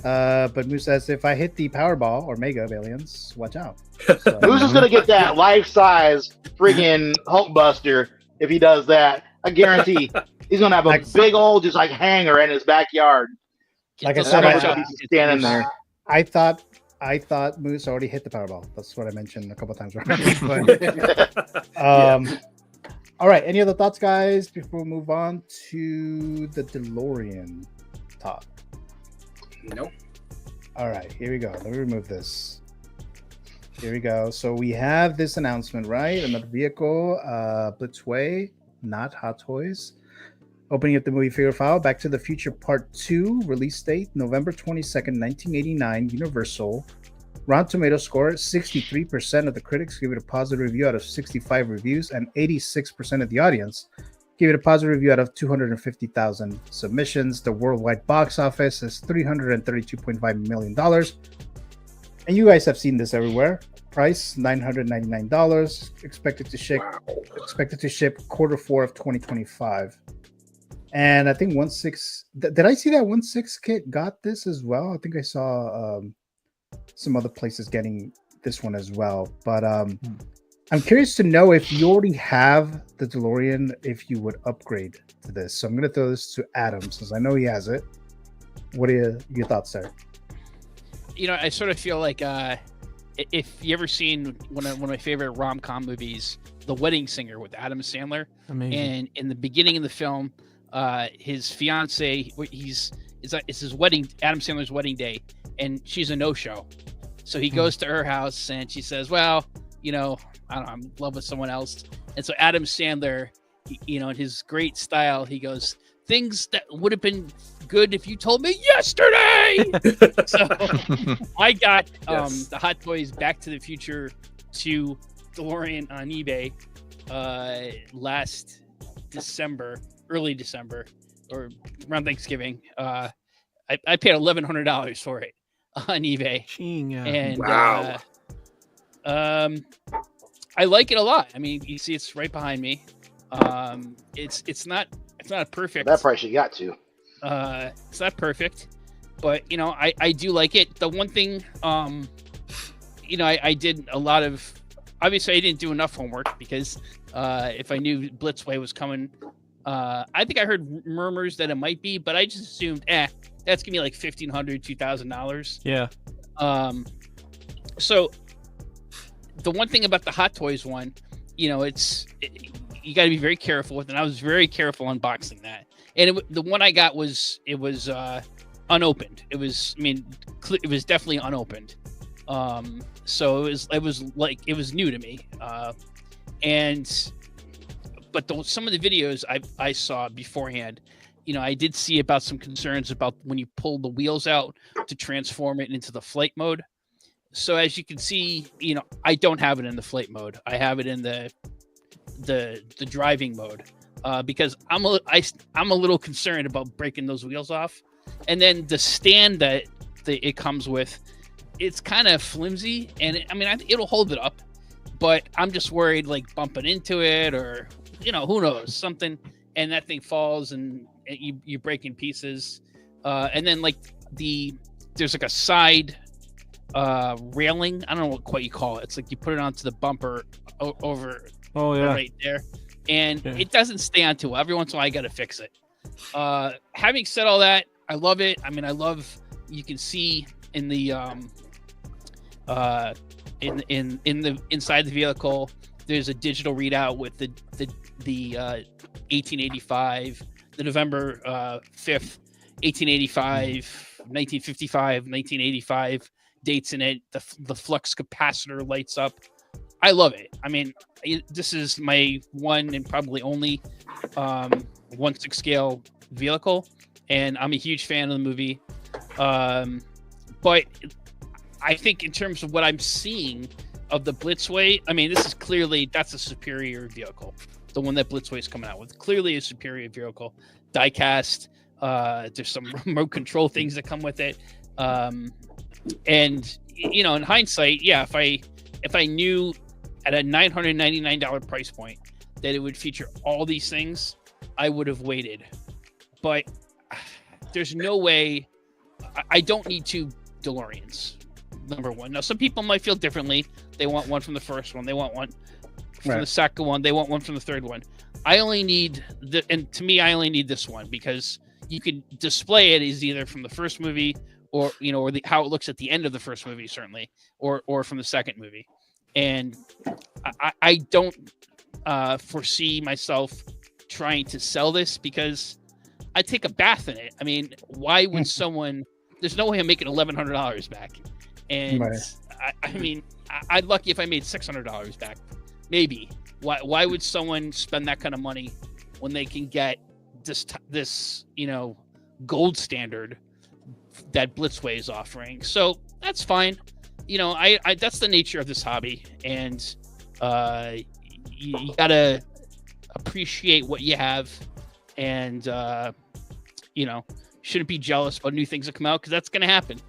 D: But Moose says if I hit the Powerball or Mega of Aliens, watch out. So,
E: Moose is gonna get that life-size friggin' Hulkbuster if he does that. I guarantee he's gonna have a big old just like hanger in his backyard.
D: Like I said,
E: standing there.
D: I thought Moose already hit the Powerball. That's what I mentioned a couple times already. All right. Any other thoughts, guys, before we move on to the DeLorean talk?
K: Nope.
D: All right. Here we go. Let me remove this. Here we go. So we have this announcement, right? Another vehicle, BLITZWAY, not Hot Toys. Opening up the movie figure file, Back to the Future Part 2, release date November 22nd, 1989, Universal. Rotten Tomatoes score, 63% of the critics give it a positive review out of 65 reviews, and 86% of the audience give it a positive review out of 250,000 submissions. The worldwide box office is $332.5 million. And you guys have seen this everywhere. Price, $999. Expected to ship Q4 of 2025. And I think 1/6. Did I see that 1/6 kit got this as well? I think I saw some other places getting this one as well. But I'm curious to know if you already have the DeLorean, if you would upgrade to this. So I'm going to throw this to Adam since I know he has it. What are your thoughts there?
L: I sort of feel like if you ever seen one of my favorite rom-com movies, The Wedding Singer with Adam Sandler.
J: Amazing.
L: And in the beginning of the film, his fiance, it's his wedding, Adam Sandler's wedding day, and she's a no-show. So he goes to her house and she says, well, I don't know, I'm in love with someone else. And so Adam Sandler, in his great style, he goes, things that would have been good if you told me yesterday. So I got the Hot Toys Back to the Future 2 DeLorean on eBay last December, early December, or around Thanksgiving. I paid $1,100 for it on eBay. And
J: wow.
L: I like it a lot. I mean, you see it's right behind me. It's not a perfect.
E: That price you got to.
L: It's not perfect, but I do like it. The one thing, I did a lot of. Obviously, I didn't do enough homework because if I knew BLITZWAY was coming, I think I heard murmurs that it might be, but I just assumed, that's gonna be like $1,500, $2,000.
J: Yeah.
L: So the one thing about the Hot Toys one, it's you got to be very careful with. And I was very careful unboxing that. And the one I got was unopened. It was definitely unopened. So it was new to me. But some of the videos I saw beforehand, I did see about some concerns about when you pull the wheels out to transform it into the flight mode. So as you can see, I don't have it in the flight mode. I have it in the driving mode because I'm a little concerned about breaking those wheels off. And then the stand that it comes with, it's kind of flimsy, and it'll hold it up, but I'm just worried like bumping into it or who knows, something, and that thing falls and you break in pieces. And then like there's like a side railing. I don't know what quite you call it. It's like you put it onto the bumper over right there, and it doesn't stay on too well. Every once in a while I got to fix it. Having said all that, I love it. I love, you can see in the in the inside the vehicle, there's a digital readout with the 1885, the November 5th, 1885, 1955, 1985 dates in it. The flux capacitor lights up. I love it. This is my one and probably only 1/6 scale vehicle, and I'm a huge fan of the movie. But I think in terms of what I'm seeing of the BLITZWAY, this is clearly, that's a superior vehicle. The one that BLITZWAY is coming out with, clearly a superior vehicle. Diecast, there's some remote control things that come with it. And in hindsight, yeah, if I knew at a $999 price point that it would feature all these things, I would have waited. But there's no way. I don't need 2 DeLoreans, number one. Now, some people might feel differently. They want one from the first one. They want one from the second one. They want one from the third one. I only need and to me, I only need this one because you can display it as either from the first movie or, or how it looks at the end of the first movie, certainly, or from the second movie. And I don't foresee myself trying to sell this because I take a bath in it. Why would someone? There's no way I'm making $1,100 back, and I'd lucky if I made $600 back, maybe. Why would someone spend that kind of money when they can get this gold standard that BLITZWAY is offering? So that's fine. I that's the nature of this hobby, and you gotta appreciate what you have, and shouldn't be jealous about new things that come out because that's gonna happen.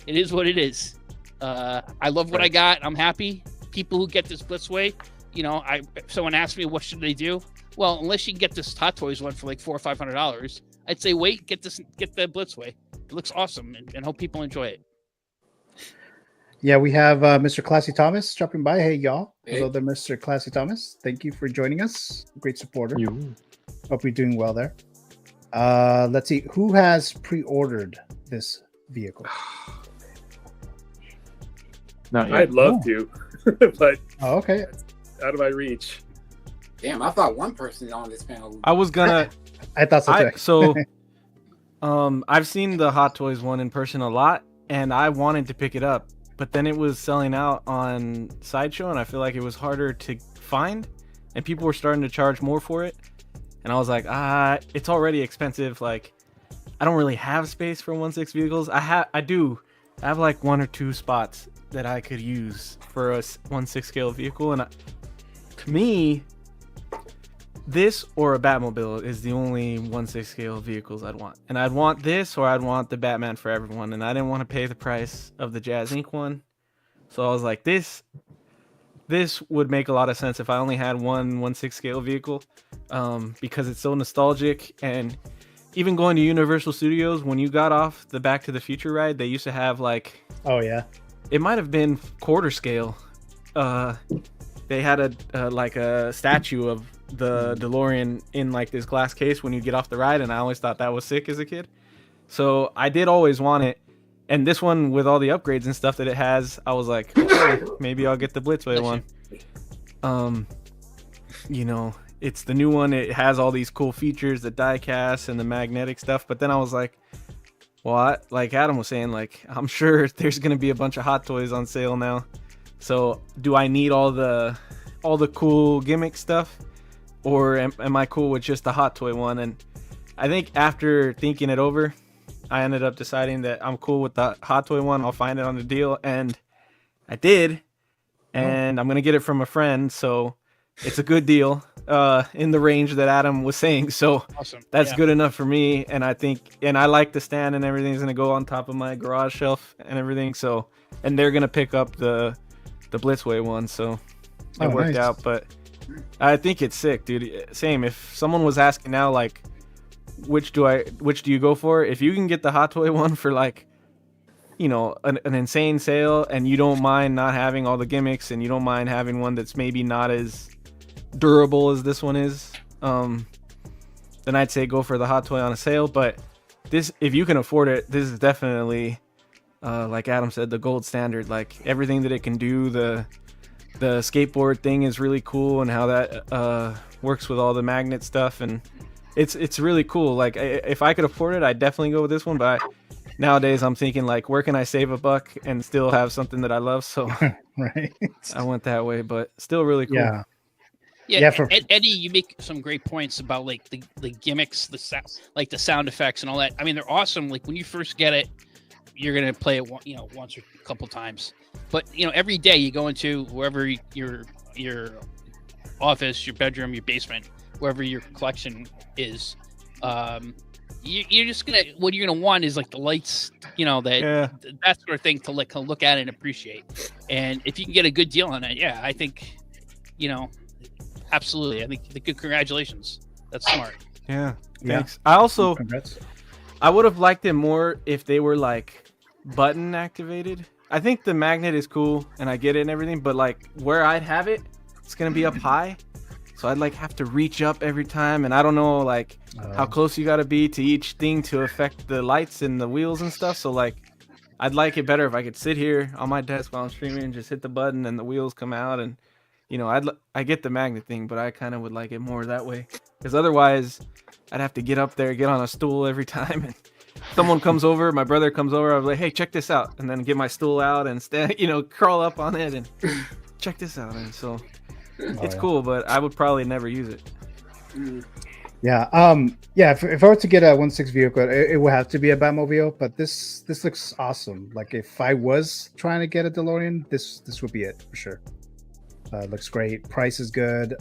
L: It is what it is. I love what I got. I'm happy. People who get this BLITZWAY, if someone asks me what should they do, well, unless you can get this Hot Toys one for like $400 or $500, I'd say wait, get the BLITZWAY. It looks awesome, and hope people enjoy it.
D: Yeah, we have Mr. Classy Thomas dropping by. Hey, y'all. Hey. Hello there, Mr. Classy Thomas. Thank you for joining us. Great supporter. Hope you're doing well there. Let's see. Who has pre-ordered this vehicle?
H: I'd love to, but
D: okay,
H: it's out of my reach.
K: Damn, I thought one person on this panel.
J: I was gonna.
D: I thought so too.
J: I've seen the Hot Toys one in person a lot, and I wanted to pick it up, but then it was selling out on Sideshow, and I feel like it was harder to find, and people were starting to charge more for it, and I was like, it's already expensive. Like, I don't really have space for 1/6 vehicles. I have like 1 or 2 spots that I could use for a 1/6 scale vehicle, and to me, this or a Batmobile is the only 1/6 scale vehicles I'd want. And I'd want this, or I'd want the Batman Forever one, and I didn't want to pay the price of the JAZZINC one. So I was like, this would make a lot of sense if I only had one 1/6 scale vehicle, because it's so nostalgic. And even going to Universal Studios, when you got off the Back to the Future ride, they used to have like,
D: oh yeah,
J: it might have been quarter scale. They had a statue of the DeLorean in like this glass case when you get off the ride, and I always thought that was sick as a kid. So I did always want it, and this one with all the upgrades and stuff that it has, I was like, okay, maybe I'll get the BLITZWAY one. it's the new one. It has all these cool features, the die cast and the magnetic stuff. But then I was like, well, like Adam was saying, like, I'm sure there's gonna be a bunch of Hot Toys on sale now. So do I need all the cool gimmick stuff, or am I cool with just the Hot Toy one? And I think after thinking it over, I ended up deciding that I'm cool with the Hot Toy one. I'll find it on the deal, and I did. And I'm gonna get it from a friend, so it's a good deal in the range that Adam was saying. So
L: awesome.
J: That's good enough for me. And I think, and I like the stand and everything's gonna go on top of my garage shelf and everything. So, and they're gonna pick up the BLITZWAY one, so it worked out. But I think it's sick, dude. Same. If someone was asking now, like, which do you go for? If you can get the Hot Toy one for like, you know, an insane sale, and you don't mind not having all the gimmicks, and you don't mind having one that's maybe not as durable as this one is, then I'd say go for the Hot Toy on a sale. But this, if you can afford it, this is definitely like Adam said, the gold standard. Like everything that it can do, the skateboard thing is really cool, and how that works with all the magnet stuff, and it's really cool. Like if I could afford it, I'd definitely go with this one. But nowadays I'm thinking, like, where can I save a buck and still have something that I love? So
D: right,
J: I went that way, but still really cool.
L: Yeah, Eddie, you make some great points about like the gimmicks, the sound, like the sound effects and all that. I mean, they're awesome. Like when you first get it, you're gonna play it, you know, once or a couple times. But you know, every day you go into wherever your office, your bedroom, your basement, wherever your collection is, you're just gonna, what you're gonna want is like the lights, you know, that sort of thing to like look at and appreciate. And if you can get a good deal on it, yeah, I think, you know, absolutely. I think the good, congratulations. That's smart.
J: Yeah. Thanks. I also, I would have liked it more if they were like button activated. I think the magnet is cool and I get it and everything, but like where I'd have it, it's gonna be up high. So I'd like have to reach up every time, and I don't know like how close you gotta be to each thing to affect the lights and the wheels and stuff. So like I'd like it better if I could sit here on my desk while I'm streaming and just hit the button and the wheels come out. And you know, I get the magnet thing, but I kind of would like it more that way, because otherwise I'd have to get up there, get on a stool every time, and someone comes over, my brother comes over, I was like, hey, check this out, and then get my stool out and stand, you know, crawl up on it and check this out. And so it's cool, but I would probably never use it.
D: Yeah. If I were to get a 1/6 vehicle, it would have to be a Batmobile. But this looks awesome. Like if I was trying to get a DeLorean, this would be it for sure. Looks great. Price is good.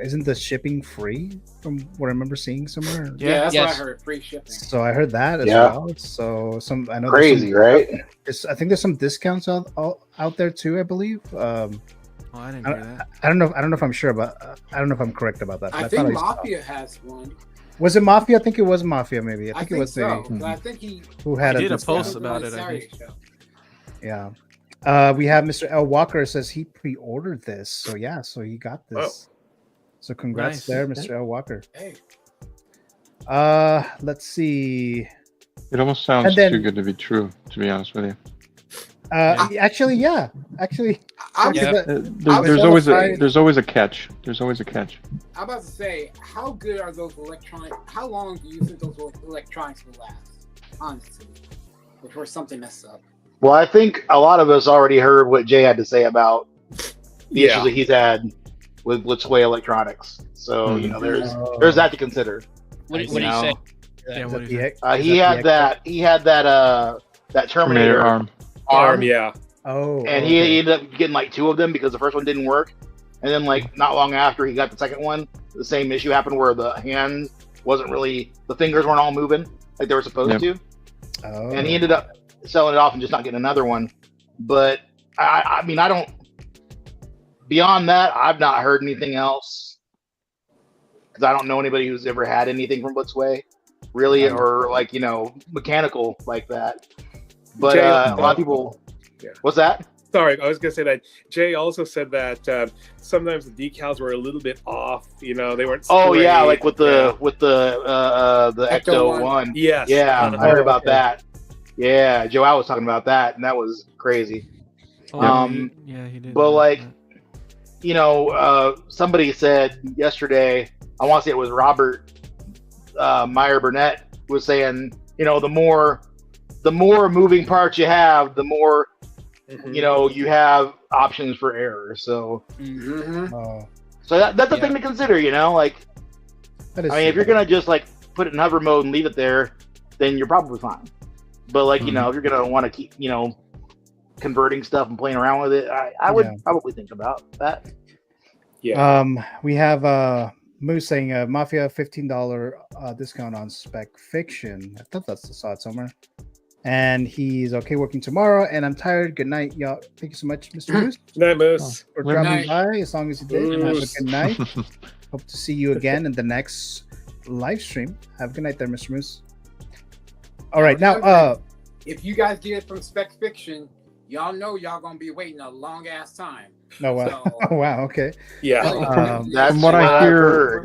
D: Isn't the shipping free from what I remember seeing somewhere?
K: Yeah, that's what I heard. Free shipping.
D: So I heard that as well. So I know
E: crazy, right?
D: I think there's some discounts out there too, I believe.
J: I didn't hear that.
D: I don't know if I'm sure, but I don't know if I'm correct about that.
K: I think Mafia has one.
D: Was it Mafia? I think it was Mafia. Maybe I think it was
K: so. I think he
D: who had
J: did a post about it. I think.
D: Yeah. We have Mr. L. Walker says he pre-ordered this, so yeah, so he got this. So congrats there, Mr. L. Walker.
K: Hey.
D: Let's see.
I: It almost sounds too good to be true, to be honest with you.
D: Actually,
I: there's always a catch. There's always a catch.
K: I'm about to say, how good are those electronic? How long do you think those electronics will last? Honestly, before something messes up.
E: Well, I think a lot of us already heard what Jay had to say about the issues that he's had with BLITZWAY electronics. So you know, there's that to consider.
L: What did he say?
E: He had that Terminator arm.
H: Yeah.
D: Oh.
E: And he ended up getting like 2 of them because the first one didn't work. And then like not long after he got the second one, the same issue happened where the hand wasn't really, the fingers weren't all moving like they were supposed to.
D: Oh.
E: And he ended up selling it off and just not getting another one. But I mean, I don't, beyond that, I've not heard anything else, because I don't know anybody who's ever had anything from BLITZWAY really, or like, you know, mechanical like that. But
H: Jay,
E: a lot of people, what's that?
H: Sorry, I was gonna say that Jay also said that sometimes the decals were a little bit off. You know, they weren't.
E: Oh yeah, like with the Ecto one.
H: Yes.
E: Yeah, I heard about that. Yeah, Joel was talking about that, and that was crazy.
J: Yeah, he did.
E: But like, you know, somebody said yesterday I want to say it was Robert Meyer Burnett was saying, you know, the more moving parts you have, the more you know you have options for error. So, so that's the thing to consider. You know, like I mean, if you're gonna just like put it in hover mode and leave it there, then you're probably fine. But like you know, if you're gonna want to keep converting stuff and playing around with it, I would probably think about that.
H: Yeah.
D: We have Moose saying Mafia $15 discount on Spec Fiction. I thought I saw it somewhere. And he's okay working tomorrow. And I'm tired. Good night, y'all. Thank you so much, Mr. Moose.
H: Good night, Moose.
D: For dropping by as long as you did. Have a good night. Hope to see you again in the next live stream. Have a good night there, Mr. Moose. All right, now
K: if you guys get it from Spec Fiction, y'all know y'all gonna be waiting a long ass time.
D: No, wow.
K: So,
D: wow, okay.
H: Yeah.
E: That's
I: from what I hear,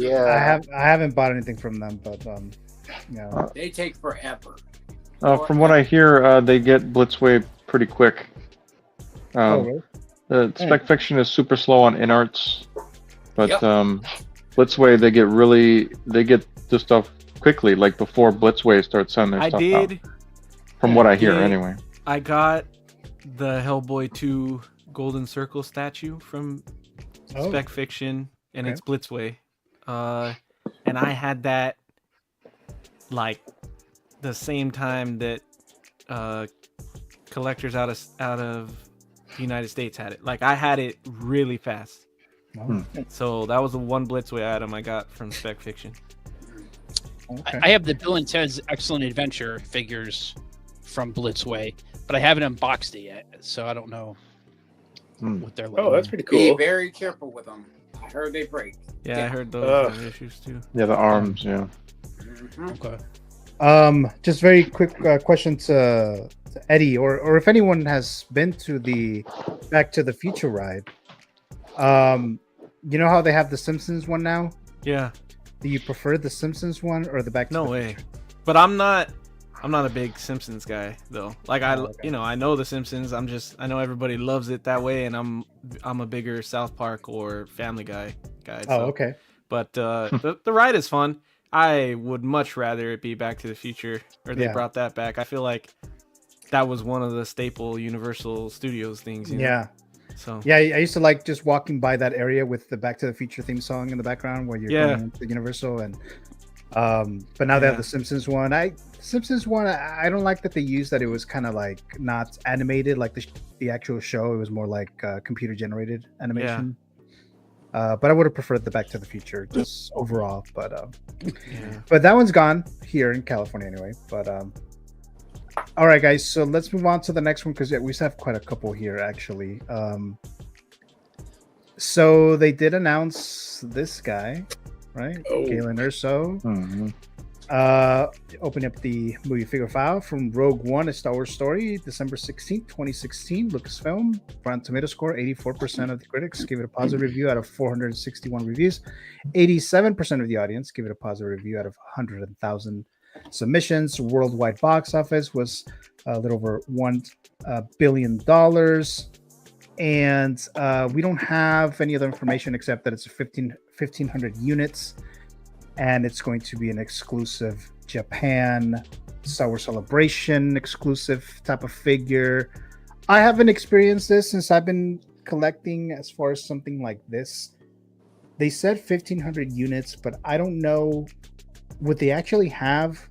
D: I haven't bought anything from them, but yeah.
K: they take forever.
I: From what I hear, they get Blitzway pretty quick.
D: Really?
I: The Spec Fiction is super slow on INARTs, but Blitzway they get the stuff quickly, like before Blitzway starts sending their stuff out. From what I hear, anyway.
J: I got the Hellboy 2 Golden Circle statue from Spec Fiction, and it's Blitzway. And I had that like the same time that collectors out of the United States had it. Like I had it really fast. So that was the one Blitzway item I got from Spec Fiction.
L: I have the Bill and Ted's Excellent Adventure figures from Blitzway, but I haven't unboxed it yet, so I don't know what they're like.
H: Oh, that's pretty cool.
K: Be very careful with them. I heard they break.
J: Yeah, I heard those have issues too.
I: Yeah, the arms, yeah.
L: Okay.
D: Just very quick question to Eddie, or if anyone has been to the Back to the Future ride. You know how they have the Simpsons one now?
J: Yeah.
D: Do you prefer the Simpsons one or the Back to the
J: way.
D: Future?
J: But I'm not a big Simpsons guy though. Like I know the Simpsons. I know everybody loves it that way, and I'm a bigger South Park or Family Guy guy.
D: Oh, okay.
J: But the ride is fun. I would much rather it be Back to the Future, or they brought that back. I feel like that was one of the staple Universal Studios things. You know?
D: Yeah.
J: So
D: yeah, I used to like just walking by that area with the Back to the Future theme song in the background where you're going into the Universal, and but now they have the Simpsons one. I don't like that they used that. It was kind of like not animated like the actual show. It was more like computer generated animation. But I would have preferred the Back to the Future just overall. But but that one's gone here in California anyway. But all right, guys. So let's move on to the next one because we still have quite a couple here actually. So they did announce this guy, right? Galen ERSO. Opening up the movie figure file from Rogue One, a Star Wars story, December 16th, 2016, Lucasfilm. Rotten Tomato score, 84% of the critics give it a positive review out of 461 reviews. 87% of the audience give it a positive review out of 100,000 submissions. Worldwide box office was a little over $1 billion. And we don't have any other information except that it's 1,500 units. And it's going to be an exclusive Japan Star Wars Celebration exclusive type of figure. I haven't experienced this since I've been collecting as far as something like this. They said 1,500 units, but I don't know, would they actually have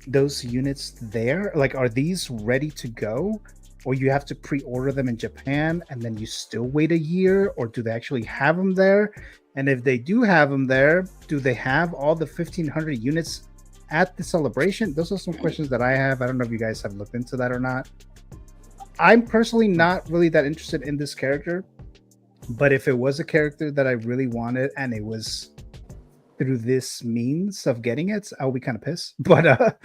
D: those units there? Like, are these ready to go? Or you have to pre-order them in Japan and then you still wait a year? Or do they actually have them there? And if they do have them there, do they have all the 1,500 units at the celebration? Those are some questions that I have. I don't know if you guys have looked into that or not. I'm personally not really that interested in this character. But if it was a character that I really wanted and it was through this means of getting it, I would be kind of pissed. But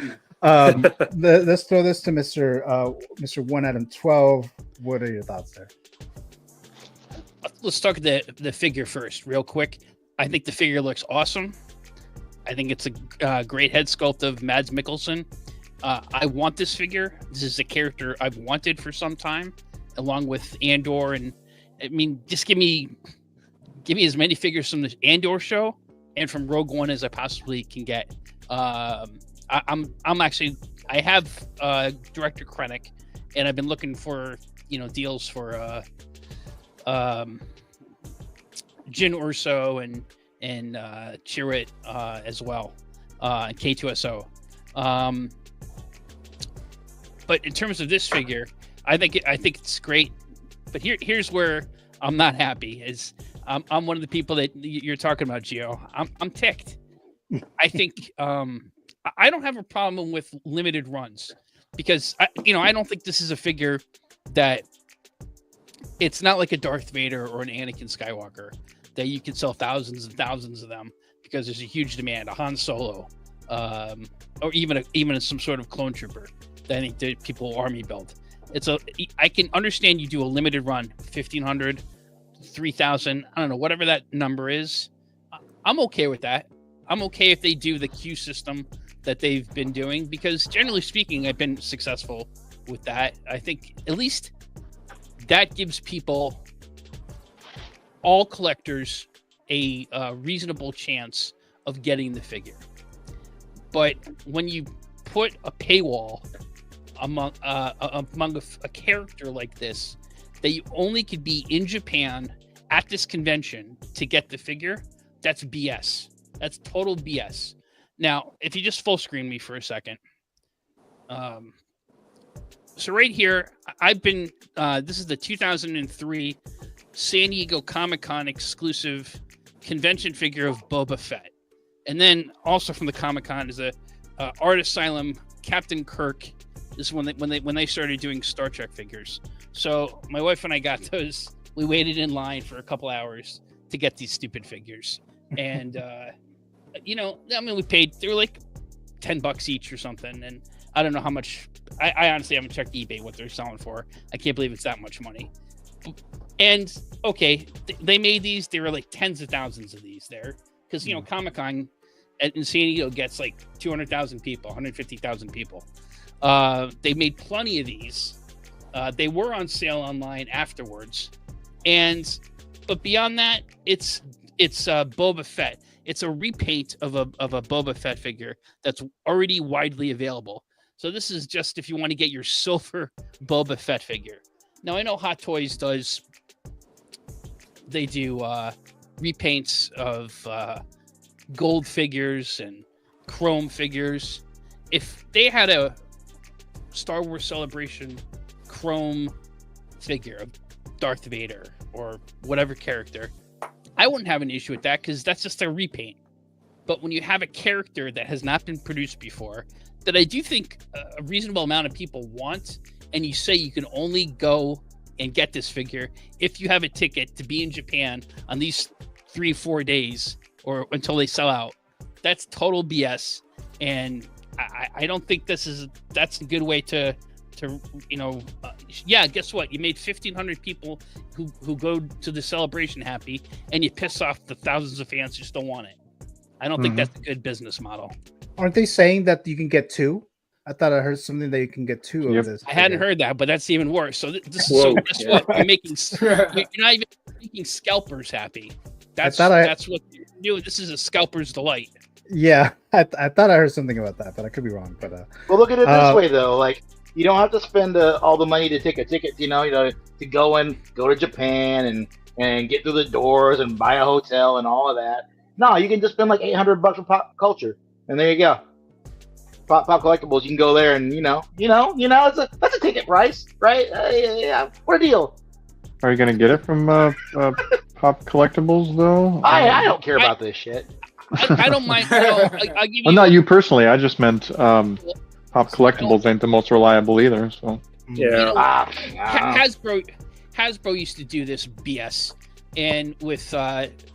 D: let's throw this to Mr. 1 Adam 12. What are your thoughts there?
L: Let's talk the figure first, real quick. I think the figure looks awesome. I think it's a great head sculpt of Mads Mikkelsen. I want this figure. This is a character I've wanted for some time, along with Andor. And I mean, just give me as many figures from the Andor show and from Rogue One as I possibly can get. I'm actually, I have Director Krennic, and I've been looking for deals for Jyn Erso and Chirrut as well, and K2SO. But in terms of this figure, I think it's great. But here's where I'm not happy. Is I'm one of the people that you're talking about, Gio. I'm ticked. I think I don't have a problem with limited runs because I don't think this is a figure that it's not like a Darth Vader or an Anakin Skywalker that you can sell thousands and thousands of them because there's a huge demand. A Han Solo, or even some sort of clone trooper that I think that people army build. I can understand you do a limited run, 1,500, 3,000, I don't know, whatever that number is. I'm okay with that. I'm okay if they do the queue system that they've been doing because generally speaking, I've been successful with that. I think at least that gives people, all collectors, a reasonable chance of getting the figure. But when you put a paywall among a character like this, that you only could be in Japan at this convention to get the figure, that's BS. That's total BS. Now, if you just full screen me for a second. So right here, I've been, this is the 2003 San Diego Comic-Con exclusive convention figure of Boba Fett. And then also from the Comic-Con is a Art Asylum Captain Kirk. This is when they started doing Star Trek figures. So my wife and I got those. We waited in line for a couple hours to get these stupid figures. And, we paid, they were like $10 each or something. And I don't know how much, I honestly haven't checked eBay what they're selling for. I can't believe it's that much money. And okay, they made these, they were like tens of thousands of these there. Because, Comic-Con in San Diego gets like 200,000 people, 150,000 people. They made plenty of these. They were on sale online afterwards. But beyond that, it's Boba Fett. It's a repaint of a Boba Fett figure that's already widely available. So this is just if you want to get your silver Boba Fett figure. Now I know Hot Toys they do repaints of gold figures and chrome figures. If they had a Star Wars Celebration chrome figure of Darth Vader or whatever character, I wouldn't have an issue with that because that's just a repaint. But when you have a character that has not been produced before, that I do think a reasonable amount of people want, and you say you can only go and get this figure if you have a ticket to be in Japan on these 3-4 days or until they sell out, that's total BS. And I don't think that's a good way to guess what? You made 1,500 people who go to the celebration happy, and you piss off the thousands of fans who still want it. I don't think that's a good business model.
D: Aren't they saying that you can get two? I thought I heard something that you can get two of this.
L: I hadn't heard that, but that's even worse. So guess what? You're not even making scalpers happy. That's what you're doing. This is a scalper's delight.
D: Yeah, I thought I heard something about that, but I could be wrong. But
E: well, look at it this way though. Like, you don't have to spend all the money to take a ticket. To go to Japan and get through the doors and buy a hotel and all of that. No, you can just spend like $800 for pop culture, and there you go. Pop collectibles. You can go there, and that's a ticket price, right? Yeah, what a deal.
I: Are you gonna get it from Pop Collectibles though?
E: I don't care about this shit.
L: I don't mind. I'll give you.
I: Well, not you personally. I just meant Pop Collectibles ain't the most reliable either. So
L: yeah, Hasbro used to do this BS, and with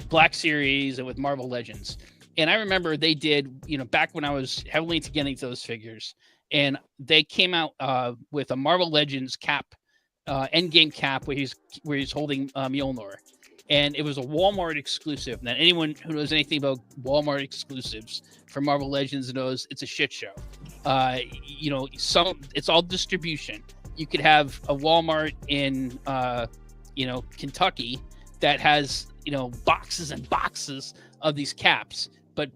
L: Black Series and with Marvel Legends. And I remember they did, back when I was heavily into getting those figures, and they came out with a Marvel Legends cap, Endgame cap, where he's holding Mjolnir, and it was a Walmart exclusive. Now, anyone who knows anything about Walmart exclusives for Marvel Legends knows it's a shit show. It's all distribution. You could have a Walmart in, Kentucky that has boxes and boxes of these caps, but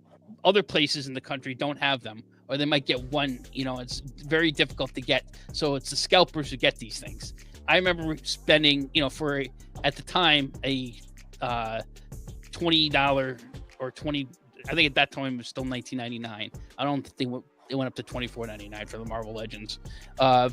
L: other places in the country don't have them, or they might get one. It's very difficult to get. So it's the scalpers who get these things. I remember spending, for at the time a $20 or 20. I think at that time it was still $19.99. I don't think it went up to $24.99 for the Marvel Legends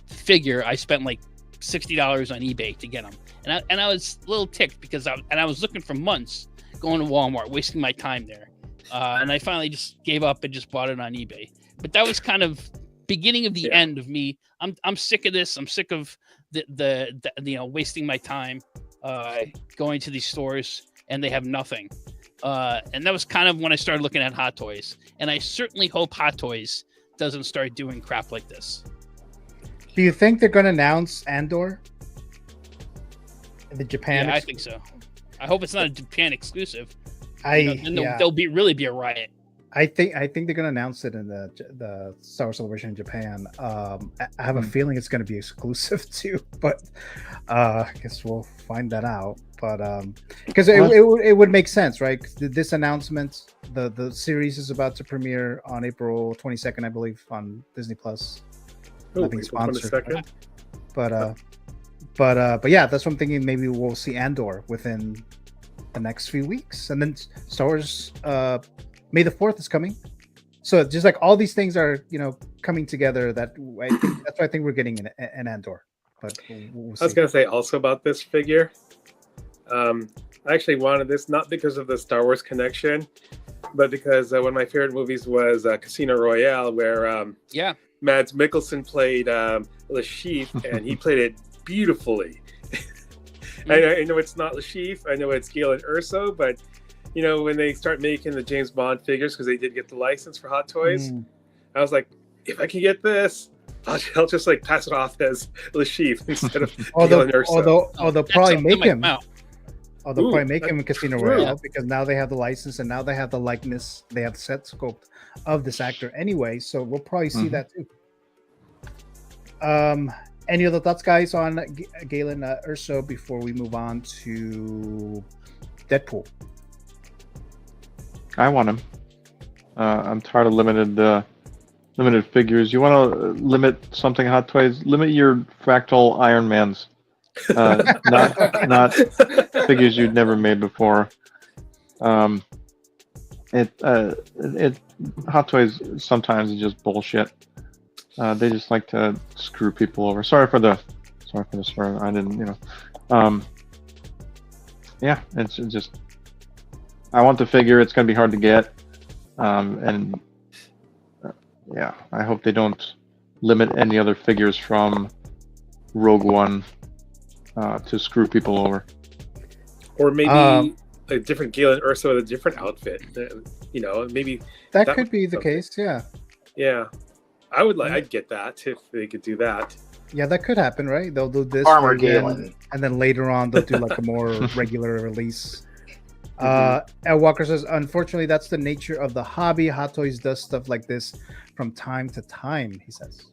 L: figure. I spent like $60 on eBay to get them, and I was a little ticked because I was looking for months, going to Walmart, wasting my time there, and I finally just gave up and just bought it on eBay. But that was kind of beginning of the end of me. I'm sick of this. I'm sick of the wasting my time going to these stores and they have nothing. And that was kind of when I started looking at Hot Toys, and I certainly hope Hot Toys doesn't start doing crap like this.
D: Do you think they're going to announce Andor? The Japan?
L: Yeah, I think so. I hope it's not a Japan exclusive.
D: Then
L: there'll really be a riot.
D: I think they're going to announce it in the Star Wars Celebration in Japan. I have a feeling it's going to be exclusive too, but I guess we'll find that out. But because it would make sense, right? This announcement, the series is about to premiere on April 22nd, I believe, on Disney Plus. Nothing sponsored. But yeah, that's what I'm thinking. Maybe we'll see Andor within the next few weeks, and then Star Wars. May the 4th is coming, so just like all these things are coming together. That's why I think we're getting an Andor. But we'll see.
H: I was gonna say also about this figure. I actually wanted this not because of the Star Wars connection, but because one of my favorite movies was Casino Royale, where Mads Mikkelsen played Lashif, and he played it beautifully. I know it's not Lashif, I know it's Galen Erso, but when they start making the James Bond figures, because they did get the license for Hot Toys, I was like, if I can get this, I'll just like pass it off as Lashif instead of Galen Erso.
D: Although probably make him. They'll probably make him in Casino Royale because now they have the license and now they have the likeness, they have the set sculpt of this actor anyway. So we'll probably see that too. Any other thoughts, guys, on Galen Erso before we move on to Deadpool?
I: I want him. I'm tired of limited figures. You want to limit something, Hot Toys? Limit your fractal Iron Mans. Not figures you'd never made before. Hot Toys sometimes is just bullshit. They just like to screw people over. Sorry for the swear. I didn't, yeah, it's just. I want the figure. It's going to be hard to get, and yeah, I hope they don't limit any other figures from Rogue One to screw people over.
H: Or maybe a different Galen Erso with a different outfit. Maybe
D: that could be the case. Yeah.
H: Yeah, I'd get that if they could do that.
D: Yeah, that could happen, right? They'll do this
E: Armor Galen,
D: and then later on they'll do like a more regular release. Ed Walker says, unfortunately, that's the nature of the hobby. Hot Toys does stuff like this from time to time, he says.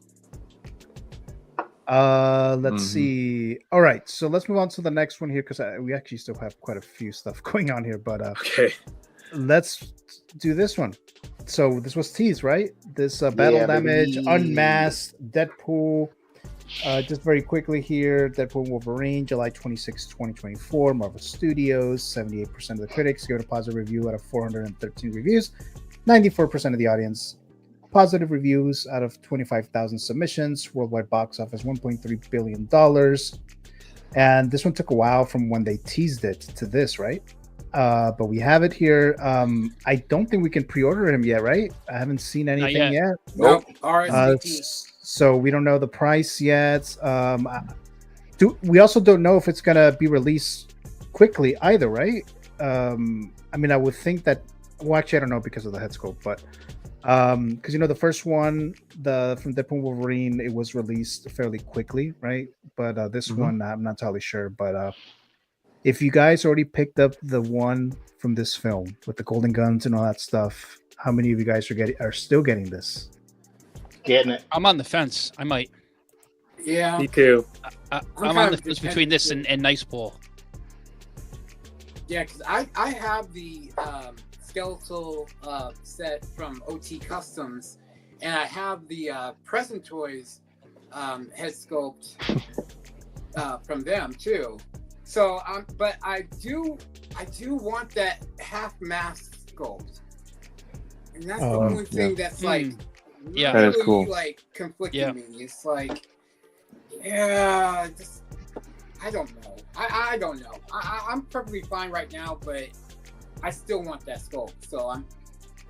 D: Let's see. All right, so let's move on to the next one here because we actually still have quite a few stuff going on here. But
H: okay,
D: let's do this one. So this was teased, right? This Battle Damage, Unmasked, Deadpool. Just very quickly here, Deadpool Wolverine, July 26, 2024, Marvel Studios. 78% of the critics give it a positive review out of 413 reviews. 94% of the audience positive reviews out of 25,000 submissions. Worldwide box office $1.3 billion. And this one took a while from when they teased it to this, right? But we have it here. I don't think we can pre-order him yet, right? I haven't seen anything yet.
K: Nope.
D: So we don't know the price yet. We also don't know if it's gonna be released quickly either, right? I mean, I would think that. Well, actually, I don't know because of the head scope, but because the first one, from Deadpool Wolverine, it was released fairly quickly, right? But this one, I'm not entirely sure. But if you guys already picked up the one from this film with the golden guns and all that stuff, how many of you guys are still getting this?
E: Getting it.
L: I'm on the fence. I might.
K: Yeah.
H: Me too.
L: I'm on the fence between this and Nice Ball.
K: Yeah, because I have the skeletal set from OT Customs, and I have the Present Toys head sculpt from them too. So, but I do want that half mask sculpt, and that's the only thing that's like,
L: yeah,
K: really,
I: that is cool.
K: like conflicting me. It's like, yeah, just I don't know. I don't know. I'm perfectly fine right now, but I still want that sculpt. So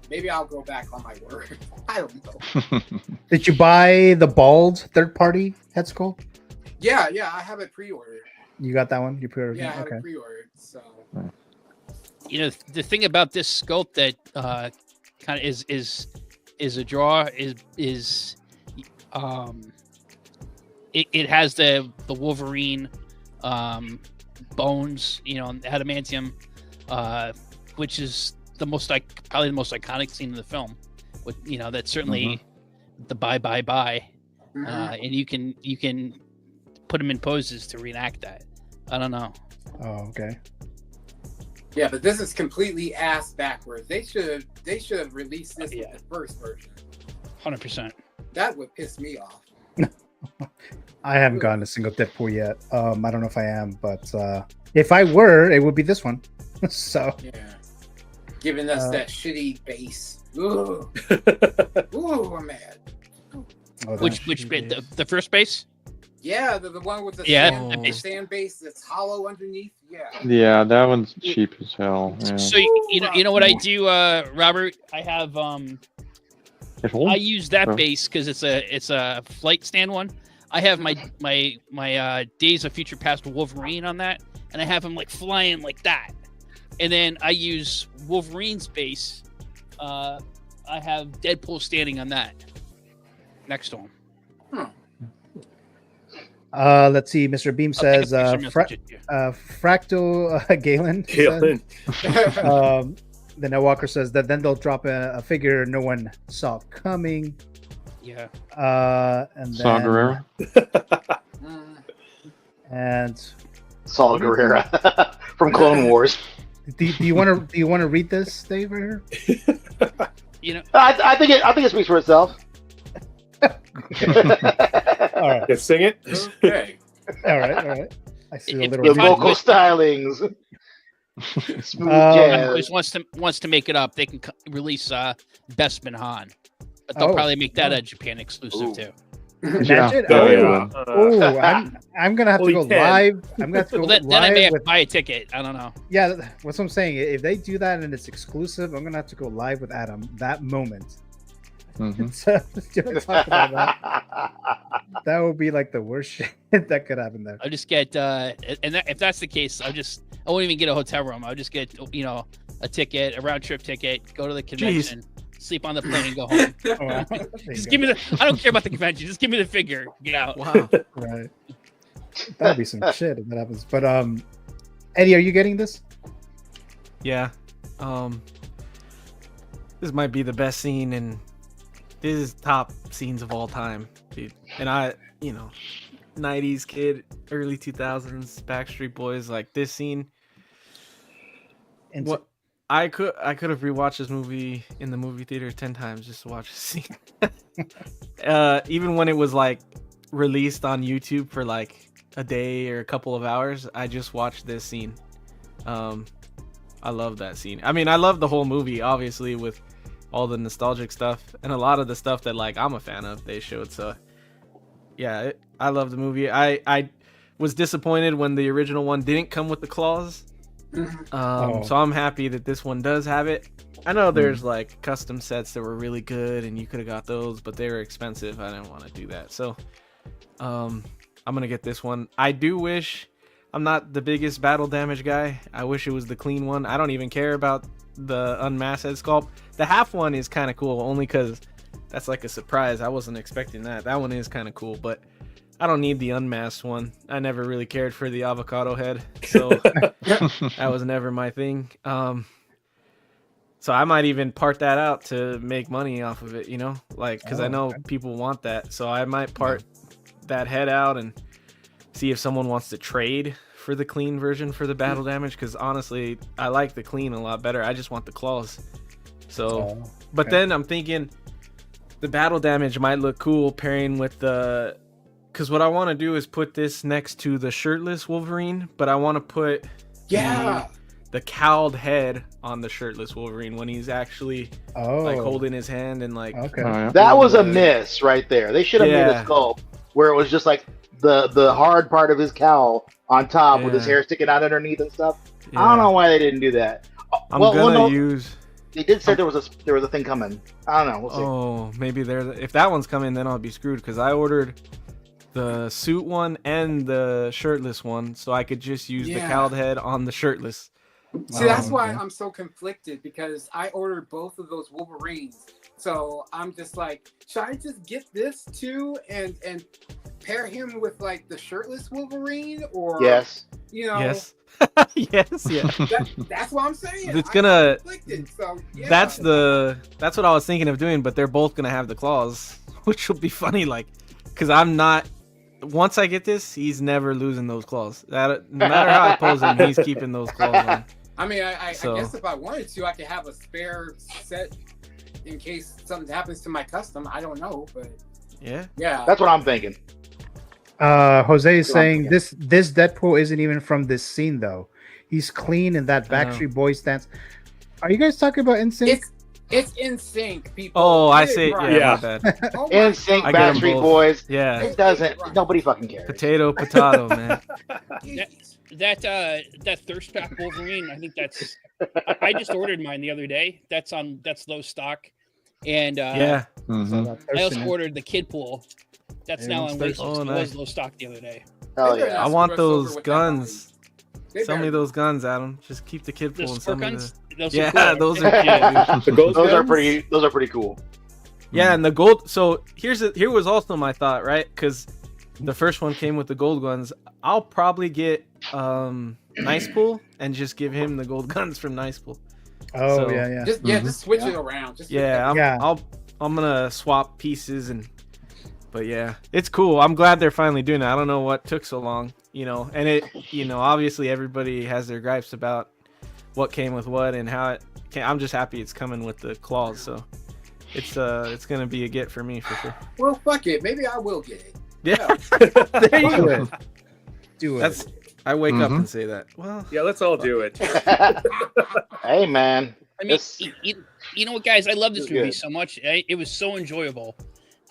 K: maybe I'll go back on my word. I don't know.
D: Did you buy the bald third-party head sculpt?
K: Yeah, I have it pre-ordered.
D: You got that one? You pre-ordered?
K: Yeah, I have
D: okay.
K: it pre-ordered. So,
L: You know, the thing about this sculpt that kind of is a draw is it has the Wolverine bones, you know, adamantium, which is probably the most iconic scene in the film. With, you know, that's certainly the bye, and you can put them in poses to reenact that. I don't know.
D: Oh, okay.
K: yeah, but this is completely ass backwards. They should have released this with the first version.
L: 100%.
K: That would piss me off.
D: I haven't gotten a single Deadpool yet. I don't know if I am, but if I were, it would be this one. So
K: yeah, giving us that shitty base. Ooh, ooh, I'm mad.
L: Which the first base?
K: Yeah, the one with the sand base that's hollow underneath. Yeah.
I: Yeah, that one's cheap as hell. Yeah.
L: So you know what I do, Robert? I have I use that base because it's a flight stand one. I have my Days of Future Past Wolverine on that, and I have him like flying like that. And then I use Wolverine's base. I have Deadpool standing on that next to him.
D: Let's see. Mr. Beam says Fractal Galen. The Ned Walker says that then they'll drop a figure no one saw coming.
L: Yeah.
D: And then
I: Saw Gerrera.
D: And
E: Saw Gerrera from Clone Wars.
D: Do you want to read this, Dave? Right here?
L: You know,
E: I think it speaks for itself.
D: All right.
H: Just sing it.
K: Okay.
D: All right. I see a
E: The
D: little
E: vocal stylings. Smooth jazz.
L: Always wants to make it up. They can release Bestman Han, but they'll probably make that a Japan exclusive too.
D: Imagine. I'm gonna have to go live. I'm gonna have to go live.
L: Then I may have to buy a ticket. I don't know.
D: Yeah, that's what I'm saying. If they do that and it's exclusive, I'm gonna have to go live with Adam that moment. So, talk about that. That would be like the worst shit that could happen there.
L: I'll just get if that's the case, I won't even get a hotel room. I'll just get a ticket, a round trip ticket, go to the convention, sleep on the plane, and go home.
D: Oh, wow.
L: Just give me I don't care about the convention. Just give me the figure. Get out.
J: Wow.
D: Right. That'd be some shit if that happens. But Eddie, are you getting this?
J: Yeah. This might be the best scene, and this is top scenes of all time, dude. And 90s kid, early 2000s Backstreet Boys, like this scene.
D: And
J: what I could have rewatched this movie in the movie theater 10 times just to watch this scene. Even when it was like released on YouTube for like a day or a couple of hours, I just watched this scene. I love that scene. I mean, I love the whole movie, obviously, with all the nostalgic stuff and a lot of the stuff that like I'm a fan of they showed. So yeah, I love the movie. I was disappointed when the original one didn't come with the claws. So I'm happy that this one does have it. I know there's like custom sets that were really good and you could have got those, but they were expensive. I didn't want to do that. So I'm gonna get this one. I do wish, I'm not the biggest battle damage guy. I wish it was the clean one. I don't even care about the unmasked head sculpt. The half one is kind of cool only because that's like a surprise. I wasn't expecting that. That one is kind of cool, but I don't need the unmasked one. I never really cared for the avocado head, so that was never my thing. So I might even part that out to make money off of it, like because I know people want that. So I might part that head out and see if someone wants to trade for the clean version for the battle damage because honestly, I like the clean a lot better. I just want the claws. So, but then I'm thinking the battle damage might look cool pairing with the. Because what I want to do is put this next to the shirtless Wolverine, but I want to put the cowled head on the shirtless Wolverine when he's actually like holding his hand and like.
E: That was a miss right there. They should have made a sculpt where it was just like the hard part of his cowl on top with his hair sticking out underneath and stuff. I don't know why they didn't do that.
J: I'm gonna use.
E: They did say there was a thing coming. I don't know. We'll see.
J: Oh, maybe if that one's coming, then I'll be screwed because I ordered the suit one and the shirtless one, so I could just use the cowled head on the shirtless.
K: See, that's why I'm so conflicted because I ordered both of those Wolverines. So I'm just like, should I just get this too and pair him with like the shirtless Wolverine or you know?
J: Yes. Yes, yeah.
K: That's what I'm saying.
J: It's gonna.
K: So,
J: That's what I was thinking of doing, but they're both gonna have the claws, which will be funny. Like, because I'm not. Once I get this, he's never losing those claws. No matter how I pose him, he's keeping those claws on.
K: I mean, I guess if I wanted to, I could have a spare set in case something happens to my custom. I don't know, but yeah,
E: that's what I'm thinking.
D: Jose is saying this Deadpool isn't even from this scene though. He's clean in that Backstreet Boys stance. Are you guys talking about NSYNC?
K: It's NSYNC, people.
J: Oh, I see. Yeah, my bad.
E: NSYNC, Backstreet Boys.
J: Yeah,
E: it doesn't. Nobody fucking cares.
J: Potato, man.
L: That thirst trap Wolverine. I think that's. I just ordered mine the other day. That's low stock, and I also ordered the Kid Pool. That's now on list. It was low stock the other day.
E: Hell yeah!
J: I want those guns. Sell me those guns, Adam. Just keep the Kid Pool and sell me
L: guns.
J: Those
L: are
J: cool. Those are
E: cool. Those are pretty cool.
J: Yeah, and the gold. So here was also my thought, right? Because the first one came with the gold guns. I'll probably get Nice Pool and just give him the gold guns from Nice Pool.
D: Oh,
J: so,
D: yeah.
K: Just switch it around.
J: I'm gonna swap pieces but yeah, it's cool. I'm glad they're finally doing it. I don't know what took so long, and obviously everybody has their gripes about what came with what and how it came. I'm just happy it's coming with the claws, so it's gonna be a get for me for sure.
K: Well, fuck it. Maybe I will get it.
J: Yeah. There you go. Do it. I wake up and say that. Well,
H: yeah, let's all do it.
E: Hey, man.
L: I mean, you know what, guys? I love this movie so much. It was so enjoyable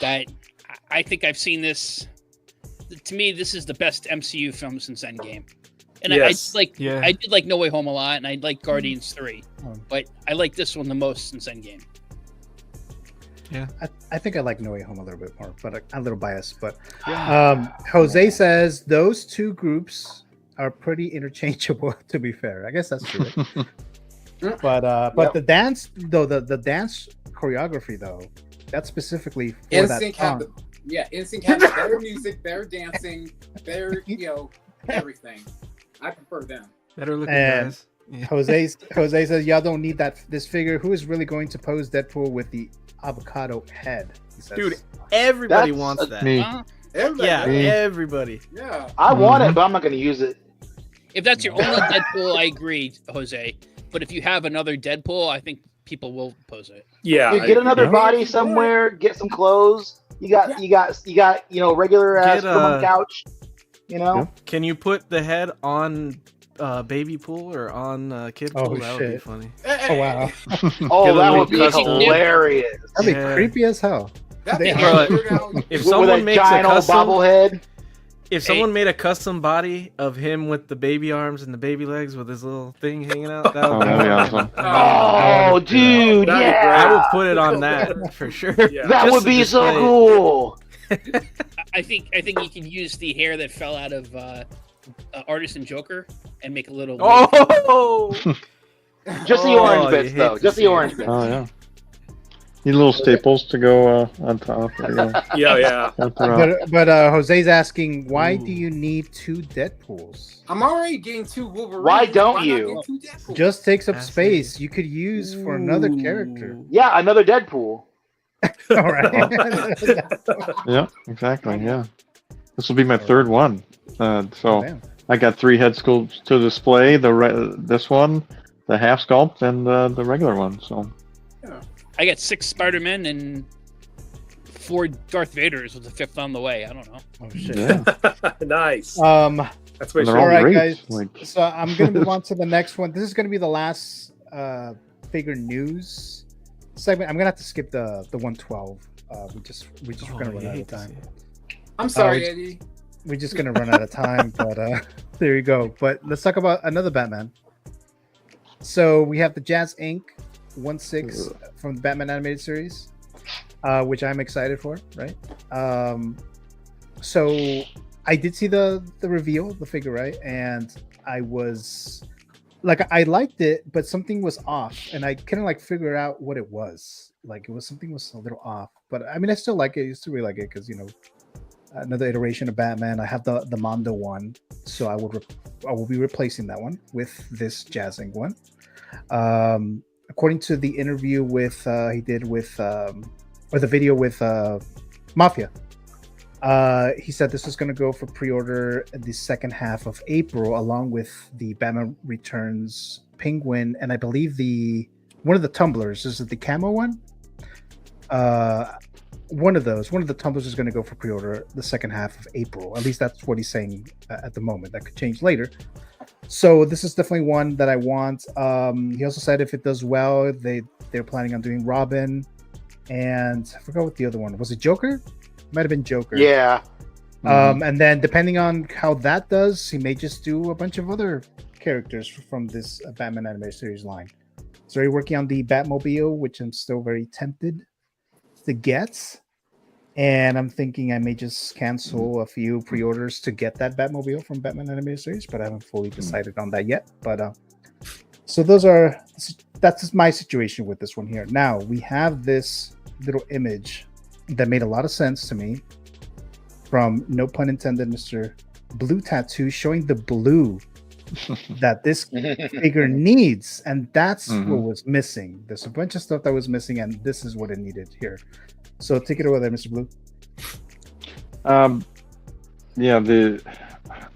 L: that I think I've seen this. To me, this is the best MCU film since Endgame. And I did like No Way Home a lot, and I like Guardians 3, but I like this one the most since Endgame.
D: Yeah, I think I like No Way Home a little bit more, but a little biased. But Jose says those two groups are pretty interchangeable. To be fair, I guess that's true. But the dance though, the dance choreography though, that's specifically for that song.
K: NSYNC has better music, better dancing, better everything. I prefer them.
J: Better looking guys.
D: Yeah. Jose says y'all don't need this figure. Who is really going to pose Deadpool with the avocado head? He says.
J: Dude, everybody wants that.
I: Me.
J: Everybody.
K: Yeah.
E: I want it, but I'm not going to use it.
L: If that's your only Deadpool, I agree, Jose. But if you have another Deadpool, I think people will pose it.
H: Yeah.
E: Dude, get another body somewhere. Get some clothes. You got regular ass room on the couch.
J: Can you put the head on Baby Pool or on Kid Pool? That would be funny.
D: Oh wow.
E: That would be hilarious.
D: That'd be creepy as hell.
J: If someone makes a custom
E: bobblehead,
J: if someone made a custom body of him with the baby arms and the baby legs with his little thing hanging out, that would be
I: awesome.
E: Oh, dude,
J: I would put it on that for sure.
E: Yeah. That would be so cool.
L: I think you can use the hair that fell out of Artist and Joker and make a little.
E: Just the orange bits, though. Just the orange bits.
I: Oh yeah. Need little staples to go on top.
H: Yeah.
D: But Jose's asking, why do you need two Deadpools?
K: I'm already getting two Wolverines.
E: Why don't you?
D: Just takes up space. You could use for another character.
E: Yeah, another Deadpool.
D: All right.
I: Yeah, exactly. Yeah. This will be my third one. So I got 3 head sculpts to display. This one, the half sculpt, and the regular one. So
L: I got 6 Spider-Men and 4 Darth Vaders with the 5th on the way. I don't know.
D: Oh shit!
I: Yeah.
H: Nice.
I: That's
H: what
D: all right,
I: great.
D: guys.
I: Like...
D: So I'm gonna move on to the next one. This is gonna be the last figure news segment. I'm gonna have to skip the 112. We just gonna run out of time.
K: I'm sorry, Eddie.
D: We're just gonna run out of time, but there you go. But let's talk about another Batman. So we have the JAZZINC 1/6 from the Batman animated series, which I'm excited for. Right. So I did see the reveal, the figure, right, and I was like, I liked it, but something was off, and I couldn't like figure out what it was. Like, something was a little off, but I mean, I still like it. I still really like it because, you know, another iteration of Batman. I have the Mondo one, so I will be replacing that one with this JAZZINC one. According to the interview with he did with or the video with Mafia, he said this is going to go for pre-order the second half of April, along with the Batman Returns Penguin, and I believe one of the tumblers. Is it the camo one? One of the tumblers is going to go for pre-order the second half of April. At least that's what he's saying at the moment. That could change later. So this is definitely one that I want. He also said if it does well, they're planning on doing Robin, and I forgot what the other one was. It Joker? Might have been Joker.
E: Yeah.
D: And then depending on how that does, he may just do a bunch of other characters from this Batman animated series line. So he's working on the Batmobile, which I'm still very tempted to get. And I'm thinking I may just cancel a few pre-orders to get that Batmobile from Batman animated series, but I haven't fully decided on that yet. But so that's my situation with this one here. Now we have this little image that made a lot of sense to me from, no pun intended, Mr. Blue Tattoo, showing the blue that this figure needs, and that's what was missing. There's a bunch of stuff that was missing, and this is what it needed here. So take it away there, Mr. Blue.
I: Yeah,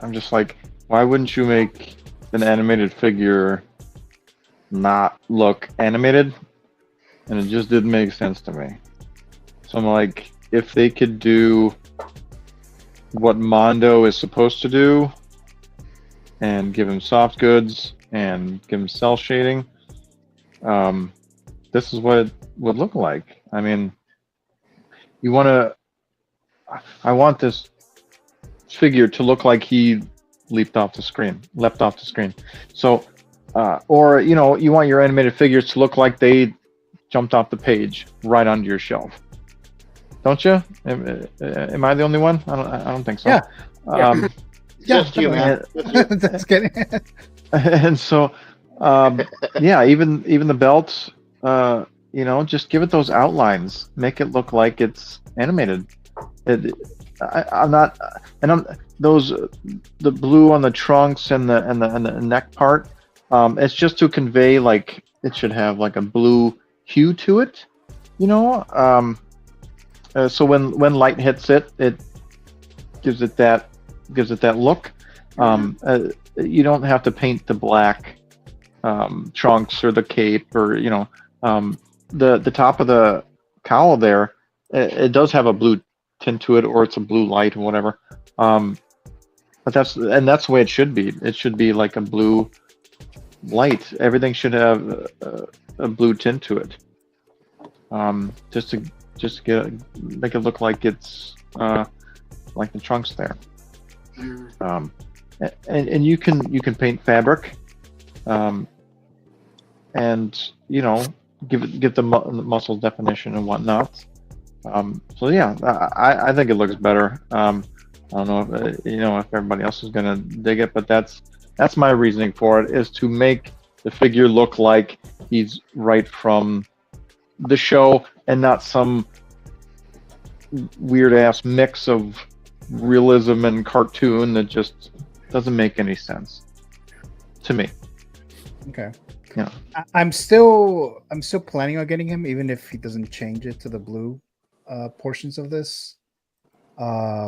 I: I'm just like, why wouldn't you make an animated figure not look animated? And it just didn't make sense to me. So I'm like, if they could do what Mondo is supposed to do and give him soft goods and give him cell shading, this is what it would look like. I mean, I want this figure to look like he leapt off the screen. So, or, you know, you want your animated figures to look like they jumped off the page right onto your shelf. Don't you? Am I the only one? I don't think so.
D: Yeah.
E: Just you, man.
D: That's kidding.
I: And so, yeah, even the belts, you know, just give it those outlines. Make it look like it's animated. I'm not, and the blue on the trunks and the neck part. It's just to convey, like, it should have like a blue hue to it, you know. So when light hits it, it gives it that look. You don't have to paint the black trunks or the cape, or, you know, the top of the cowl there. It does have a blue tint to it, or it's a blue light or whatever. But that's the way it should be. It should be like a blue light. Everything should have a blue tint to it. Just to make it look like it's like the trunks there. And you can paint fabric, and, you know, give the muscle definition and whatnot. So yeah, I think it looks better. I don't know if, you know, if everybody else is gonna dig it, but that's my reasoning for it, is to make the figure look like he's right from the show and not some weird ass mix of realism and cartoon that just doesn't make any sense to me.
D: Okay.
I: Yeah.
D: I'm still planning on getting him, even if he doesn't change it to the blue portions of this. But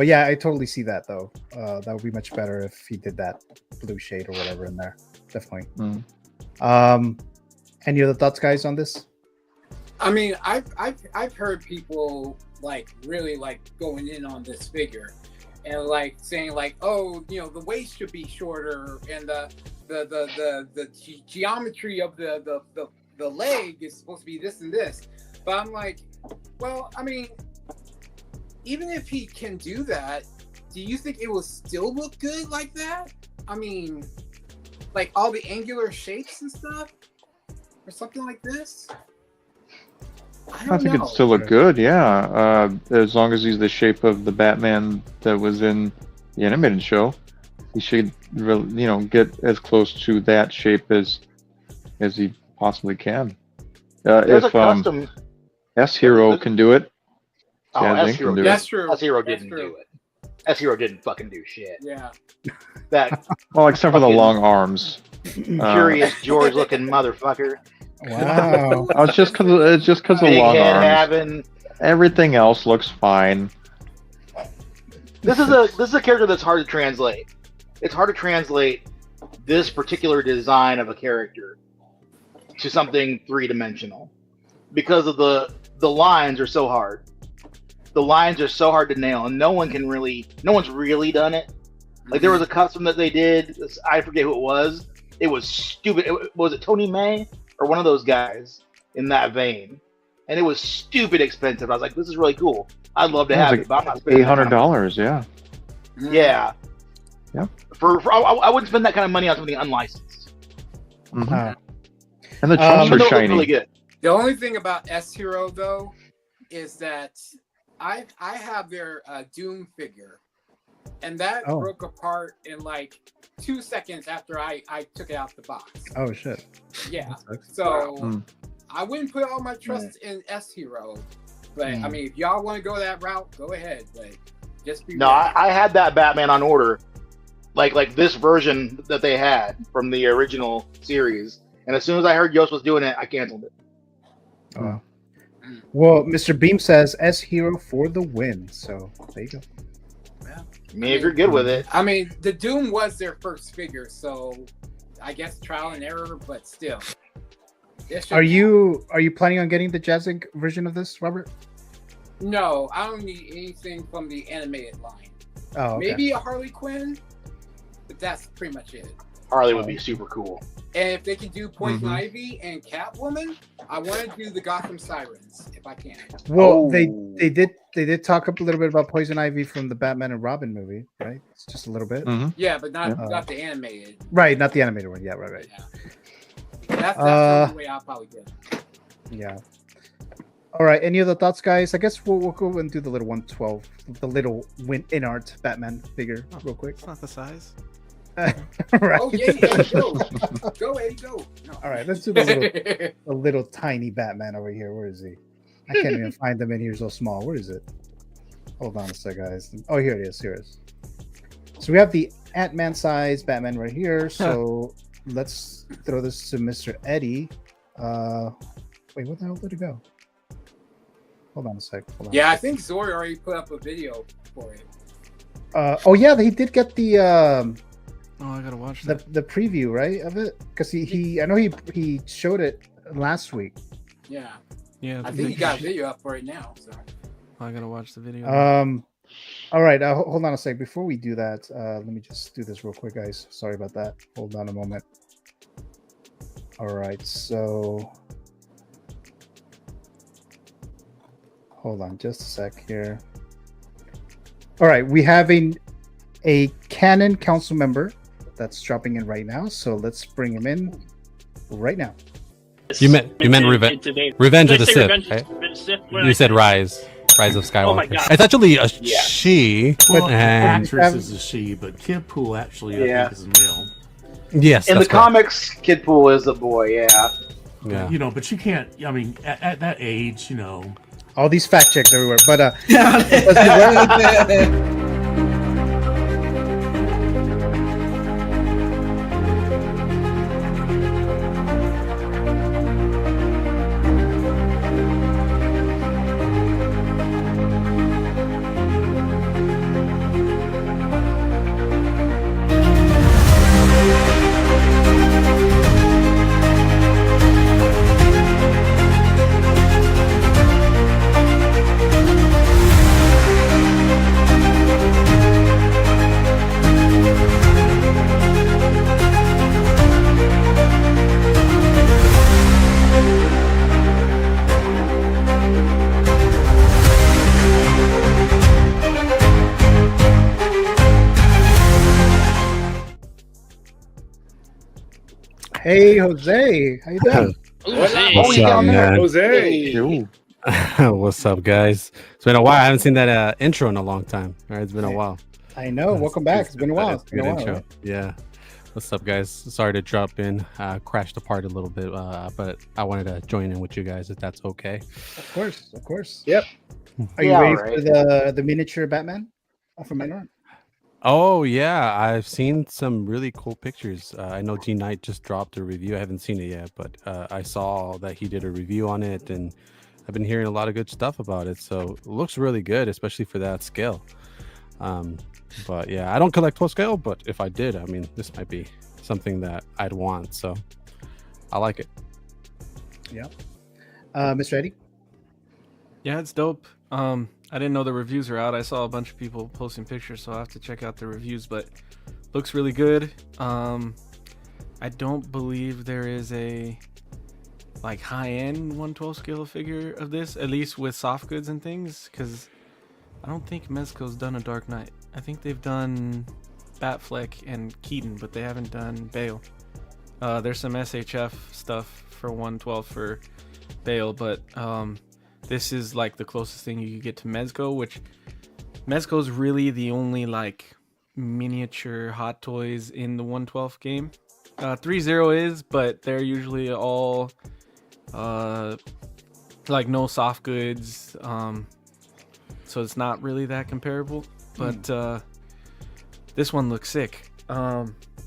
D: yeah, I totally see that though. That would be much better if he did that blue shade or whatever in there. Definitely. Any other thoughts, guys, on this?
K: I mean, I've heard people like really like going in on this figure and like saying like, oh, you know, the waist should be shorter and the geometry of the leg is supposed to be this and this. But I'm like, well, I mean, even if he can do that, do you think it will still look good like that? I mean, like all the angular shapes and stuff, or something like this.
I: I think it'd still look good, yeah. As long as he's the shape of the Batman that was in the animated show, he should, really, you know, get as close to that shape as he possibly can. If S-Hero can do it, JAZZINC can do it.
E: That's true. S-Hero didn't do it. S-Hero didn't fucking do shit.
K: Yeah.
E: That.
I: Well, except for the long arms.
E: Curious George looking motherfucker.
D: Wow.
I: It's just because of long arms. Everything else looks fine.
E: This is a character that's hard to translate. It's hard to translate this particular design of a character to something three-dimensional because of the lines are so hard. The lines are so hard to nail, and no one's really done it. Like there was a custom that they did. I forget who it was. It was stupid. Was it Tony May or one of those guys in that vein? And it was stupid expensive. I was like, this is really cool. I'd love to have it, but I'm not spending
I: $800. Yeah.
E: Yeah.
I: Yeah.
E: I wouldn't spend that kind of money on something unlicensed.
I: And the trunks are shiny.
E: Really good.
K: The only thing about S-Hero though is that I have their Doom figure, and that broke apart in like 2 seconds after I took it out the box.
D: Oh shit.
K: Yeah. So I wouldn't put all my trust in S-Hero, but I mean, if y'all want to go that route, go ahead. But just be.
E: No, I had that Batman on order, like this version that they had from the original series, and as soon as I heard Yost was doing it, I canceled it.
D: Oh. Well, Mr. Beam says S-Hero for the win. So there you go.
K: Yeah.
E: I mean, if you're good with it.
K: I mean, the Doom was their first figure, so I guess trial and error, but still.
D: Are you planning on getting the JAZZINC version of this, Robert?
K: No, I don't need anything from the animated line.
D: Oh, okay.
K: Maybe a Harley Quinn, but that's pretty much it.
E: Harley would be super cool.
K: And if they can do Poison Ivy and Catwoman, I want to do the Gotham Sirens if I can.
D: Well, they did talk a little bit about Poison Ivy from the Batman and Robin movie, right? It's just a little bit.
K: Yeah, but not the animated.
D: Right, not the animated one. Yeah, right.
K: Yeah. That's the way I'll probably get it.
D: Yeah. All right. Any other thoughts, guys? I guess we'll go and do the little 112, the little INART Batman figure, real quick.
J: It's not the size.
D: Right.
K: Oh yeah, go, go, Eddie, go. No.
D: All right, let's do the little tiny Batman over here. Where is he? I can't even find them in here. So small. Where is it? Hold on a sec, guys. Oh, here it is. Here it is. So we have the Ant-Man size Batman right here. So let's throw this to Mr. Eddie. Wait, what the hell did it go? Hold on a sec.
K: Yeah, I think Zori already put up a video for it.
D: Oh yeah, he did get the.
J: Oh, I gotta watch that.
D: The preview, right, of it? Because I know he showed it last week.
K: Yeah.
J: Yeah.
K: I think he got a video up for it now. So.
J: I gotta watch the video.
D: All right. Hold on a sec. Before we do that, let me just do this real quick, guys. Sorry about that. Hold on a moment. All right. So, hold on just a sec here. All right. We have a Canon Council member that's dropping in right now. So let's bring him in right now.
O: You meant Revenge of the Sith, right? You said Rise of Skywalker.
P: Oh my God.
O: It's actually a she.
P: Well,
O: and
P: actress is a she, but Kid Pool actually I think is a male.
O: Yes,
E: in the comics, Kid Pool is a boy. Yeah.
P: You know, but you can't. I mean, at that age, you know.
D: All these fact checks everywhere, but Hey, Jose. How you doing?
O: What's up, man?
H: Jose.
O: What's up, guys? It's been a while. I haven't seen that intro in a long time. All right, it's been a while.
D: I know. Welcome back. It's been a while. It's been a while,
O: intro.
D: right?
O: Yeah. What's up, guys? Sorry to drop in. Crashed apart a little bit, but I wanted to join in with you guys if that's okay.
D: Of course, of course.
H: Yep.
D: Are you ready for the miniature Batman from INART?
O: Oh yeah, I've seen some really cool pictures. I know G Knight just dropped a review. I haven't seen it yet, but I saw that he did a review on it, and I've been hearing a lot of good stuff about it. So it looks really good, especially for that scale. But yeah, I don't collect full scale, but if I did, I mean, this might be something that I'd want. So I like it.
D: Yeah. Mr. Eddie?
J: Yeah, it's dope. I didn't know the reviews are out. I saw a bunch of people posting pictures, so I have to check out the reviews, but looks really good. I don't believe there is a like high-end 1/12 scale figure of this, at least with soft goods and things, because I don't think Mezco's done a Dark Knight. I think they've done Batfleck and Keaton, but they haven't done Bale. There's some SHF stuff for 1/12 for Bale, but this is like the closest thing you could get to Mezco, which Mezco's really the only like miniature Hot Toys in the 1/12 game. 3-0 is, but they're usually all like no soft goods, so it's not really that comparable. But this one looks sick.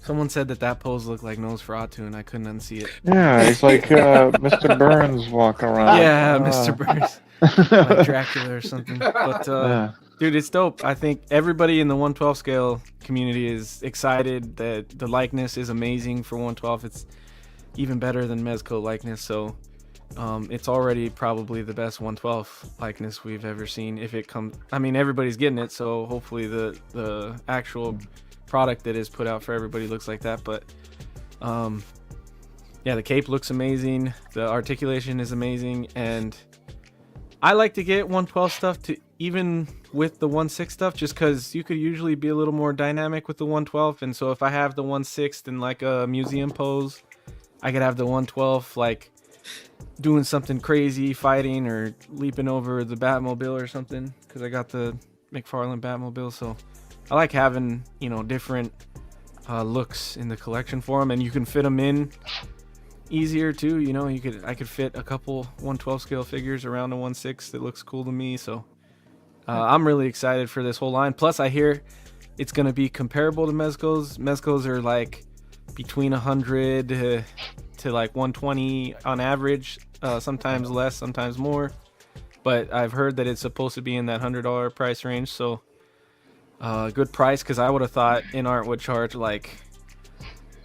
J: Someone said that pose looked like Nosferatu, and I couldn't unsee it.
I: Yeah, it's like Mr. Burns walk around.
J: Yeah, Mr. Burns, like Dracula or something. But dude, it's dope. I think everybody in the 1/12 scale community is excited that the likeness is amazing for 1/12. It's even better than Mezco likeness, so it's already probably the best 1/12 likeness we've ever seen. If it comes, I mean, everybody's getting it, so hopefully the actual product that is put out for everybody looks like that. But yeah, the cape looks amazing, the articulation is amazing, and I like to get 1/12 stuff to even with the 1/6 stuff, just because you could usually be a little more dynamic with the 1/12. And so if I have the 1/6 in like a museum pose, I could have the 1/12 like doing something crazy, fighting or leaping over the Batmobile or something, because I got the McFarlane Batmobile. So I like having, you know, different looks in the collection for them, and you can fit them in easier too. You know, I could fit a couple 1/12 scale figures around a 1/6 that looks cool to me. So I'm really excited for this whole line. Plus, I hear it's gonna be comparable to Mezco's. Mezco's are like between 100 to like 120 on average, sometimes less, sometimes more. But I've heard that it's supposed to be in that $100 price range. So good price, because I would have thought INART would charge like,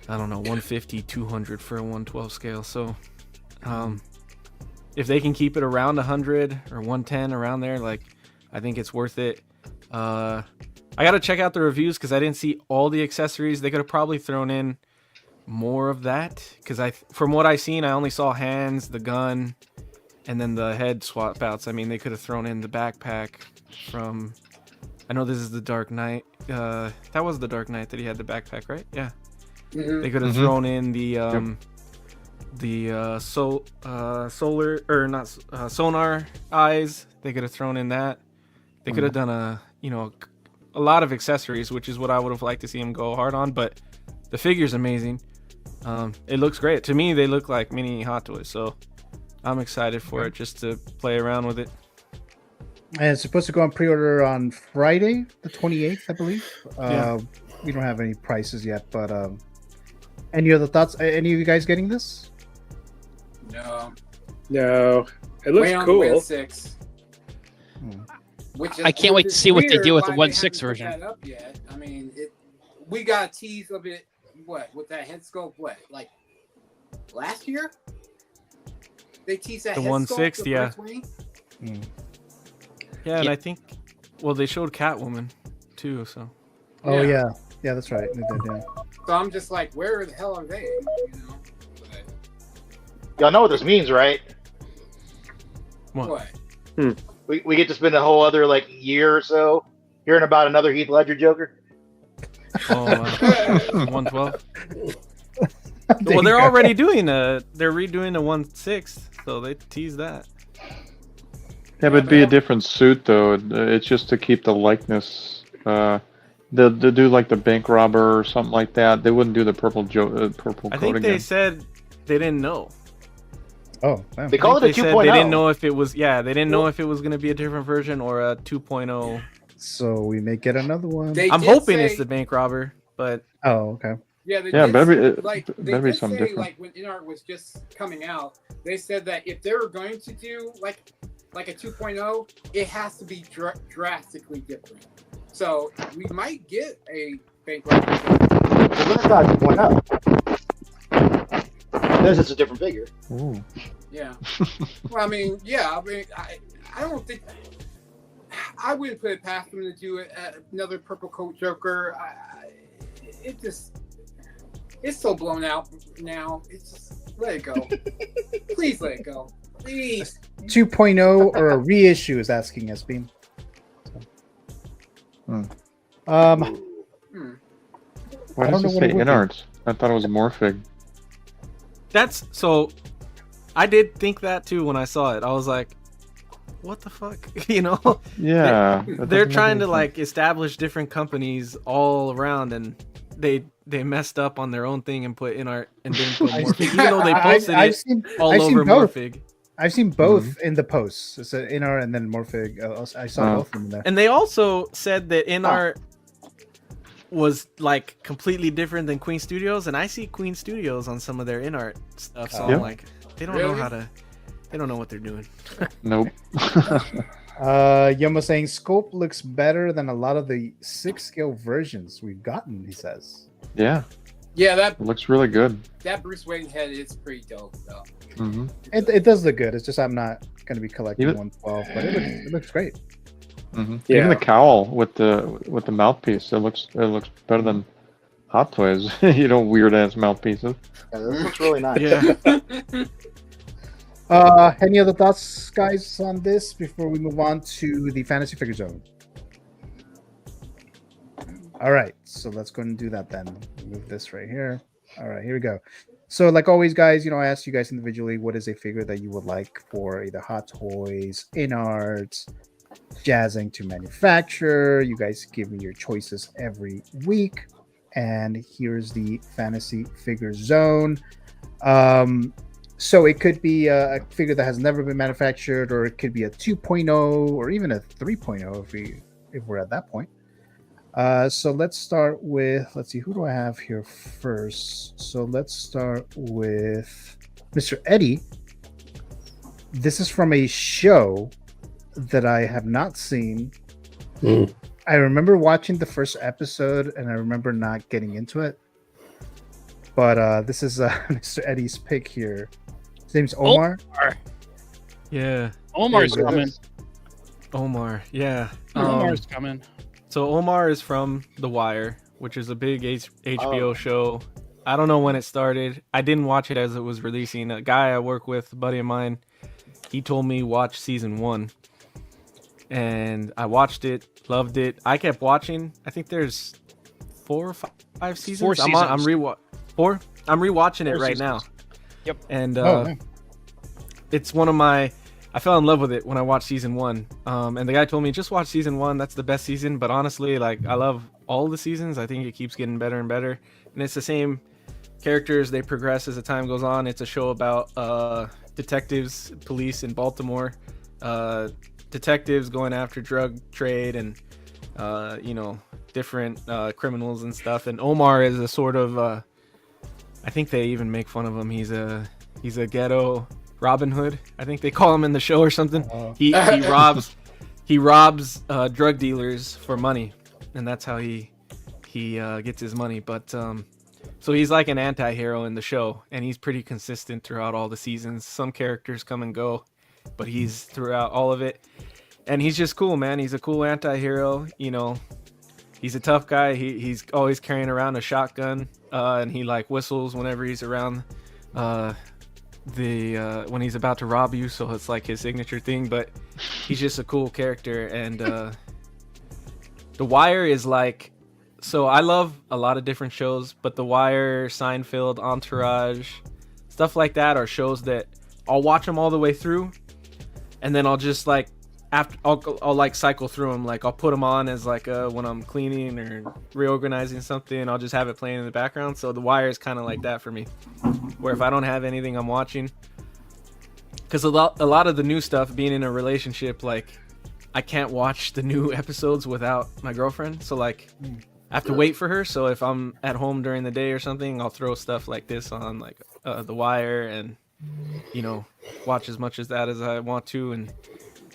J: I don't know, 150, 200 for a 1/12 scale. So if they can keep it around 100 or 110 around there, like, I think it's worth it. I gotta check out the reviews because I didn't see all the accessories. They could have probably thrown in more of that, because from what I seen, I only saw hands, the gun, and then the head swap outs. I mean, they could have thrown in the backpack from, I know this is the Dark Knight. That was the Dark Knight that he had the backpack, right? Yeah. Mm-hmm. They could have thrown in solar, or not sonar eyes. They could have thrown in that. They could have done a lot of accessories, which is what I would have liked to see him go hard on. But the figure's amazing. It looks great to me. They look like mini Hot Toys, so I'm excited for it, just to play around with it.
D: And it's supposed to go on pre-order on Friday, the 28th, I believe.
J: Yeah.
D: We don't have any prices yet, but any other thoughts? Any of you guys getting this?
K: No.
H: It looks cool.
K: 1/6.
L: I can't wait to see what they do with the 1/6 version.
K: That up yet. I mean, we got a tease of it. What with that head sculpt? What, like last year? They teased that
J: the
K: head
J: 1/6,
K: sculpt.
J: Yeah. Yeah, and I think, well, they showed Catwoman too. So.
D: Oh yeah, that's right. They did, yeah.
K: So I'm just like, where the hell are they? You know.
E: Y'all know what this means, right?
J: What?
E: We get to spend a whole other like year or so hearing about another Heath Ledger Joker.
J: Oh, 1/12. Well, they're already doing they're redoing a 1/6, so they teased that.
I: Yeah, but it'd be a different suit though. It's just to keep the likeness. They'll do like the bank robber or something like that. They wouldn't do the purple purple
J: I
I: coat
J: think
I: again.
J: they said they didn't know.
D: Oh, man.
E: They call it a 2.0.
J: They didn't know if it was they didn't know if it was going to be a different version or a 2.0.
D: So we may get another one.
J: I'm hoping it's the bank robber, but
D: okay.
K: Yeah, they
I: better
K: did, like they
I: better be
K: did
I: something
K: say,
I: different.
K: like when INART was just coming out, they said that if they were going to do like a 2.0, it has to be drastically different. So we might get a bank robber.
E: Well, that's not a 2.0. There's just a different figure.
I: Ooh.
K: Yeah. Well, I mean, I don't think I wouldn't put it past them to do another purple coat Joker. It's so blown out now. It's just let it go. Please let it go. Please.
D: 2.0 or a reissue is asking us, Beam.
I: Hmm.
D: I
I: Why
D: don't
I: does
D: know
I: it
D: what
I: say
D: it would be.
I: INART? I thought it was Morphig.
J: that's so. I did think that too when I saw it. I was like, "What the fuck?" You know?
I: Yeah,
J: They're trying to like establish different companies all around, and they messed up on their own thing and put INART and didn't put Morphig, even though they posted
D: I've
J: it
D: seen
J: over
D: both.
J: Morphig.
D: I've seen both in the posts. It's an INART and then Morphig. I saw both of them there.
J: And they also said that INART was like completely different than Queen Studios, and I see Queen Studios on some of their INART stuff, so I'm like, they don't know how to. They don't know what they're doing.
I: Nope.
D: Yuma saying scope looks better than a lot of the 6-scale versions we've gotten. He says.
I: Yeah.
K: Yeah, that
I: looks really good.
K: That Bruce Wayne head is pretty dope, though.
I: Mm-hmm.
D: It does look good. It's just I'm not going to be collecting
I: Even-
D: 112, but it looks great.
I: Mm-hmm.
D: Yeah.
I: Even the cowl with the mouthpiece, it looks better than Hot Toys. Weird ass mouthpieces.
E: Yeah, this looks really nice.
J: Yeah.
D: Any other thoughts, guys, on this before we move on to the fantasy figure zone? All right, so let's go and do that then. Move this right here. All right, here we go. So, like always, guys, I asked you guys individually what is a figure that you would like for either Hot Toys, INART, JAZZINC to manufacture. You guys give me your choices every week, and here's the fantasy figure zone. So it could be a figure that has never been manufactured, or it could be a 2.0 or even a 3.0 if we're at that point. So let's start with, let's see, who do I have here first? So let's start with Mr. Eddie. This is from a show that I have not seen. I remember watching the first episode and I remember not getting into it. But this is Mr. Eddie's pick here. His name's Omar.
J: Yeah.
L: Omar's coming.
J: Omar, yeah.
L: Omar's coming.
J: So Omar is from The Wire, which is a big HBO show. I don't know when it started. I didn't watch it as it was releasing. A guy I work with, a buddy of mine, he told me watch season 1. And I watched it, loved it. I kept watching. I think there's 4 or 5 seasons.
L: 4 seasons.
J: I'm rewatching it right now.
L: Yep.
J: And it's one of my... I fell in love with it when I watched season 1. And the guy told me, just watch season 1. That's the best season. But honestly, like, I love all the seasons. I think it keeps getting better and better. And it's the same characters. They progress as the time goes on. It's a show about detectives, police in Baltimore. Detectives going after drug trade and, different criminals and stuff. And Omar is a sort of... I think they even make fun of him. He's a ghetto... Robin Hood, I think they call him in the show or something. He robs drug dealers for money, and that's how he gets his money. But so he's like an anti-hero in the show, and he's pretty consistent throughout all the seasons. Some characters come and go, but he's throughout all of it, and he's just cool, man. He's a cool anti-hero. He's a tough guy. He's always carrying around a shotgun, and he like whistles whenever he's around. When he's about to rob you, so it's like his signature thing. But he's just a cool character, and The Wire is like So I love a lot of different shows, but The Wire, Seinfeld, Entourage, stuff like that are shows that I'll watch them all the way through, and then I'll just like I'll like cycle through them. Like I'll put them on as like when I'm cleaning or reorganizing something, I'll just have it playing in the background. So The Wire is kind of like that for me, where if I don't have anything I'm watching, because a lot of the new stuff, being in a relationship, like I can't watch the new episodes without my girlfriend. So like I have to wait for her. So if I'm at home during the day or something, I'll throw stuff like this on, like The Wire, and watch as much as that as I want to, and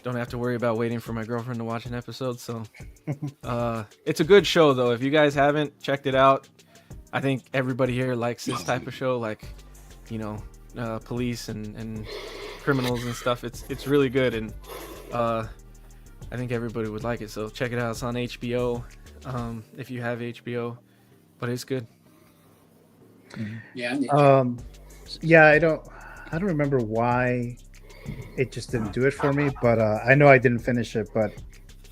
J: don't have to worry about waiting for my girlfriend to watch an episode. So it's a good show though. If you guys haven't checked it out, I think everybody here likes this type of show, like police and criminals and stuff. It's really good, and I think everybody would like it. So check it out. It's on HBO, if you have HBO, but it's good.
K: Yeah.
D: Yeah, I don't remember why it just didn't do it for me, but I know I didn't finish it, but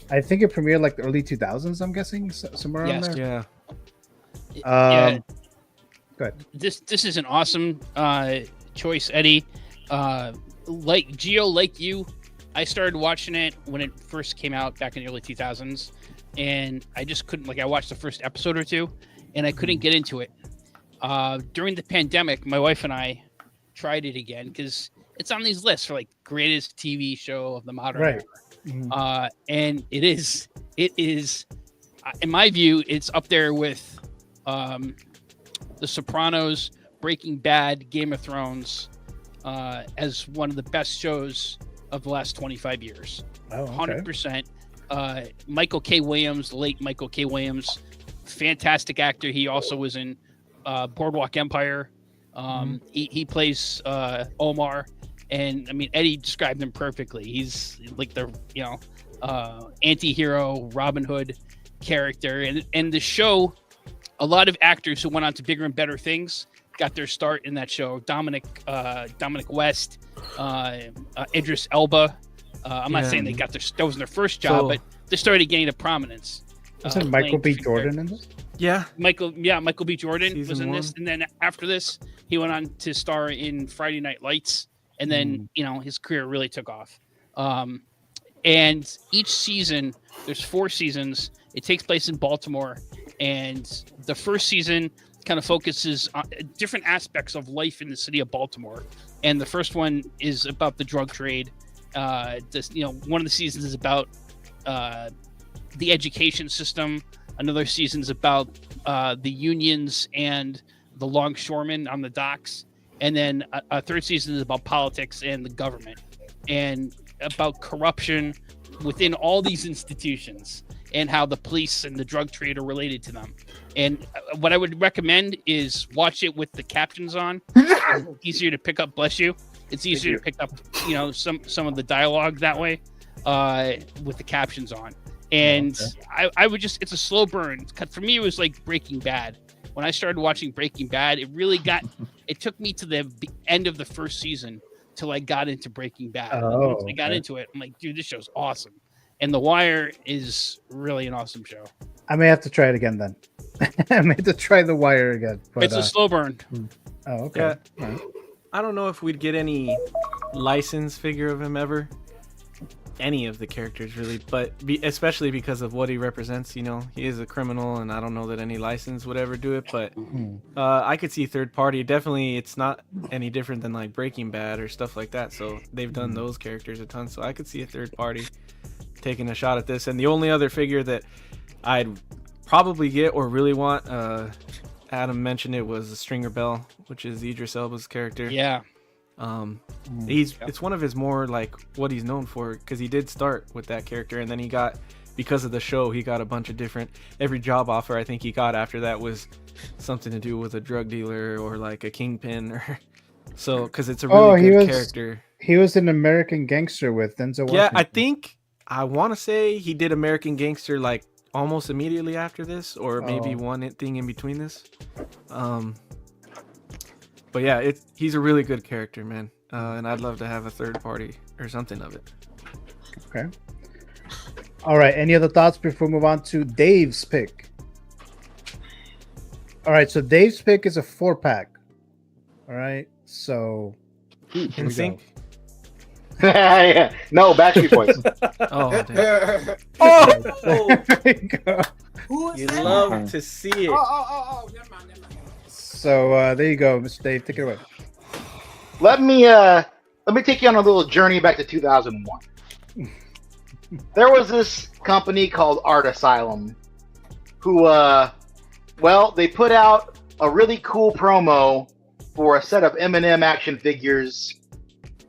D: I think it premiered like the early 2000s, I'm guessing, somewhere around there.
L: Yeah.
D: Go ahead.
L: This is an awesome choice, Eddie. Like Gio, like you, I started watching it when it first came out back in the early 2000s, and I just couldn't, like, I watched the first episode or two, and I couldn't get into it. During the pandemic, my wife and I tried it again because it's on these lists for like greatest TV show of the modern era. And it is, in my view, it's up there with The Sopranos, Breaking Bad, Game of Thrones, as one of the best shows of the last 25 years. 100%. Michael K. Williams, the late Michael K. Williams, fantastic actor. He also was in Boardwalk Empire. He plays Omar, and I mean, Eddie described him perfectly. He's like the anti-hero Robin Hood character, and the show, a lot of actors who went on to bigger and better things got their start in that show. Dominic West, Idris Elba. I'm not saying that was their first job, but they started gaining to prominence.
D: Wasn't Michael B. Jordan in this?
J: Yeah,
L: Michael B. Jordan was in this, and then after this, he went on to star in Friday Night Lights, and then his career really took off. And each season, there's 4 seasons. It takes place in Baltimore, and the first season kind of focuses on different aspects of life in the city of Baltimore. And the first one is about the drug trade. One of the seasons is about the education system. Another season is about the unions and the longshoremen on the docks. And then a third season is about politics and the government, and about corruption within all these institutions, and how the police and the drug trade are related to them. And what I would recommend is watch it with the captions on. It's easier to pick up. Bless you. It's easier to pick up, some of the dialogue that way, with the captions on. And I would just, it's a slow burn. For me, it was like Breaking Bad. When I started watching Breaking Bad, it really it took me to the end of the first season till I got into Breaking Bad. Once I got into it, I'm like, dude, this show's awesome. And The Wire is really an awesome show.
D: I may have to try it again then. I may have to try The Wire again. But,
L: it's a slow burn.
D: Oh, okay.
J: Yeah. I don't know if we'd get any license figure of him ever. Any of the characters really, but especially because of what he represents. He is a criminal, and I don't know that any license would ever do it. But I could see third party. Definitely, it's not any different than like Breaking Bad or stuff like that. So they've done those characters a ton. So I could see a third party taking a shot at this. And the only other figure that I'd probably get or really want, Adam mentioned it, was Stringer Bell, which is Idris Elba's character.
L: Yeah.
J: It's one of his more like what he's known for, because he did start with that character, and then he got, because of the show, he got a bunch of different, every job offer I think he got after that was something to do with a drug dealer or like a kingpin, or so, because it's a really good character.
D: He was an American Gangster with Denzel Washington.
J: Yeah, I want to say he did American Gangster like almost immediately after this, or maybe one thing in between this. But yeah, he's a really good character, man. And I'd love to have a third party or something of it.
D: Okay. All right. Any other thoughts before we move on to Dave's pick? All right, so Dave's pick is a 4-pack. All right, so
J: In sync.
E: Yeah. No, Backstreet Boys.
J: Oh,
D: There you go.
K: Who is
J: you
K: that?
J: love to see it.
K: Oh, never mind.
D: So there you go, Mr. Dave. Take it away.
E: Let me take you on a little journey back to 2001. There was this company called Art Asylum who well, they put out a really cool promo for a set of M&M action figures,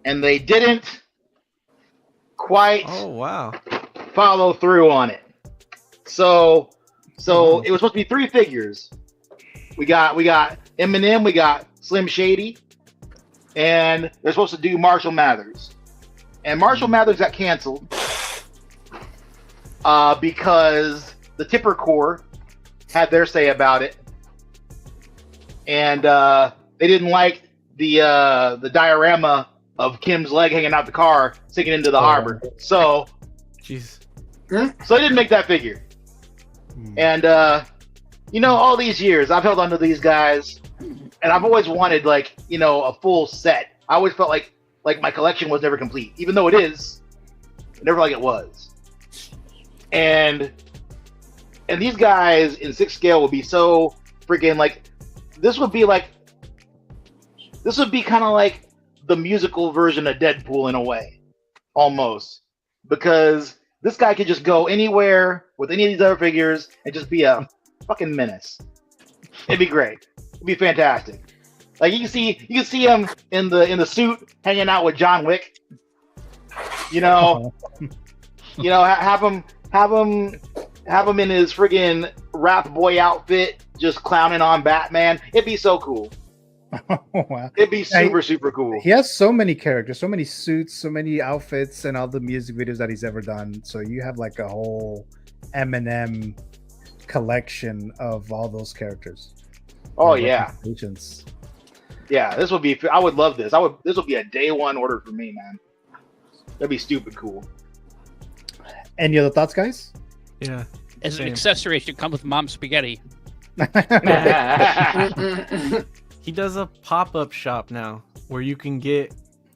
E: and they didn't quite follow through on it. So it was supposed to be 3 figures. We got M&M, we got Slim Shady, and they're supposed to do Marshall Mathers. And Marshall Mathers got canceled because the Tipper Corps had their say about it, and they didn't like the diorama of Kim's leg hanging out the car, sinking into the harbor. So,
J: jeez.
E: So they didn't make that figure. And you know, all these years I've held on to these guys, and I've always wanted, like, you know, a full set. I always felt like my collection was never complete, even though it is. Never like it was. And these guys in 6 scale would be so freaking like. This would be kind of like the musical version of Deadpool in a way, almost, because this guy could just go anywhere with any of these other figures and just be a fucking menace. It'd be great. It'd be fantastic. Like you can see him in the suit hanging out with John Wick. You know, have him in his friggin' rap boy outfit, just clowning on Batman. It'd be so cool.
D: Wow.
E: It'd be super cool.
D: He has so many characters, so many suits, so many outfits, and all the music videos that he's ever done. So you have like a whole Eminem collection of all those characters.
E: Oh yeah.
D: Agents.
E: Yeah, this would be. I would love this. This would be a day one order for me, man. That'd be stupid cool.
D: Any other thoughts, guys?
J: Yeah.
L: As an accessory, it should come with Mom Spaghetti.
J: He does a pop-up shop now where you can get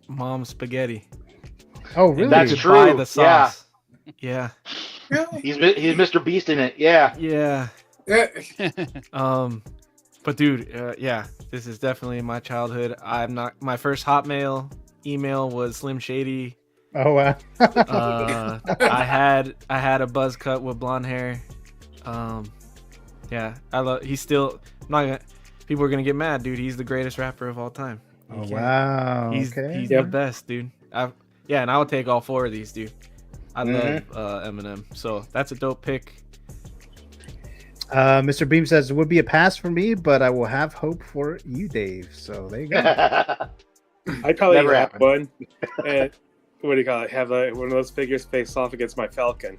J: Mom Spaghetti.
D: Oh, really?
E: That's true.
J: Buy the sauce. Yeah.
E: He's Mr. Beast in it. Yeah.
J: Yeah. But dude, yeah, this is definitely my childhood. My first Hotmail email was Slim Shady.
D: Oh wow.
J: I had a buzz cut with blonde hair. Yeah, he's still. I'm not gonna. People are gonna get mad, dude. He's the greatest rapper of all time.
D: Oh wow.
J: He's the best, dude. And I would take all 4 of these, dude. I love Eminem, so that's a dope pick.
D: Mr. Beam says it would be a pass for me, but I will have hope for you, Dave. So there you go.
H: I'd probably
E: Never
H: have
E: happened.
H: one. And what do you call it? Have one of those figures face off against my Falcon.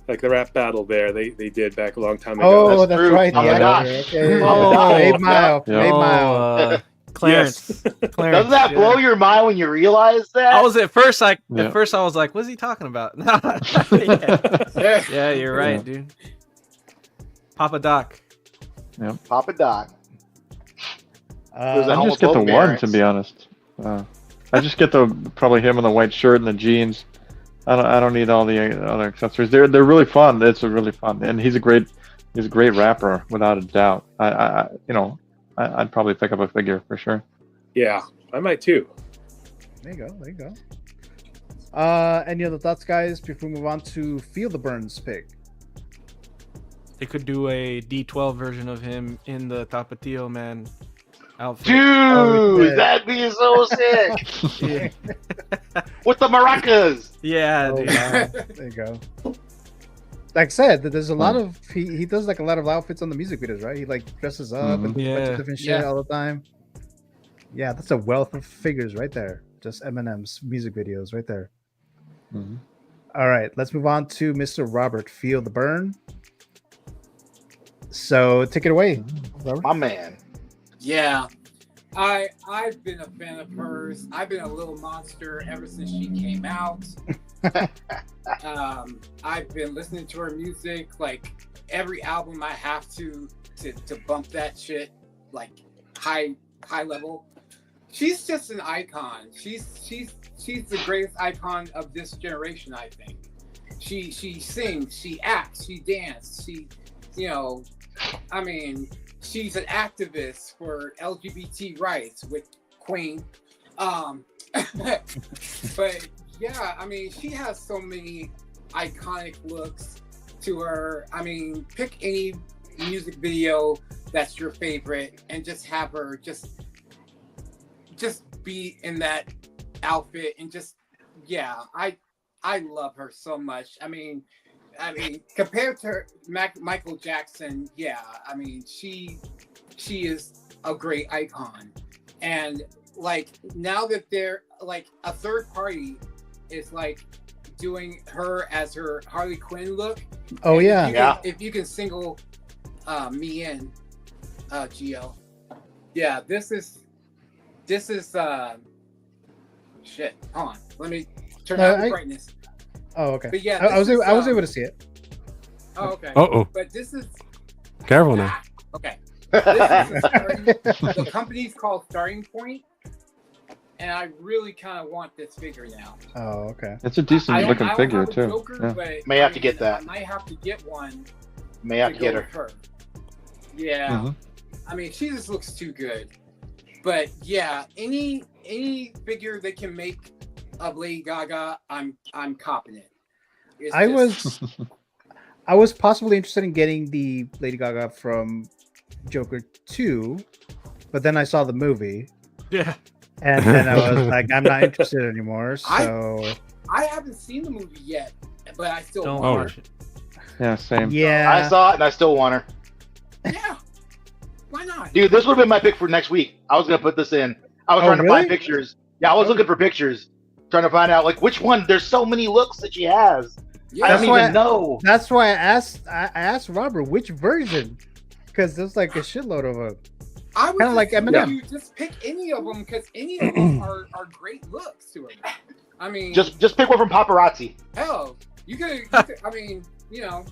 H: Like the rap battle there, they did back a long time ago.
D: Oh, that's right.
E: Oh my gosh.
D: Okay.
J: Oh,
D: 8 Mile. 8 Mile.
J: Clarence.
H: Yes.
J: Clarence.
E: Doesn't that blow your mind when you realize that?
J: I was at first I was like, what's he talking about? Yeah, you're right, dude. Papa Doc.
I: Yep.
E: Papa Doc.
I: I just get the one, to be honest. I just get probably him in the white shirt and the jeans. I don't need all the other accessories. They're really fun. It's really fun, and he's a great rapper without a doubt. I'd probably pick up a figure for sure.
H: Yeah, I might too.
D: There you go. Any other thoughts, guys, before we move on to Feel the Burns pick?
J: They could do a D12 version of him in the Tapatio Man outfit.
E: Dude, that'd be so sick.
J: Yeah.
E: With the maracas.
J: Yeah, dude.
D: Wow. There you go. Like I said, there's a lot of he does like a lot of outfits on the music videos, right? He like dresses up and a bunch of different shit all the time. Yeah, that's a wealth of figures right there. Just Eminem's music videos right there. All right, let's move on to Mr. Robert. Feel the Burn. So take it away, Robert.
E: My man.
K: Yeah, I've been a fan of hers. I've been a little monster ever since she came out. I've been listening to her music, like every album I have to bump that shit like high level. She's just an icon. She's the greatest icon of this generation, I think. She sings, she acts, she dances, she, you know, I mean, she's an activist for LGBT rights with Queen. But yeah, I mean, she has so many iconic looks to her. I mean, pick any music video that's your favorite and just have her just be in that outfit and just, yeah, I love her so much. I mean, compared to Michael Jackson, yeah, I mean, she is a great icon. And like, now that they're like a third party is like doing her as her Harley Quinn look.
D: Oh yeah.
K: If you can single me in, Gio. Yeah, this is shit. Hold on. Let me turn down the brightness.
D: Oh, okay.
K: But yeah,
D: I was able to see it.
K: Oh, okay.
O: Uh-oh.
K: But this is
O: Careful now.
K: okay. This is the company's called Starting Point, and I really kind of want this figure now.
D: Oh, okay.
I: It's a decent looking figure
K: have a
I: too.
K: Joker,
I: Yeah.
K: but,
E: May have to get that.
K: I might have to get one.
E: May have to get
K: go
E: her.
K: with Yeah.
I: Mhm.
K: I mean, she just looks too good. But yeah, any figure they can make of Lady Gaga, I'm copping it. It's
D: I was possibly interested in getting the Lady Gaga from Joker 2, but then I saw the movie.
J: Yeah.
D: And then I was like, I'm not interested anymore. So
K: I haven't seen the movie yet, but I still
J: Don't
K: want
J: watch
K: her.
J: it.
I: Yeah, same.
D: yeah.
E: I saw it and I still want her.
K: Yeah. Why not?
E: Dude, this would have been my pick for next week. I was gonna put this in. I was trying to find pictures. Yeah, I was looking for pictures, trying to find out like which one. There's so many looks that she has.
K: Yeah.
E: I don't even know.
D: That's why I asked Robert which version, because there's like a shitload of them.
K: I would
D: Kinda like Eminem.
K: you just pick any of them because any of them are great looks to her. I mean,
E: Just pick one from paparazzi.
K: hell, you could I mean, you know,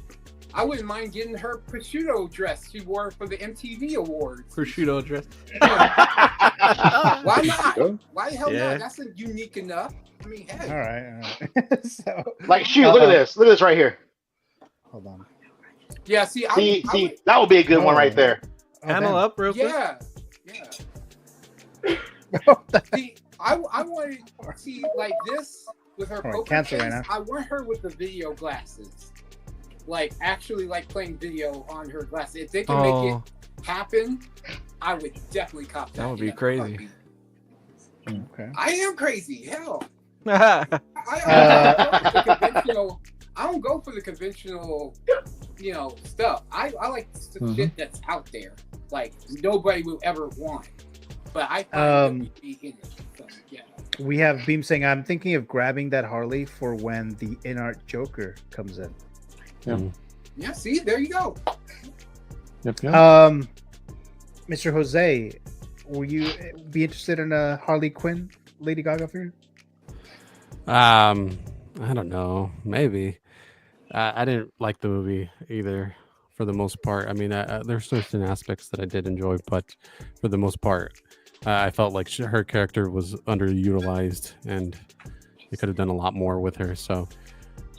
K: I wouldn't mind getting her prosciutto dress she wore for the MTV Awards.
J: Prosciutto dress.
K: Why not? Why the hell
J: Yeah.
K: not? That's unique enough. I mean, hey.
D: All right. So,
E: Like, shoot, look at this. Look at this right here.
D: hold on.
K: Yeah, see,
E: That would be a good one right there.
J: Panel
D: damn.
J: up real quick.
K: yeah. See, I wanted to see like this with her
D: All right,
K: poker
D: cancel
K: face.
D: right now.
K: I want her with the video glasses, like actually like playing video on her glasses. If they can make it happen, I would definitely cop that.
J: That would
K: in
J: be
K: a
J: crazy.
K: heartbeat.
D: Okay.
K: I am crazy. Hell,
J: Yeah.
K: I don't go for the conventional, you know, stuff. I like the shit that's out there, like nobody will ever want. But I find that we be in it. So, yeah.
D: We have Beam saying, I'm thinking of grabbing that Harley for when the INART Joker comes in.
K: Yeah, see, there you go.
I: Yep.
D: Mr. Jose, will you be interested in a Harley Quinn Lady Gaga figure?
O: I don't know. Maybe. I didn't like the movie either, for the most part. I mean, there's certain aspects that I did enjoy, but for the most part, I felt like her character was underutilized, and they could have done a lot more with her. So,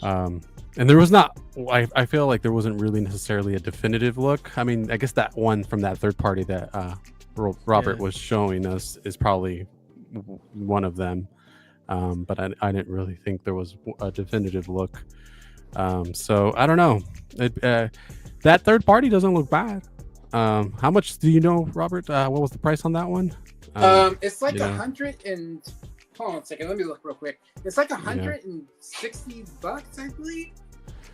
O: and there was not. I feel like there wasn't really necessarily a definitive look. I mean, I guess that one from that third party that Robert was showing us is probably one of them. But I didn't really think there was a definitive look. So I don't know. That third party doesn't look bad. How much do you know, Robert? What was the price on that one?
K: It's like $100 and hold on a second. Let me look real quick. It's like $160, I believe.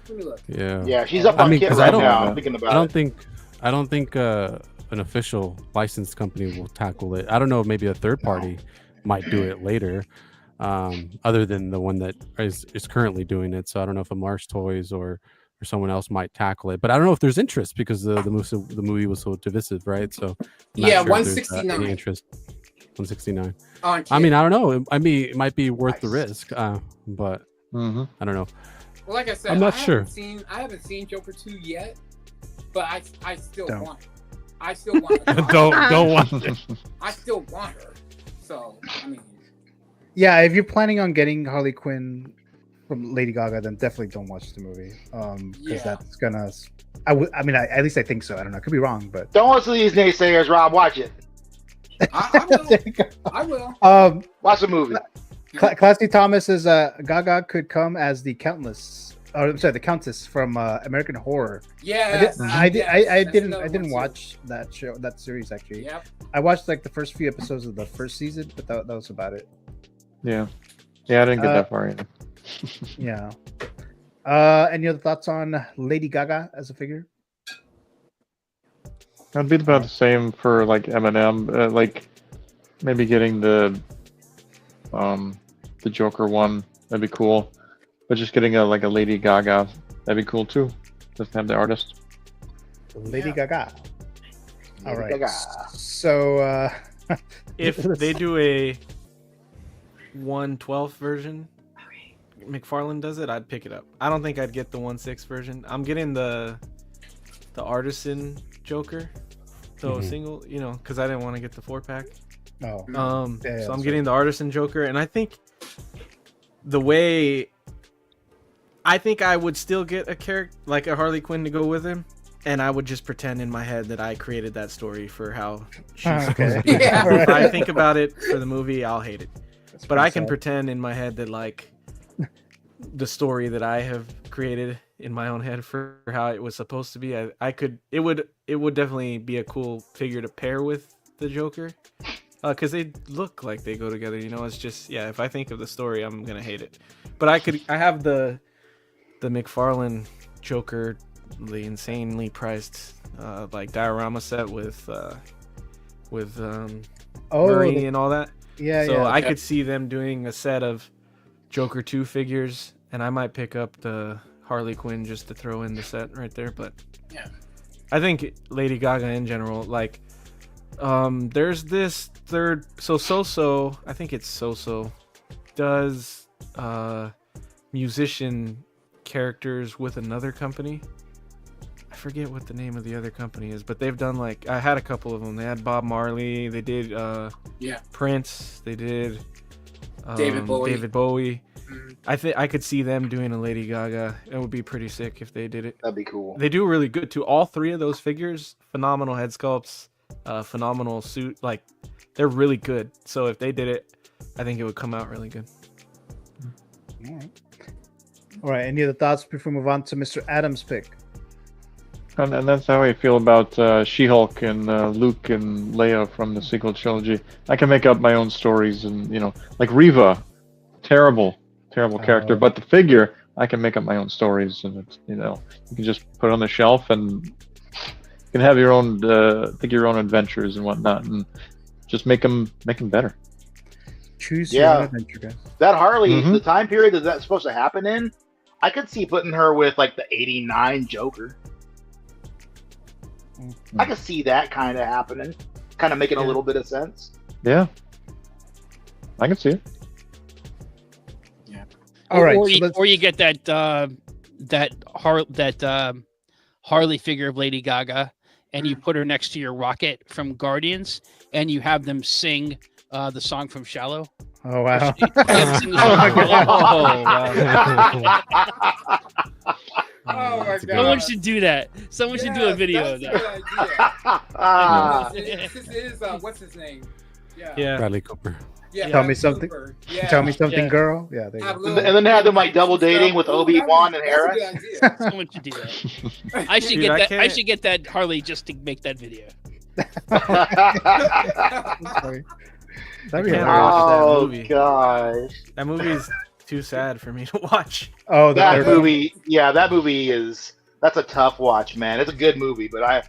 K: Let me look.
E: Yeah, she's up on Kit right now. I'm thinking about
O: I don't think an official licensed company will tackle it. I don't know. Maybe a third party might do it later. Other than the one that is currently doing it. So I don't know if a Mars Toys or someone else might tackle it, but I don't know if there's interest because the movie was so divisive, right? So I'm not sure if there's, any interest. 169. I mean, I don't know. I mean, it might be worth the risk, but I don't know.
K: Well, like I said,
O: I'm not
K: I
O: sure.
K: haven't seen Joker 2 yet, but I still
D: Don't.
K: want it. I still want her.
O: don't want it.
K: I still want her. So, I mean.
D: Yeah, if you're planning on getting Harley Quinn from Lady Gaga, then definitely don't watch the movie. Because that's gonna. At least I think so. I don't know. I could be wrong, but
E: Don't listen to these naysayers, Rob. Watch it.
K: I will. I will.
E: Watch the movie.
D: Classy Thomas says Gaga could come as the the Countess from American Horror.
K: Yes,
D: I didn't
K: one
D: watch that series actually.
K: Yep.
D: I watched like the first few episodes of the first season, but that was about it.
I: Yeah, I didn't get that far either.
D: Yeah. Any other thoughts on Lady Gaga as a figure?
I: I'd be about the same for like Eminem, like maybe getting the Joker one. That'd be cool. But just getting a Lady Gaga, that'd be cool too. Just have the artist.
D: Lady Gaga. All right.
E: Gaga.
D: So
J: if they do a 1/12 version, McFarlane does it, I'd pick it up. I don't think I'd get the 1/6 version. I'm getting the artisan Joker, so single, because I didn't want to get the 4-pack.
D: Oh.
J: So I'm getting the artisan Joker, and I think the way I would still get a character like a Harley Quinn to go with him, and I would just pretend in my head that I created that story for how she's supposed to be. If I think about it for the movie, I'll hate it. But I can pretend in my head that like the story that I have created in my own head for how it was supposed to be. It would definitely be a cool figure to pair with the Joker. Because they look like they go together, it's just, if I think of the story, I'm going to hate it. But I have the McFarlane Joker, the insanely priced, diorama set with Murray and all that. So I could see them doing a set of Joker 2 figures, and I might pick up the Harley Quinn just to throw in the set right there. But I think Lady Gaga in general, there's this third, So I think it's So does musician characters with another company. I forget what the name of the other company is, but they've done I had a couple of them. They had Bob Marley, they did Prince, they did David Bowie. I could see them doing a Lady Gaga. It would be pretty sick if they did it.
E: That'd be cool.
J: They do really good too. All three of those figures, phenomenal head sculpts, phenomenal suit. They're really good. So if they did it, I think it would come out really good.
D: All right. Any other thoughts before we move on to Mr. Adams' pick?
I: And that's how I feel about She-Hulk and Luke and Leia from the sequel trilogy. I can make up my own stories, and like Reva, terrible character, but the figure, I can make up my own stories, and it's you can just put it on the shelf and you can have your own your own adventures and whatnot, and just make them better.
D: Choose your own adventure, guys.
E: That Harley, the time period that's supposed to happen in, I could see putting her with the '89 Joker. I could see that kind of happening, kind of making a little bit of sense.
I: Yeah, I can see it.
E: Yeah.
D: All right.
L: Or you get that Harley figure of Lady Gaga, and you put her next to your Rocket from Guardians, and you have them sing the song from Shallow.
D: Oh wow!
K: Oh my god!
L: Someone should do that. Someone should do a video of
K: that. This is what's his name?
J: Yeah.
O: Bradley Cooper.
K: Yeah.
D: Tell me something.
K: Yeah.
D: Tell me something, girl. Yeah. There you go.
E: And then have them double dating with Obi-Wan and Hera.
L: Someone should do that. I should get that. I should get that Harley just to make that video.
D: That'd be
J: that movie.
E: Gosh.
J: That movie is too sad for me to watch.
D: Oh,
E: that movie. Yeah, that movie that's a tough watch, man. It's a good movie, but I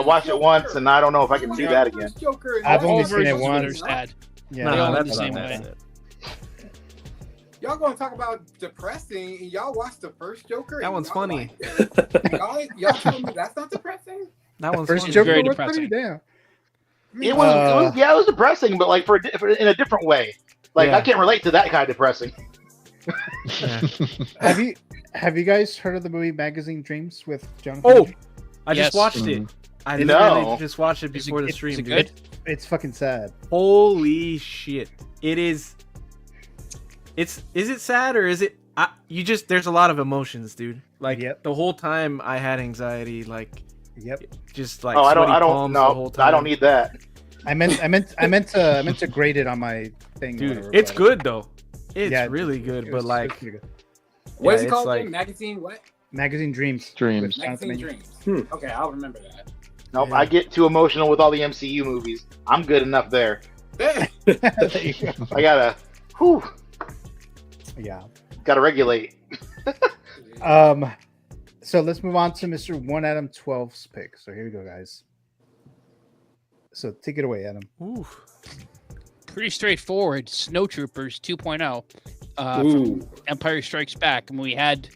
E: watched it once, and I don't know if I can do that again.
D: I've only seen it once.
J: Yeah, that's the same way.
K: Y'all gonna talk about depressing, and y'all watched the first Joker?
J: That one's funny.
K: Y'all telling me that's not depressing?
J: That one's
D: first
J: funny.
D: Joker
L: very
D: was
L: depressing.
D: pretty damn.
E: It was depressing, but in a different way. In a different way. I can't relate to that kind of depressing.
D: Have you guys heard of the movie Magazine Dreams with John?
J: Oh, I
L: Yes.
J: just watched it. I
E: No.
J: literally just watched it before the stream.
L: Is it
J: dude.
L: good?
D: It's fucking sad.
J: Holy shit! It is. Is it sad or is it? You just there's a lot of emotions, dude. Like the whole time I had anxiety. Like just like
E: Oh, I
J: sweaty
E: don't
J: palms the whole
E: no,
J: time.
E: I don't need that.
D: I meant to grade it on my thing.
J: Dude,
D: whatever,
J: it's
D: but-
J: good though. It's
D: Yeah,
J: really good, but like,
K: What is
J: yeah,
K: it called?
J: it's like-
K: Again? Magazine what?
D: Magazine Dreams.
I: Dreams.
K: Magazine Dreams. Okay, I'll remember that.
E: Nope, I get too emotional with all the MCU movies. I'm good enough there.
D: There you go.
E: I gotta, whew,
D: Yeah.
E: gotta regulate.
D: So let's move on to Mr. One Adam 12's pick. So here we go, guys. So take it away, Adam.
L: Pretty straightforward. Snowtroopers 2.0
H: Ooh.
L: from Empire Strikes Back, and we had,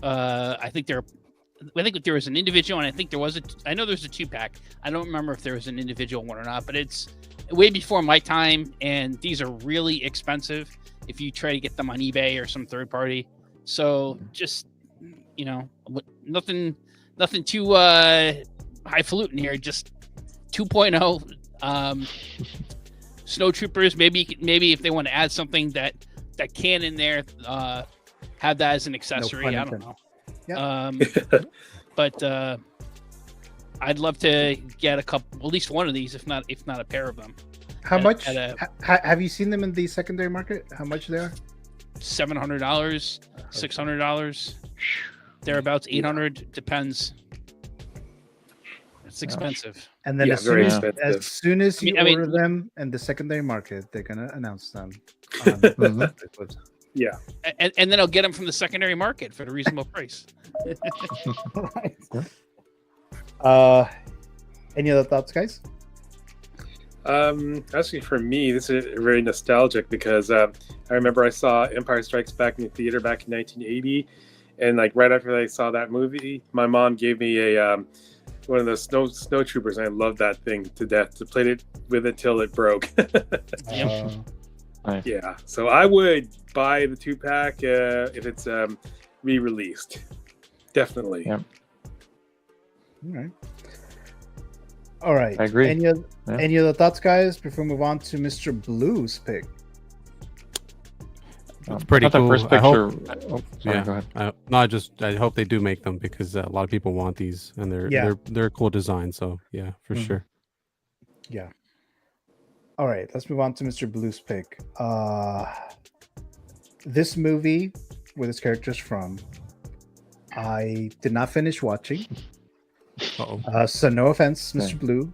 L: I think there was an individual, and I think there was I know there's a 2-pack. I don't remember if there was an individual one or not, but it's way before my time, and these are really expensive if you try to get them on eBay or some third party. So just nothing too highfalutin here. Just 2.0. Snowtroopers. Maybe if they want to add something that can in there, have that as an accessory. I don't know.
D: Yep.
L: But I'd love to get at least one of these, if not a pair of them.
D: How much? Have you seen them in the secondary market? How much they are?
L: $700, $600, thereabouts. 800 depends. It's expensive.
D: And then
H: Yeah,
D: as soon
H: very
D: as,
H: expensive.
D: as soon as you
L: I mean-
D: order them in the secondary market, they're gonna announce them.
H: Yeah.
L: And then I'll get them from the secondary market for the reasonable price.
D: Any other thoughts, guys?
H: Actually, for me, this is very nostalgic because I remember I saw Empire Strikes Back in the theater back in 1980, and like right after I saw that movie, my mom gave me a one of those snowtroopers, and I loved that thing to death. To play it with it till it broke.
I: Nice.
H: Yeah, so I would buy the 2-pack if it's re-released. Definitely.
I: Yep.
D: All right.
I: I agree.
D: Any other thoughts, guys, before we move on to Mr. Blue's pick?
O: It's pretty
I: I thought
O: cool.
I: the first
O: I hope,
I: picture. Oh, sorry, go ahead.
O: I hope they do make them because a lot of people want these, and they're a cool design. So yeah, for sure.
D: Yeah. All right, let's move on to Mr. Blue's pick. This movie, where this character is from, I did not finish watching. So no offense, Mr. Blue.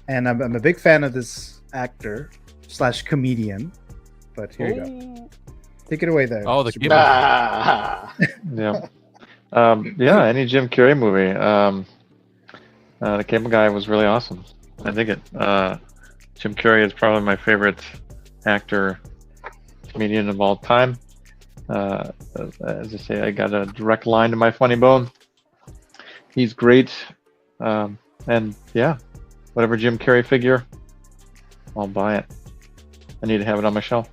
D: And I'm a big fan of this actor / comedian. But here you go. Take it away there.
O: Oh, the
D: Mr.
O: cable.
I: Yeah. Any Jim Carrey movie. The Cable Guy was really awesome. I dig it. Jim Carrey is probably my favorite actor, comedian of all time. As I say, I got a direct line to my funny bone. He's great. And yeah, whatever Jim Carrey figure, I'll buy it. I need to have it on my shelf.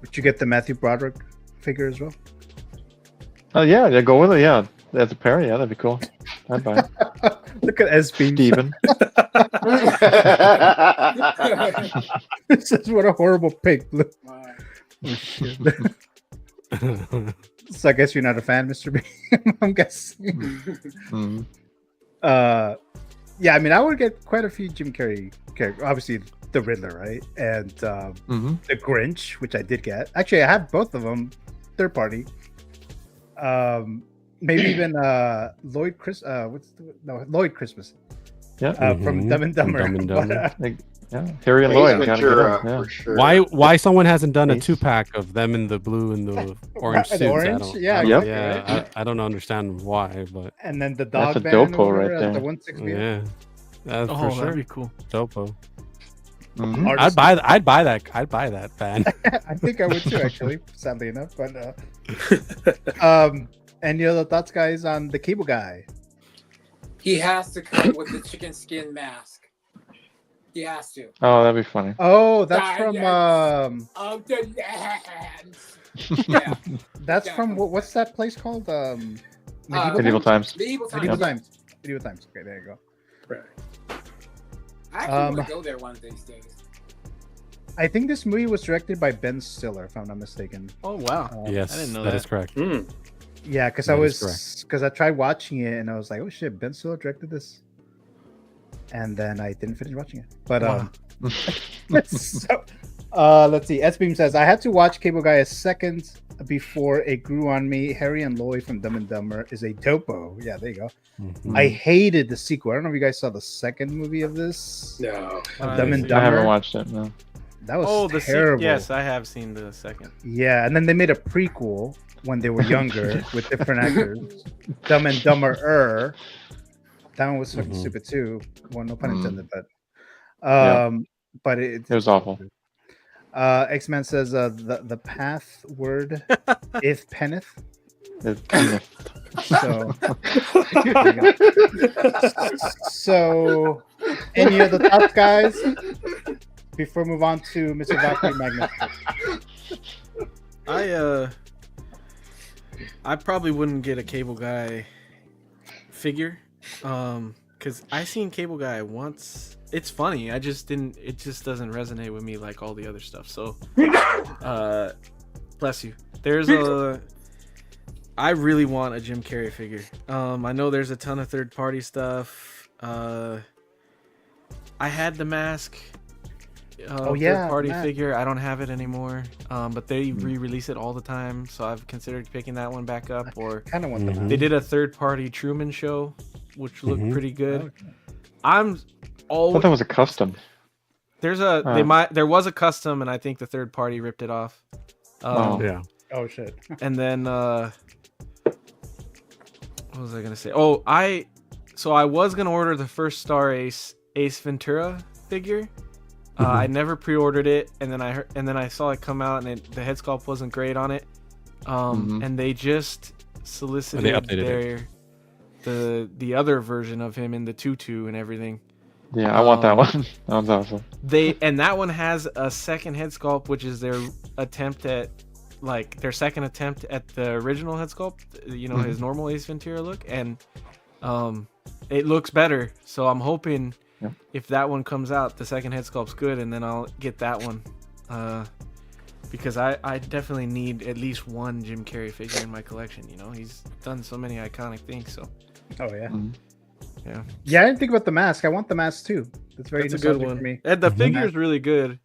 D: Would you get the Matthew Broderick figure as well?
I: Oh yeah, go with it. Yeah, as a pair, yeah, that'd be cool. I'd buy it.
D: Look at SB.
I: Steven.
D: This is what a horrible pick. Blue. Oh, shit. So I guess you're not a fan, Mr. B. I'm guessing. Yeah, I mean, I would get quite a few Jim Carrey characters. Obviously, the Riddler, right? And the Grinch, which I did get. Actually, I have both of them, third party. Maybe even Lloyd Christmas.
I: Yeah,
D: from Dumb and Dumber.
O: Dumb and Dumber.
I: Yeah, Harry and Lloyd. Gotta get
E: Ventura,
I: him, yeah.
E: for sure.
O: Why someone hasn't done a 2-pack of them in the blue and the orange
D: The
O: suits?
D: orange? Yeah,
O: I don't understand why, but
D: And then the dog
I: That's a
D: band
I: dopo
D: over
I: right
D: at
I: there.
D: the 160.
O: yeah, that's for sure.
J: that'd be cool.
O: Dopo.
I: Mhm.
O: I'd buy that fan.
D: I think I would too, actually, sadly enough. But any other thoughts, guys, on the Cable Guy?
K: He has to come with the chicken skin mask. He has to.
I: Oh, that'd be funny.
D: Oh, that's from
K: Of the lands. Yeah.
D: That's from what's that place called?
I: Medieval Times.
K: Medieval Times.
D: Medieval Times. Medieval Times. Okay, there you go.
H: Right.
K: I actually want to go there one of these days.
D: I think this movie was directed by Ben Stiller, if I'm not mistaken.
J: Oh wow!
O: Yes,
J: I didn't know
O: that is correct.
D: Yeah, because I tried watching it and I was like, oh shit, Ben Stiller directed this, and then I didn't finish watching it. But so, let's see. S Beam says I had to watch Cable Guy a second before it grew on me. Harry and Lloyd from Dumb and Dumber is a dopo. Yeah, there you go. I hated the sequel. I don't know if you guys saw the second movie of this.
H: No,
D: Dumb and Dumber.
I: I haven't watched it. No.
D: That was terrible.
J: Yes, I have seen the second.
D: Yeah, and then they made a prequel when they were younger with different actors. Dumb and Dumber. That one was fucking stupid too. Well, no pun intended, but it
I: was awful.
D: X-Men says the path word is Penneth. So any other thoughts, guys? Before we move on to Mr. Valkyrie Magnus.
J: I probably wouldn't get a Cable Guy figure, because I seen Cable Guy once. It's funny. It just doesn't resonate with me like all the other stuff. So, bless you. I really want a Jim Carrey figure. I know there's a ton of third-party stuff. I had the Mask. Third-party figure. I don't have it anymore. But they re-release it all the time, so I've considered picking that one back up. Or
D: kind of want them.
J: They did a third-party Truman Show, which looked pretty good. I thought
I: that was a custom.
J: There was a custom, and I think the third party ripped it off.
D: Oh shit.
J: And then what was I gonna say? I was gonna order the first Star Ace Ventura figure. I never pre-ordered it, and then I saw it come out, and the head sculpt wasn't great on it. And they just solicited the other version of him in the tutu and everything.
I: Yeah, I want that one. That one's awesome.
J: That one has a second head sculpt, which is their second attempt at the original head sculpt. His normal Ace Ventura look, and it looks better. So I'm hoping if that one comes out, the second head sculpt's good, and then I'll get that one. Because I definitely need at least one Jim Carrey figure in my collection. He's done so many iconic things. So.
D: Oh yeah.
J: Yeah,
D: I didn't think about the Mask. I want the Mask too. That's a good one for me.
J: And the figure's really good.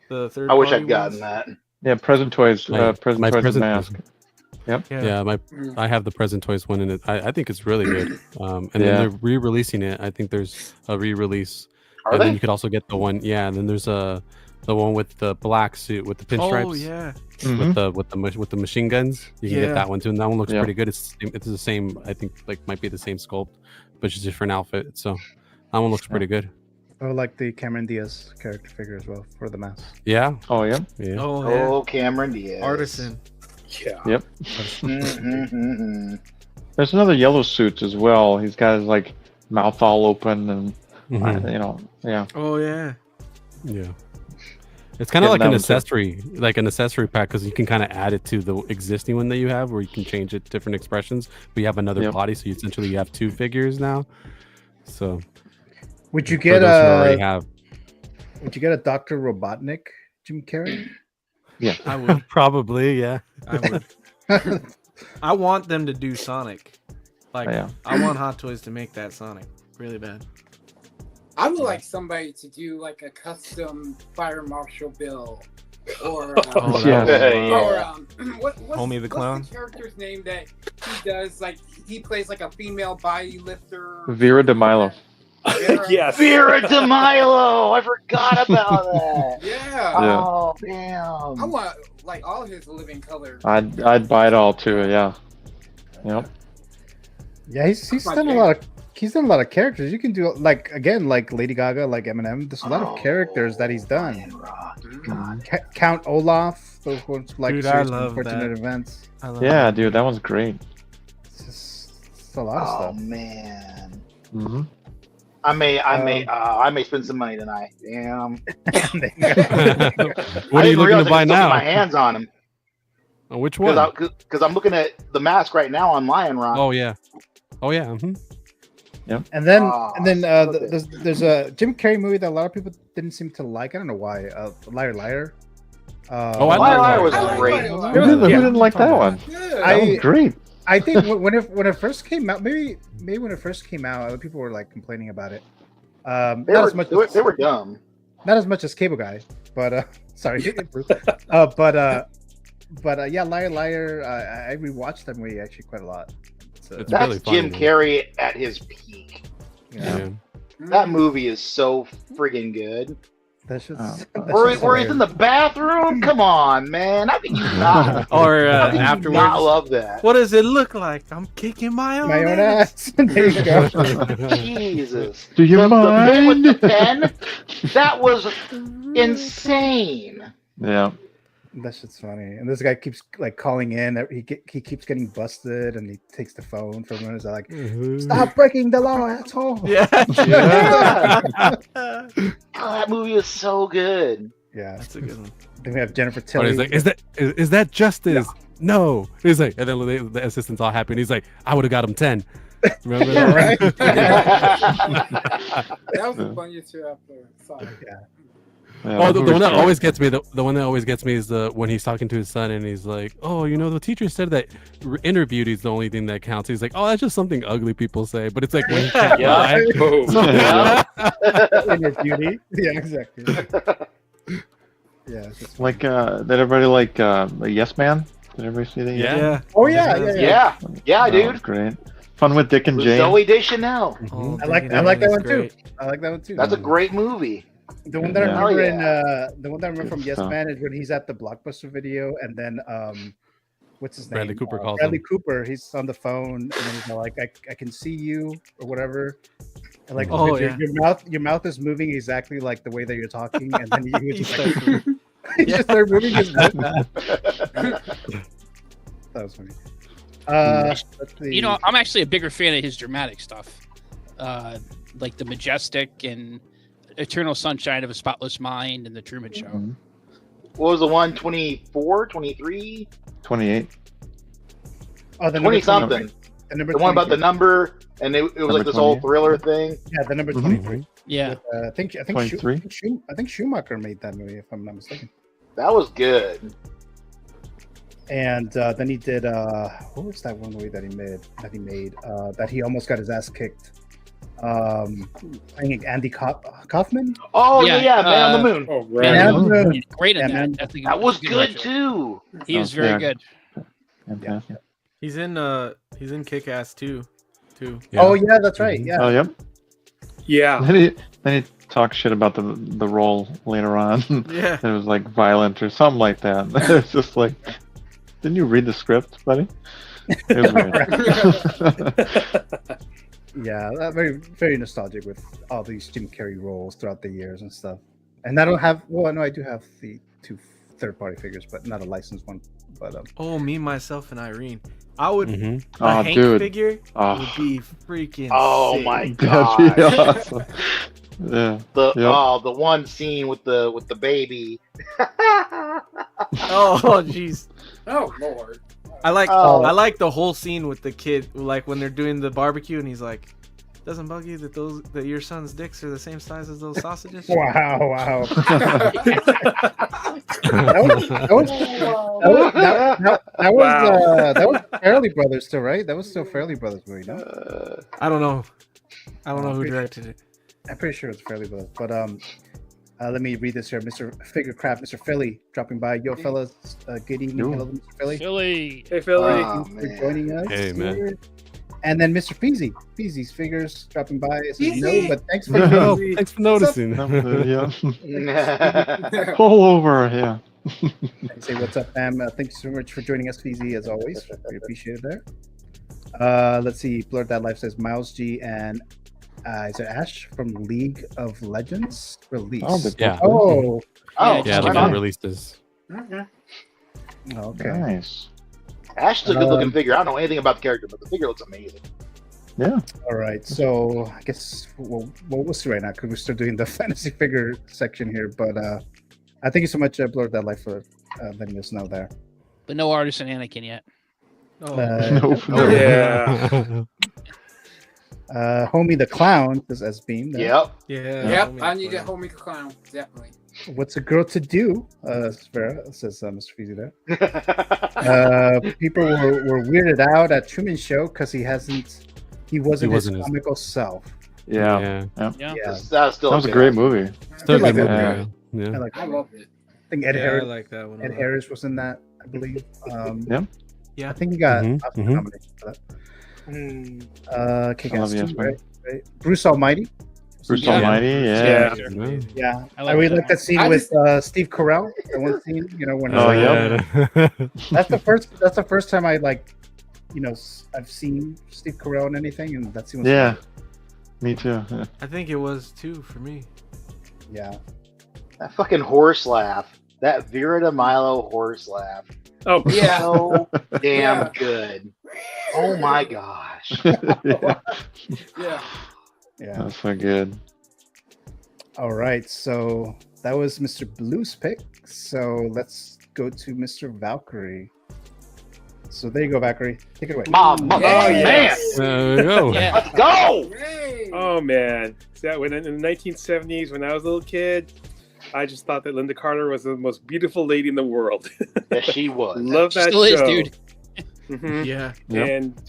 J: The third.
E: I wish I'd gotten that.
I: Yeah, Present Toys. Present Toys Mask. Yep.
O: Yeah, I have the Present Toys one, and I think it's really good. And then they're re-releasing it. I think there's a re-release. Then you could also get the one. Yeah, and then there's the one with the black suit with the pinstripes.
J: Oh yeah.
O: With the machine guns. You can get that one too, and that one looks pretty good. It's the same. I think might be the same sculpt, but it's a different outfit. So that one looks pretty good.
D: I like the Cameron Diaz character figure as well for the Mask.
O: Yeah.
I: Oh yeah.
O: Yeah.
E: Oh, Cameron Diaz.
J: Artisan.
H: Yeah.
I: Yep. There's another yellow suit as well. He's got his mouth all open and yeah.
J: Oh yeah.
O: Yeah. It's kind of like an accessory pack, because you can kind of add it to the existing one that you have, where you can change it different expressions. But you have another body, so you have two figures now. So,
D: would you get a Dr. Robotnik Jim Carrey?
I: Yeah,
J: I would
O: probably. Yeah,
J: I would. I want them to do Sonic. I want Hot Toys to make that Sonic really bad.
K: I would like somebody to do a custom Fire Marshal Bill, or what's
J: Homie the Clown.
K: What's the character's name that he does? He plays a female body lifter.
I: Vera DeMilo.
H: Yes,
E: Vera DeMilo. I forgot about that.
K: Yeah.
E: Oh damn.
K: I want all his living color.
I: I'd buy it all too. Yeah. Yep.
D: Yeah, he's done a lot of. He's done a lot of characters. You can do like Lady Gaga, like Eminem. There's a lot of characters that he's done. Count Olaf, those ones
J: Dude, I love
D: Unfortunate
J: that.
D: Events.
I: Yeah, dude, that one's great.
D: It's a lot of stuff.
E: Oh man.
I: Mm-hmm.
E: I may spend some money tonight. Damn.
O: What are you looking to buy now?
E: My hands on him.
O: Oh, which one?
E: Because I'm looking at the mask right now on Lion Rock.
O: Oh yeah. Oh yeah.
I: Yep.
D: And then there's a Jim Carrey movie that a lot of people didn't seem to like. I don't know why. Liar Liar.
E: Liar was great.
I: Who didn't like that one? That was great.
D: I think when it first came out, maybe when it first came out, other people were like complaining about it.
E: They were dumb.
D: Not as much as Cable Guy, but sorry. But yeah, Liar Liar. I rewatched that movie actually quite a lot.
E: That's
O: really funny,
E: Jim Carrey at his peak.
D: Yeah.
E: That movie is so friggin' good.
D: That's just
E: where he's in the bathroom. Come on, man! How can you not?
J: Or
E: how can you
J: afterwards,
E: not love that.
J: What does it look like? I'm kicking my own
D: ass. There you go.
E: Jesus.
I: Do you mind?
E: The bit with the pen, that was insane.
I: Yeah.
D: That shit's funny. And this guy keeps like calling in. He keeps getting busted, and he takes the phone from him. He's like, "Stop breaking the law, asshole!"
J: Yeah.
E: Oh, that movie is so good.
D: Yeah,
J: that's a good one.
D: Then we have Jennifer
O: But
D: Tilly.
O: he's like, is that justice? No. He's like, and then the assistant's all happy, and he's like, I would have got him 10. Remember that?
K: Right? That was the funniest shit I've ever saw.
D: Yeah.
O: Oh, the one that always gets me. The one that always gets me is when he's talking to his son and he's like, "Oh, you know, the teacher said that inner beauty is the only thing that counts." He's like, "Oh, that's just something ugly people say," but it's like when you can't lie.
D: Inner beauty. Yeah, exactly. Yeah.
I: Like, did everybody like Yes Man? Did everybody see that?
J: Yeah.
D: Oh yeah.
E: Yeah, dude.
I: Was great. Fun with Dick and
E: With
I: Jane.
E: Zoe Deschanel.
J: Oh,
D: I like that one too. I like that one too.
E: That's a great movie.
D: The one that I remember the one that I remember from
I: Good
D: Yes
I: stuff.
D: Man is when he's at the Blockbuster video, and then what's his name?
O: Bradley Cooper calls
D: Bradley
O: him.
D: Cooper. He's on the phone, and then he's like, "I can see you" or whatever. And like,
J: Oh,
D: your mouth is moving exactly like the way that you're talking, and then he would just like, he just started moving his mouth. That was funny. Let's see.
L: You know, I'm actually a bigger fan of his dramatic stuff, like The Majestic and Eternal Sunshine of a Spotless Mind and The Truman Show.
I: Mhm.
E: What was the one? 24, 23,
I: 28.
D: Oh, the
E: 20 something.
D: The number
E: The one about the
D: 23.
E: number, and it was
I: Number
E: like this whole
I: 28.
E: thriller thing.
D: Yeah, the number
I: Mhm.
D: 23.
L: Yeah.
D: With, I think
I: 23?
D: I think Schumacher made that movie, if I'm not mistaken.
E: That was good.
D: And then he did what was that one movie that he made that he almost got his ass kicked? I think Andy Kaufman.
E: Oh
L: Yeah,
E: yeah, Man on the Moon.
K: Oh,
L: Man
K: right.
L: on the
D: Yeah,
L: Moon. He's great in
D: Yeah,
L: that.
D: man.
L: That's a
E: That was
L: good
E: good
L: show.
E: too.
L: He was very
I: Yeah.
L: good.
I: Fantastic.
J: He's in Kick-Ass too.
O: Yeah.
D: Oh yeah, that's right. Yeah.
I: Oh, yep.
K: Yeah.
I: Then he talked shit about the role later on.
J: Yeah.
I: It was like violent or something like that. It's just like, didn't you read the script, buddy? It was weird.
D: Yeah, very very nostalgic with all these Jim Carrey roles throughout the years and stuff. And I don't have. Well, no, I do have the 2 third-party figures, but not a licensed one. But
J: Oh, Me, Myself, and Irene. I would.
O: Mhm.
J: A
I: Oh,
J: Hank
I: dude.
J: figure
I: Oh.
J: would be freaking.
E: Oh
J: sick.
E: my
I: That'd be
E: god.
I: awesome. Yeah.
E: The one scene with the baby.
J: Oh, jeez.
K: Oh Lord.
J: I like
E: Oh.
J: I like the whole scene with the kid, like when they're doing the barbecue, and he's like, "Doesn't bug you that your son's dicks are the same size as those sausages?"
D: wow. That was Fairley Brothers still, right? That was still Fairley Brothers movie, no?
J: I don't know. I don't know who directed it.
D: I'm pretty sure it's Fairley Brothers. But let me read this here. Mr. Figure Crap, Mr. Philly dropping by. Yo, fellas, good evening.
I: Yo.
D: Hello, Mr. Philly.
L: Philly.
K: Hey Philly.
D: Thank you for joining us.
O: Hey, man.
D: here. And then Mr. Peasy's Figures dropping by. It says, no,
K: Peasy!
D: but thanks for
O: Oh,
D: coming.
O: thanks for noticing.
I: Yeah. Pull over, yeah.
D: Say what's up, fam. Thank you so much for joining us, Peasy, as always. We appreciate it there. Let's see. Blurred That Life says Miles G and is it Ash from League of Legends release?
I: Oh, the-
O: Yeah.
D: Oh,
E: Oh,
O: Yeah, they're gonna release this.
D: okay.
I: Nice.
E: Ash is a good looking figure. I don't know anything about the character, but the figure looks amazing.
I: Yeah.
D: All right. So I guess we'll see right now because we're still doing the fantasy figure section here. But I thank you so much, Blurred That Life, for letting us know there.
L: but no artisan Anakin yet.
H: Yeah.
D: Homie the Clown is as Beam. there.
E: Yep.
J: Yeah.
K: Yep, I need a homie clown, definitely.
D: What's a girl to do? Vera, says Mr. Feezy there. People were weirded out at Truman Show because he wasn't his comical self.
I: Yeah.
E: That
I: was a great movie.
O: Still
D: like
O: good
D: that.
O: movie. Yeah.
K: I loved it.
D: I think Ed Harris.
J: I like that one.
D: Ed Harris was in that, I believe.
J: Yeah.
D: I think he got
O: Mhm,
D: Oscar
O: mhm.
D: nomination for that. Kick-Ass
I: I love
D: 2,
I: the
D: right? Bruce Almighty.
I: Bruce Almighty, yeah.
D: Yeah,
L: I
D: I really
L: like
D: like that scene with Steve Carell. The one scene, when he's
I: Oh,
D: like,
I: yeah.
D: that's the first time I I've seen Steve Carell in anything, and that scene was
I: Yeah. Me too. Yeah.
J: I think it was too for me.
D: Yeah.
E: That fucking horse laugh. That Vera de Milo horse laugh.
H: Oh
K: yeah.
E: So damn good. Oh my gosh.
K: Yeah.
D: Yeah.
I: That's so good.
D: All right, so that was Mr. Blue's pick. So let's go to Mr. Valkyrie. So there you go, Valkyrie. Take it away.
E: Oh yes.
O: There we go.
E: Let's go.
H: Oh man. See, that when in the 1970s, when I was a little kid, I just thought that Linda Carter was the most beautiful lady in the world.
E: Yes, she was.
H: Love that
L: Still
H: show.
L: is, dude.
H: Mhm.
J: Yeah.
H: And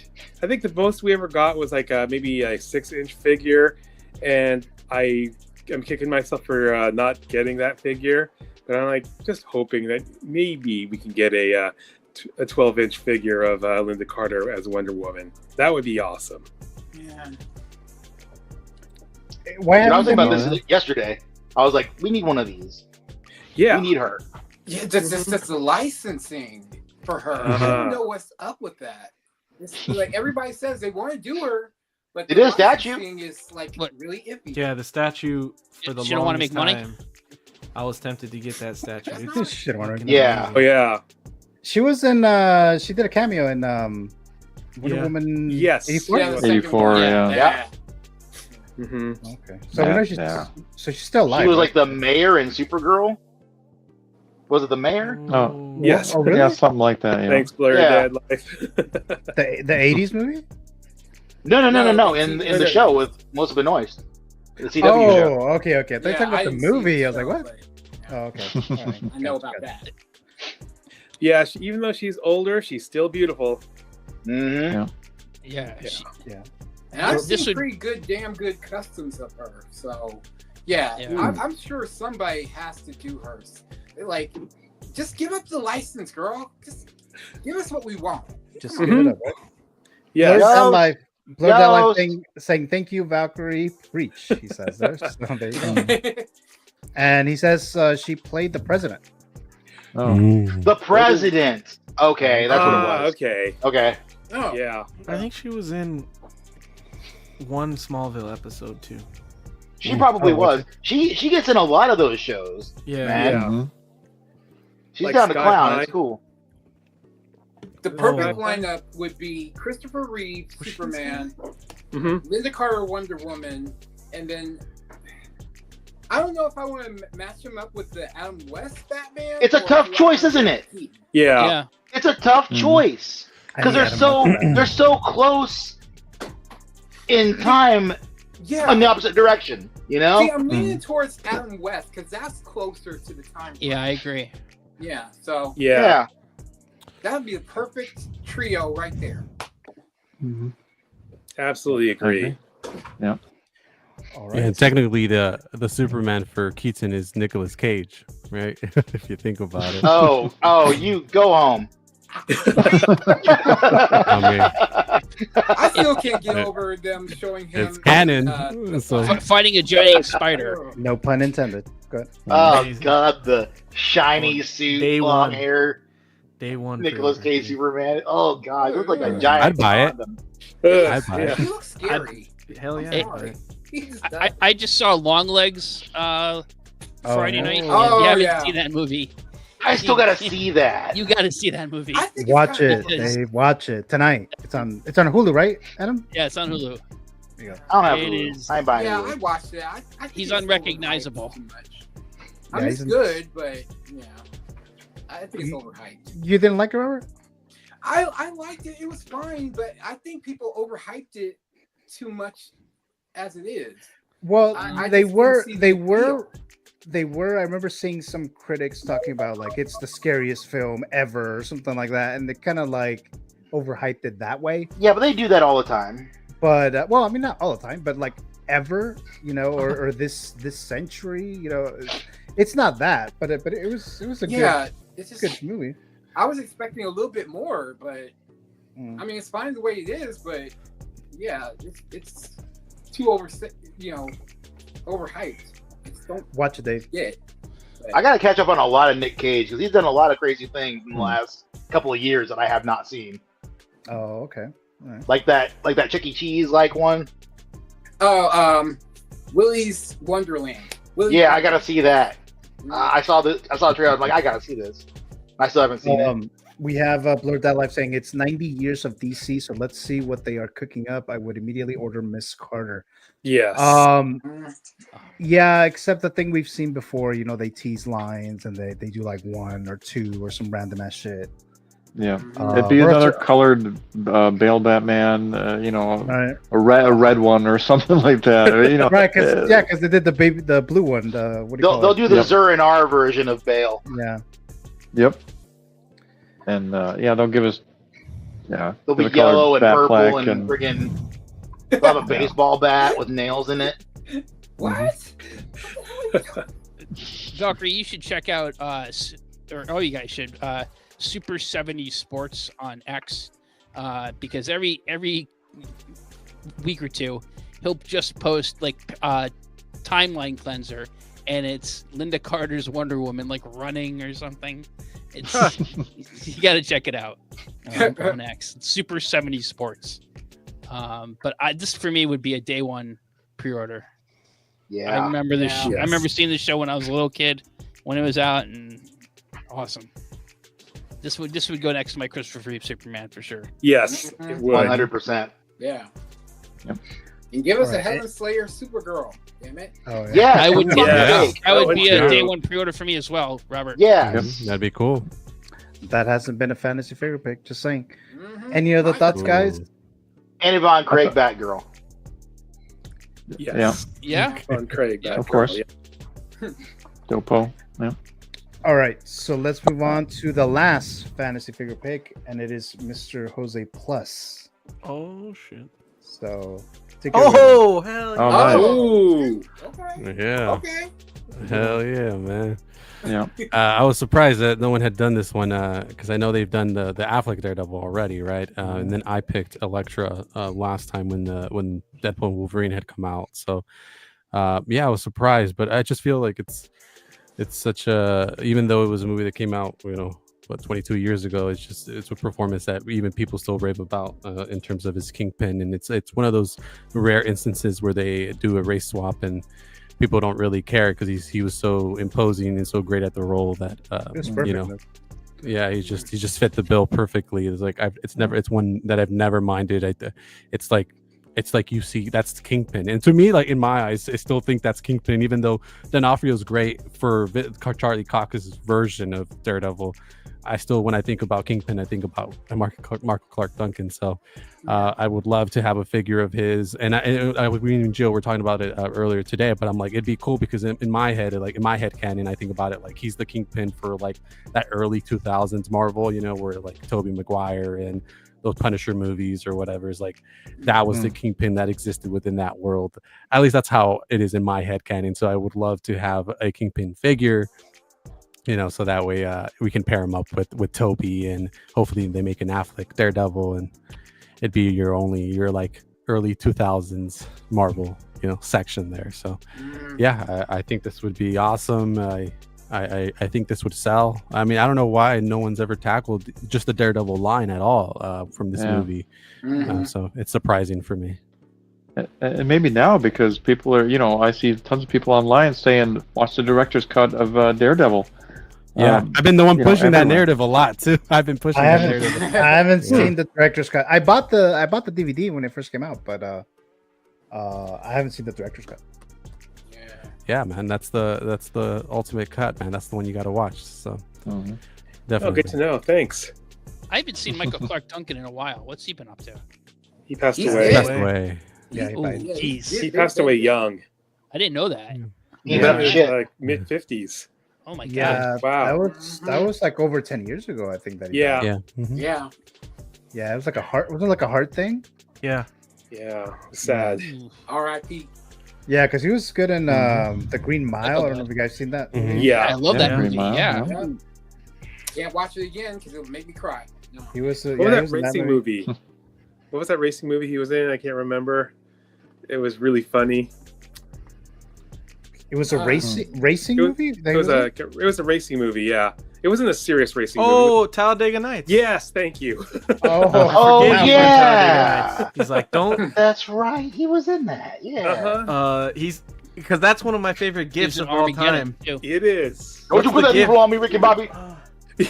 H: I think the most we ever got was like maybe a 6-inch figure, and I'm kicking myself for not getting that figure. But I'm like just hoping that maybe we can get a 12-inch figure of Linda Carter as Wonder Woman. That would be awesome.
K: Yeah.
D: Why
E: I was thinking about
D: haven't
E: this yesterday. I was like, we need one of these.
H: Yeah.
E: We need her.
K: Yeah, just the licensing for her. I don't know what's up with that. It's like everybody says they want to do her, but
E: It
K: the
E: is a statue.
K: licensing is like really iffy.
J: Yeah, the statue for the
L: She don't wanna
J: longest
L: make money?
J: time, I was tempted to get that statue.
K: That's
J: It's
K: not-
D: Shit on her.
E: Yeah.
H: Oh yeah.
D: She was in. She did a cameo in Wonder
J: Yeah.
D: Woman.
H: Yes.
D: 84?
K: Yeah, the second
I: 84,
K: one.
I: yeah.
E: Yeah.
H: hmm
D: Okay. So we know she's.
I: Yeah.
D: So she's still alive.
E: She was
D: right?
E: like the mayor in Supergirl. Was it the mayor?
I: Oh.
H: Yes.
D: Oh, really?
I: Yeah, something like that. Yeah.
H: Thanks, Blurry
E: Yeah.
H: Dad Life.
D: The 80s movie.
E: No.
K: No,
E: In
K: the-
E: the show with Melissa Benoist, the CW show.
D: Oh, okay. I thought you were talking about the
K: didn't see
D: movie.
K: the
D: I was like,
K: show,
D: what?
K: but,
D: Oh, okay. All right.
K: I know
D: Gotcha,
K: about
D: gotcha.
K: that.
H: Yeah, even though she's older, she's still beautiful.
E: Mm-hmm.
L: Yeah.
D: Yeah.
K: And I've
L: This
K: seen
L: would-
K: pretty good, damn good customs of her. So, yeah,
L: Yeah.
K: I'm sure somebody has to do hers. Like, just give up the license, girl. Just give us what we want.
D: Just give it up. Right?
H: Yeah.
D: Blurred
E: Yo,
D: Down Life. Blurred Down Life
E: yo.
D: saying thank you, Valkyrie. Preach. He says there. So there you go. And he says she played the president.
I: Oh.
E: The president. Okay, that's what it was.
H: Okay.
E: Okay.
K: Oh,
H: Yeah.
J: I think she was in one Smallville episode too.
E: She probably
D: Oh,
E: was. She gets in a lot of those shows.
J: Yeah.
E: Man.
H: Yeah.
I: Mhm.
E: She's
H: Like
E: down to
H: Sky
E: clown.
H: High.
E: It's cool.
K: the perfect
H: Oh.
K: lineup would be Christopher Reeve, Superman,
H: hmm
K: Linda Carter, Wonder Woman, and then I don't know if I want to match him up with the Adam West Batman.
E: It's a
K: or
E: tough
K: do I
E: choice,
K: want
E: isn't it?
K: Keaton.
H: Yeah.
L: Yeah.
E: It's a tough choice
D: I
E: because
D: need Adam West.
E: they're so close in time
K: Yeah.
E: in the opposite direction. You know?
K: See, I'm leaning towards Adam West because that's closer to the time.
L: Yeah, I agree.
K: Yeah, so
H: Yeah.
K: that would be a perfect trio right there.
I: Mhm.
H: Absolutely agree.
I: Yeah.
D: All right.
O: And technically, the Superman for Keaton is Nicolas Cage, right? If you think about it.
E: Oh, you go home.
K: I still can't get over them showing him.
O: It's canon. So
L: Fighting a giant spider.
D: No pun intended. Good.
E: Oh God, the shiny suit,
J: Day
E: long
J: one.
E: hair,
J: Day one.
E: Nicolas
J: for
E: Cage
J: everything.
E: Superman. Oh God, it looks like a giant.
O: I'd buy it.
E: condom.
O: I'd buy it.
K: He looks scary.
J: Hell yeah.
L: Hey,
J: I'd buy it.
K: He just
L: I,
K: does.
L: I just saw Longlegs Friday night.
K: Oh,
L: If you haven't
K: yeah.
L: seen that movie,
E: I still gotta see that.
L: you got to see that movie.
K: I think
D: Watch
K: it's
D: it,
K: kinda-
D: Dave. Watch it tonight. It's on Hulu, right, Adam?
L: Yeah, it's on Hulu.
E: I don't have
L: It
E: Hulu.
L: is-
E: I ain't buying
K: Yeah, I
E: Hulu.
K: watched it. I think
L: He's
K: it's
L: unrecognizable.
K: overhyped too much.
D: Yeah,
K: I mean,
D: he's
K: it's
D: in-
K: good, but yeah. I think it's overhyped.
D: You didn't like it, Robert?
K: I liked it. It was fine, but I think people overhyped it too much as it is.
D: Well,
K: I
D: they
K: just
D: were.
K: didn't see
D: They
K: the
D: were.
K: appeal.
D: They were. I remember seeing some critics talking about like it's the scariest film ever or something like that, and they kind of like overhyped it that way.
E: Yeah, but they do that all the time.
D: But well, I mean, not all the time, but like ever, you know, or this century, you know, it's not that, but it was a good,
K: it's just
D: good movie.
K: I was expecting a little bit more, but I mean, it's fine the way it is, but yeah, it's too overhyped. Don't
D: watch it, Dave.
K: Yeah,
E: I gotta catch up on a lot of Nick Cage because he's done a lot of crazy things in the last couple of years that I have not seen.
D: Oh, okay. All right.
E: Like that Chuck E. Cheese one.
K: Oh, Willy's Wonderland.
E: Yeah, I gotta see that. I saw the trailer. I'm like, I gotta see this. I still haven't seen it.
D: We have Blurred That Life saying it's 90 years of DC, so let's see what they are cooking up. I would immediately order Miss Carter.
H: Yes.
D: Yeah, except the thing we've seen before, you know, they tease lines and they do like 1 or 2 or some random ass shit.
I: Yeah, it'd be another colored Bale Batman, you know,
D: right.
I: a red one or something like that, or, you know,
D: right? Because they did the blue one.
E: They'll do the Zur R version of Bale.
D: Yeah.
I: Yep. And yeah, they'll give us
E: They'll be yellow and purple and friggin' they'll have a baseball bat with nails in it.
K: What?
L: Valkyrie, you should check out you guys should Super 70s Sports on X, because every week or two he'll just post like timeline cleanser, and it's Linda Carter's Wonder Woman like running or something. It's you got to check it out on X. It's Super 70s Sports. But this for me would be a day one pre-order.
E: Yeah,
L: I remember this. I remember seeing this show when I was a little kid when it was out, and awesome. This would go next to my Christopher Reeve Superman for sure.
H: Yes, it would.
E: 100%.
K: Yeah.
I: Yep.
K: And give us a Helen Slayer Supergirl, damn it.
D: Oh,
E: yeah.
L: I would
H: Yeah.
L: that would be a day one pre-order for me as well, Robert.
E: Yeah.
O: Yep, that'd be cool.
D: That hasn't been a fantasy favorite pick. Just saying. Any other thoughts, guys?
E: Annie Von Craig Batgirl.
H: Yes.
L: Yeah.
H: On Craig,
I: of course.
H: Yeah.
I: Dopo. Yeah.
D: All right, so let's move on to the last fantasy figure pick, and it is Mr. Jose Plus.
P: Oh shit!
D: So,
P: hell yeah!
I: Oh,
O: yeah.
K: Okay.
O: Hell yeah, man.
I: Yeah.
O: I was surprised that no one had done this one because I know they've done the Affleck Daredevil already, right? And then I picked Elektra last time when Deadpool and Wolverine had come out. So yeah, I was surprised, but I just feel like it's such a, even though it was a movie that came out, 22 years ago, it's a performance that even people still rave about in terms of his Kingpin, and it's one of those rare instances where they do a race swap and people don't really care because he was so imposing and so great at the role that yeah, he just fit the bill perfectly. It's like it's one that I've never minded. It's like you see that's the Kingpin, and to me, like in my eyes, I still think that's Kingpin, even though D'Onofrio's great for Charlie Cox's version of Daredevil. I still, when I think about Kingpin, I think about Mark Clark Duncan. So I would love to have a figure of his, and we and Jill were talking about it earlier today, but I'm like, it'd be cool because in my head, like in my head canon, I think about it like he's the Kingpin for like that early 2000s Marvel, where like Tobey Maguire and those Punisher movies or whatever, is like that was the Kingpin that existed within that world. At least that's how it is in my head canon. So I would love to have a Kingpin figure, so that way we can pair him up with Toby, and hopefully they make an Affleck Daredevil, and it'd be your like early 2000s Marvel section there. So yeah, I think this would be awesome. I think this would sell. I mean, I don't know why no one's ever tackled just the Daredevil line at all from this movie. So it's surprising for me.
I: And maybe now, because people are, I see tons of people online saying, watch the director's cut of Daredevil.
O: Yeah, I've been the one pushing that narrative a lot too. I've been pushing that narrative.
D: I haven't seen the director's cut. I bought the DVD when it first came out, but I haven't seen the director's cut.
O: Yeah, man, that's the ultimate cut, man. That's the one you got to watch. So Definitely.
H: Oh, good to know. Thanks.
L: I haven't seen Michael Clark Duncan in a while. What's he been up to?
H: He passed
K: He's
H: away.
K: dead.
O: Passed away.
D: Yeah, he
L: Ooh,
D: died.
L: jeez.
H: He passed away young.
L: I didn't know that.
E: He been up to
H: was
E: shit.
H: like mid-50s.
L: Oh my god.
D: Yeah,
H: Wow.
D: that was like over 10 years ago. I think that. He
H: Yeah.
D: died.
O: Yeah.
K: Yeah.
D: Yeah, it was like a heart. Wasn't it like a heart thing?
J: Yeah.
H: Yeah. Sad.
K: R.I.P.
D: Yeah, because he was good in the Green Mile. I don't know if you guys seen that.
H: Yeah.
L: I love that movie.
I: Mile,
L: Yeah.
I: yeah.
K: Can't watch it again because it'll make me cry. No.
D: He was.
H: What
D: yeah,
H: was
D: he
H: that
D: was in
H: racing movie? What was that racing movie he was in? I can't remember. It was really funny.
D: It was a racing
H: It was-
D: movie. that
H: It
D: he
H: was
D: in?
H: it was a racing movie. Yeah. It wasn't a serious racing
J: Oh,
H: movie.
J: Talladega Nights.
H: Yes, thank you.
E: Oh,
J: Forget about
E: yeah.
J: Talladega Nights. He's like, don't.
E: That's right. He was in that. Yeah.
H: Uh-huh.
J: He's because that's one of my favorite gifts
L: He's
J: of
L: an
J: all
L: Armageddon,
J: time.
L: too.
H: It is.
E: Don't you
J: What's
E: put
J: the
E: that
J: gift?
E: evil on me, Ricky Bobby.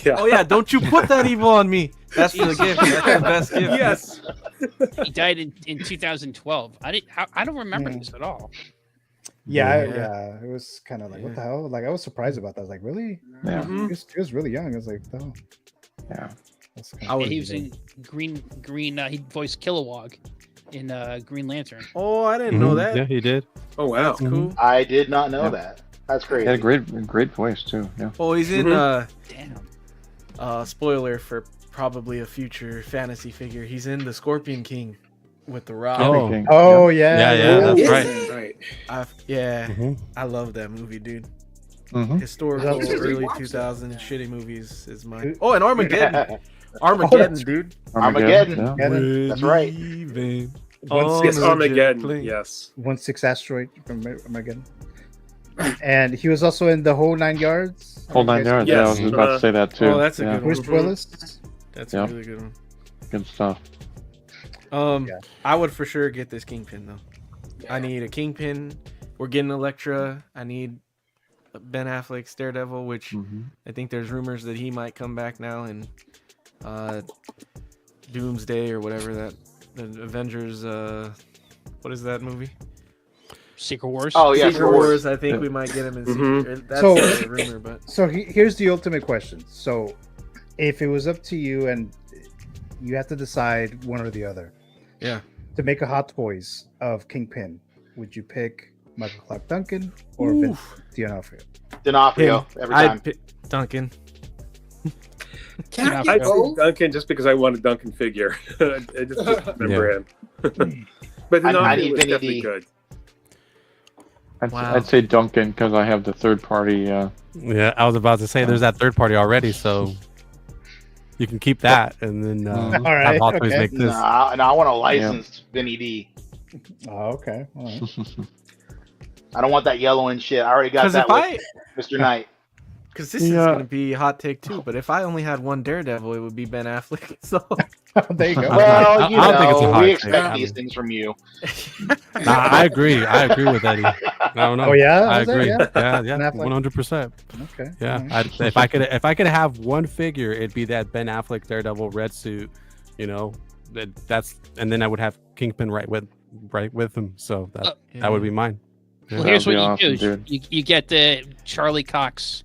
H: Yeah.
J: Oh yeah, don't you put that evil on me. That's the gift. That's the best gift.
H: Yes.
L: He died in 2012. I don't remember this at all.
D: Yeah,
J: Yeah.
D: yeah. It was kind of like, what the hell? Like, I was surprised about that. I was like, really?
I: Yeah.
D: He was really young. I was like, oh.
I: Yeah.
D: That's
J: I
D: kinda
J: would-
L: He was in Green. He voiced Kilowog in Green Lantern.
J: Oh, I didn't know that.
O: Yeah, he did.
H: Oh wow.
J: That's cool.
E: I did not know
I: Yeah.
E: that. That's
I: He
E: crazy.
I: had a great voice too. Yeah.
J: Oh, he's in
L: Damn.
J: spoiler for probably a future fantasy figure. He's in the Scorpion King with the Rock.
O: Oh.
I: King.
D: Oh, yeah.
O: Yeah, that's
K: Is
O: right.
K: it?
H: Right.
J: Yeah,
O: Mhm.
J: I love that movie, dude.
I: Mhm.
J: Historical
K: I need to
J: early
K: rewatch
J: 2000s
K: that.
J: shitty movies is mine. Oh, and Armageddon. Dude.
E: Armageddon.
I: Yeah.
E: That's right.
O: Leaving.
H: Yes, Armageddon.
J: Armageddon.
H: Yes.
D: 1/6 asteroid from Armageddon. And he was also in The Whole 9 Yards.
I: Whole 9 yards. Yeah, I was
H: Yes.
I: about to say that too.
J: Oh, that's a
I: yeah.
J: good one.
D: Bruce Willis.
J: That's
I: Yeah.
J: a really good one.
I: Good stuff.
D: Yeah.
J: I would for sure get this Kingpin though. I need a Kingpin. We're getting Elektra. I need Ben Affleck's Daredevil, which I think there's rumors that he might come back now in Doomsday or whatever that the Avengers. What is that movie?
L: Secret Wars.
E: Oh yeah,
J: Secret Wars. I think we might get him in Secret. That's
D: So-
J: a rumor, but
D: So here's the ultimate question. So if it was up to you and you have to decide one or the other,
J: yeah,
D: to make a Hot Toys of Kingpin, would you pick Michael Clark Duncan or Vince D'Onofrio?
E: D'Onofrio every time.
J: I'd pick Duncan.
K: Can I
H: I
K: get
H: picked
K: both?
H: Duncan just because I want a Duncan figure. I just remember him. But
E: I
H: D'Onofrio
E: need
H: was
E: Vinny
H: definitely
E: D.
H: good.
J: Wow.
I: I'd say Duncan because I have the third party.
O: Yeah, I was about to say there's that third party already, so you can keep that and then
D: All
O: have
D: right,
O: Hot Toys
D: okay.
O: make this.
E: Nah, I want a licensed Vinny D.
D: Oh, okay. All right.
E: I don't want that yellow and shit. I already got
J: Because
E: that
J: if
E: with Mr. Knight.
J: Because this is going to be a hot take too, but if I only had one Daredevil, it would be Ben Affleck. So
D: there you go.
E: Well, you
O: I don't think it's a
E: know,
O: hot
E: we
O: take.
E: expect
O: I
E: these
O: mean-
E: things from you.
O: Nah, I agree. I agree with Eddie. I don't know.
D: Oh, yeah?
O: I
D: Was that-
O: agree.
D: yeah?
O: Yeah,
D: Ben Affleck?
O: 100%.
D: Okay.
O: Yeah,
D: all right.
O: if I could have one figure, it'd be that Ben Affleck Daredevil red suit. You know, and then I would have Kingpin right with him. So that would be mine. Yeah.
L: Well, here's what
I: That'd be
L: you
I: awesome,
L: do: you get the Charlie Cox,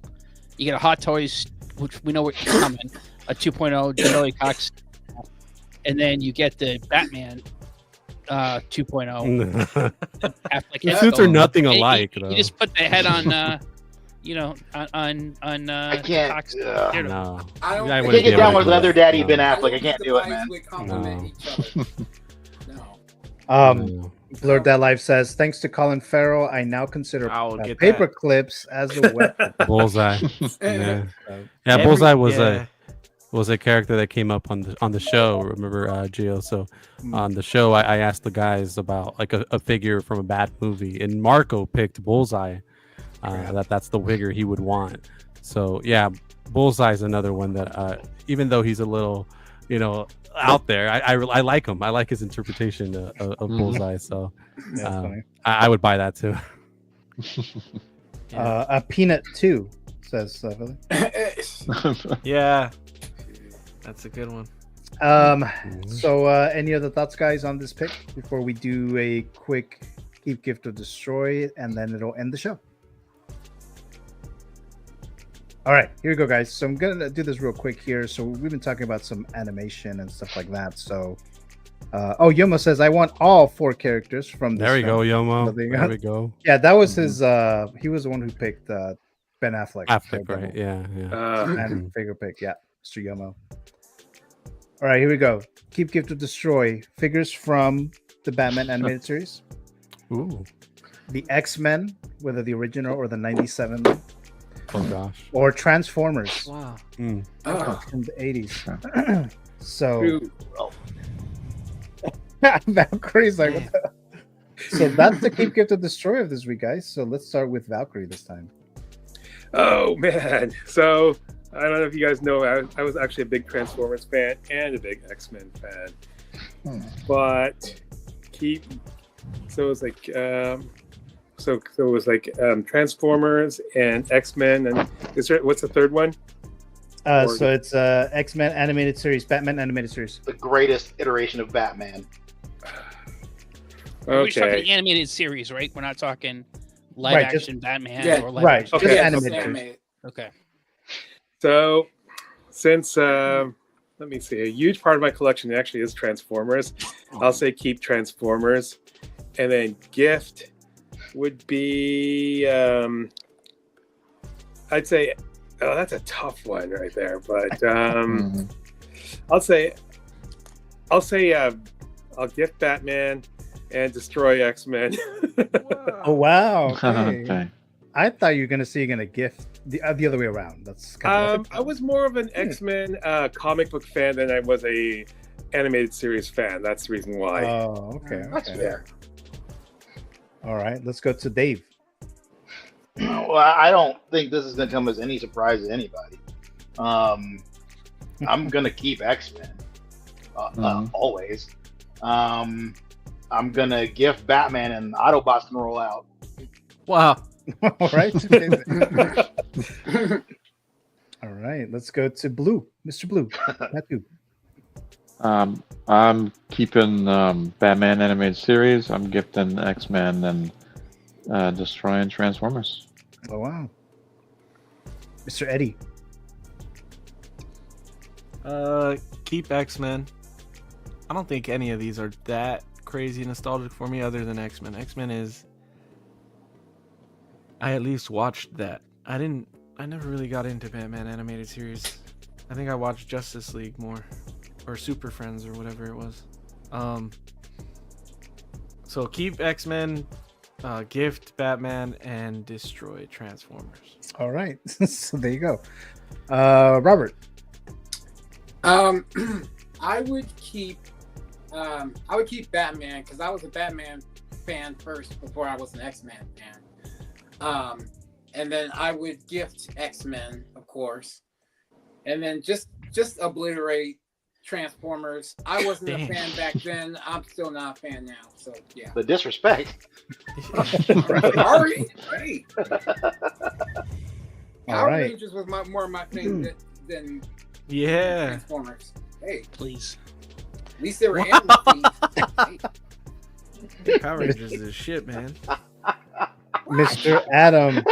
L: you get a Hot Toys, which we know what's coming, a 2.0 Charlie Cox, and then you get the Batman 2.0.
O: The suits are nothing alike, though.
L: You just put the head on, on
E: I can't.
L: Cox.
O: No.
K: I don't
O: I
E: I
O: wouldn't
E: can't
O: be
E: get
O: able
E: down
O: to
E: with
O: do
E: Leather
O: that.
E: Daddy
O: No.
E: Ben Affleck. I can't do it, man.
K: Would complement each other. No.
D: Lord That Life says, thanks to Colin Farrell, I now consider
J: I'll get
D: paper
J: that.
D: clips as a weapon.
O: Bullseye. Yeah,
J: Every-
O: Bullseye
J: yeah.
O: was a character that came up on the show. Remember, Gio? So on the show, I asked the guys about like a figure from a bad movie, and Marco picked Bullseye. That's the figure he would want. So yeah, Bullseye is another one that even though he's a little, out there, I like him. I like his interpretation of Bullseye. So
D: Yeah, that's funny.
O: I would buy that too.
D: A peanut too, says Philly.
J: Yeah, that's a good one.
D: So any other thoughts, guys, on this pick before we do a quick keep, gift, or destroy, and then it'll end the show? All right, here we go, guys. So I'm gonna do this real quick here. So we've been talking about some animation and stuff like that. So, Yomo says I want all 4 characters from.
O: There we
D: film.
O: go, Yomo.
D: So
O: There we go.
D: Yeah, that was his. He was the one who picked Ben Affleck.
O: Affleck, right? Yeah,
D: And figure pick. Yeah, Mr. Yomo. All right, here we go. Keep, Gift, or Destroy figures from the Batman animated series.
O: Ooh.
D: The X-Men, whether the original or the 97.
O: Oh gosh.
D: Or Transformers.
J: Wow.
D: From the 80s. So Valkyrie's like, what the? So that's the Keep, Gift, or Destroy of this week, guys. So let's start with Valkyrie this time.
H: Oh man! So I don't know if you guys know, I was actually a big Transformers fan and a big X-Men fan. But so it was like so it was like Transformers and X-Men, and what's the third one?
D: So it's X-Men animated series, Batman animated series.
E: The greatest iteration of Batman.
L: We're talking animated series, right? We're not talking live action Batman or live action.
H: Okay.
L: Animated. Okay.
H: So, since let me see, a huge part of my collection actually is Transformers. I'll say keep Transformers, and then gift would be I'd say, oh, that's a tough one right there, but I'll gift Batman and destroy X-Men.
D: Oh wow! Okay.
I: Okay.
D: I thought you were gonna say you're gonna gift the other way around. That's kind of
H: I was more of an X-Men comic book fan than I was a animated series fan. That's the reason why.
D: Oh, okay.
E: That's fair.
D: All right, let's go to Dave.
E: Well, I don't think this is going to come as any surprise to anybody. I'm going to keep X-Men always. I'm going to gift Batman, and Autobots can roll out.
J: Wow.
D: All right. All right, let's go to Blue. Mr. Blue. Matthew.
I: I'm keeping Batman animated series. I'm gifting X-Men and destroying Transformers.
D: Oh wow. Mr. Eddie.
J: Keep X-Men. I don't think any of these are that crazy nostalgic for me other than X-Men. X-Men is, I at least watched that. I never really got into Batman animated series. I think I watched Justice League more, or Super Friends, or whatever it was. So keep X-Men, gift Batman, and destroy Transformers.
D: All right. So there you go. Robert.
K: I would keep Batman because I was a Batman fan first before I was an X-Men fan. And then I would gift X-Men, of course, and then just obliterate Transformers. I wasn't a fan back then. I'm still not a fan now. So yeah.
E: The disrespect.
K: Sorry. Hey. Power
D: right.
K: Rangers was more my favorite than Transformers. Hey,
L: please.
K: At least they were animal
J: Hey. Power Rangers is shit, man.
D: Mr. Adam.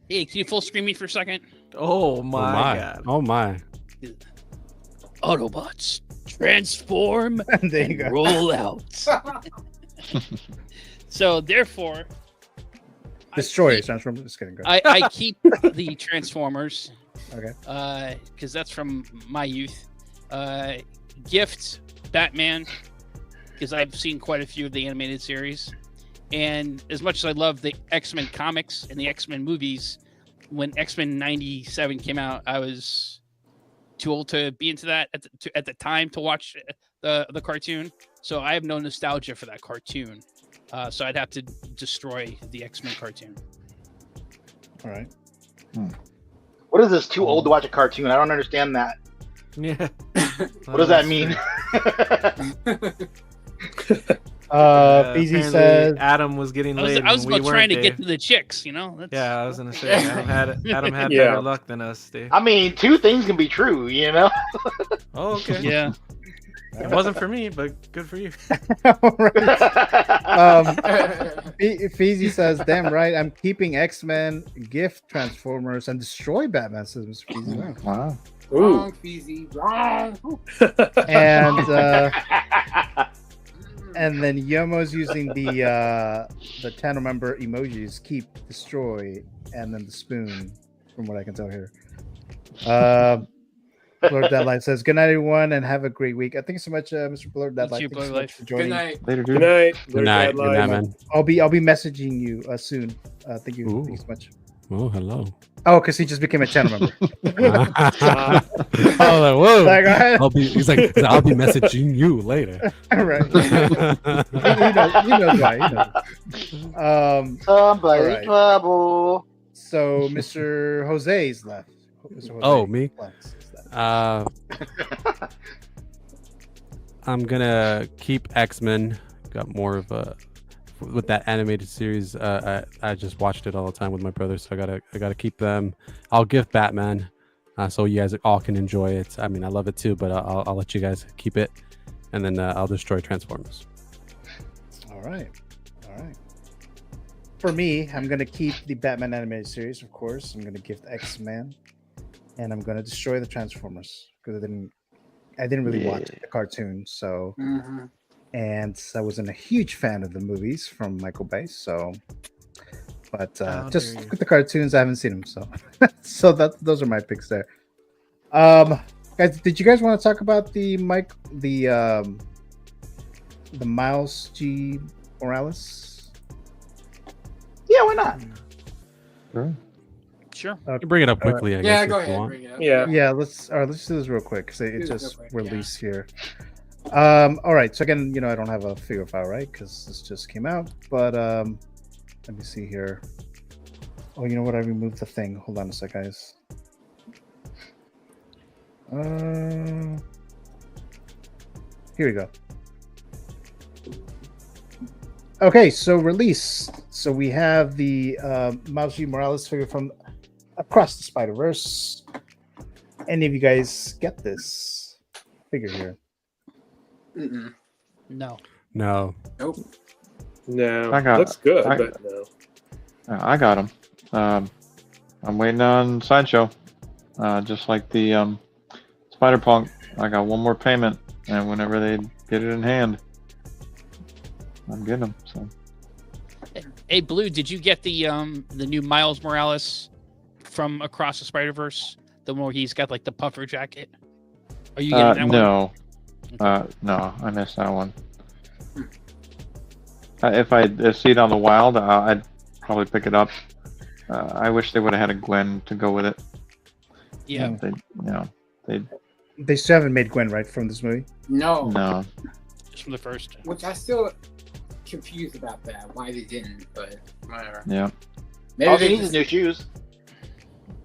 L: Hey, can you full screen me for a second?
J: Oh my god.
O: Oh my.
L: Autobots transform
D: There you go.
L: and roll out. So therefore,
D: Destroy Transformers. Just kidding. Go.
L: I keep the Transformers.
D: Okay.
L: Because that's from my youth. Gift Batman, because I've seen quite a few of the animated series. And as much as I love the X-Men comics and the X-Men movies, when X-Men 97 came out, I was too old to be into that at the time to watch the cartoon. So I have no nostalgia for that cartoon. So I'd have to destroy the X-Men cartoon.
D: All right.
E: What is this? Too old to watch a cartoon? I don't understand that.
J: Yeah.
E: What does that mean?
D: BZ says
J: Adam was getting laid.
L: I was
J: when we
L: about trying to
J: weren't,
L: get
J: Dave.
L: to the chicks, you know.
J: Yeah, I was gonna say Adam had
H: Yeah.
J: better luck than us, Dave.
E: I mean, two things can be true, you know?
J: Oh, okay.
L: Yeah.
J: It wasn't for me, but good for you.
D: Feezy says, "Damn right, I'm keeping X-Men, Gift, Transformers, and Destroy Batman." Says Mr. Feezy.
I: Wow.
K: Wrong, Feezy. Wrong.
D: And then Yomo's using the channel member emojis, keep, destroy, and then the spoon, from what I can tell here. Blurred Deadline says, "Good night, everyone, and have a great week." Thank you so much, Mr. Blurred Deadline. Thank you so much for joining.
K: Good night.
I: Later,
H: Good
I: dude.
H: night.
O: Good night. Good night, man.
D: I'll be messaging you soon. Thank you. Thank you so much.
O: Oh, hello.
D: Oh, because he just became a channel member.
O: I was like, whoa.
D: Like,
O: He's like, I'll be messaging you later.
D: Right. he knows why. He knows.
E: Somebody
D: right.
E: trouble.
D: So Mr. Jose's left. Mr. Jose
O: Oh, me?
D: is left.
O: I'm gonna keep X-Men. Got more of a with that animated series. I just watched it all the time with my brother, so I gotta keep them. I'll give Batman, so you guys all can enjoy it. I mean, I love it too, but I'll let you guys keep it, and then I'll destroy Transformers.
D: All right. For me, I'm gonna keep the Batman animated series, of course. I'm gonna gift X-Men, and I'm gonna destroy the Transformers because I didn't really watch the cartoon, so.
K: Mm-hmm.
D: And I wasn't a huge fan of the movies from Michael Bay, so. But just with the cartoons, I haven't seen them, so so those are my picks there. Guys, did you guys want to talk about the Miles G. Morales?
E: Yeah, why not?
L: Sure.
O: Bring it up quickly, I guess.
K: Yeah, go
O: if you
K: ahead.
O: want.
K: Bring it up.
D: Yeah. Let's do this real quick because it just released here. All right. So again, I don't have a figure file, right? Because this just came out. But let me see here. Oh, you know what? I removed the thing. Hold on a sec, guys. Here we go. Okay, so release. So we have the Miles G. Morales figure from Across the Spider-Verse. Any of you guys get this figure here?
K: Mm-mm.
L: No.
O: No.
K: Nope.
H: No.
I: I got-
H: Looks good,
I: I-
H: but no.
I: I got him. I'm waiting on Sideshow. Just like the Spider-Punk, I got one more payment, and whenever they get it in hand, I'm getting them. So.
L: Hey, Blue, did you get the new Miles Morales from Across the Spider-Verse? The one where he's got like the puffer jacket? Are you getting that one?
I: No. No, I missed that one. If I see it on the wild, I'd probably pick it up. I wish they would have had a Gwen to go with it.
L: Yeah.
D: They still haven't made Gwen, right, from this movie?
I: No.
L: Just from the first.
K: Which I still confused about that. Why they didn't, but whatever.
I: Yeah.
K: Maybe
E: All
K: they
E: they need
K: just-
E: is new shoes.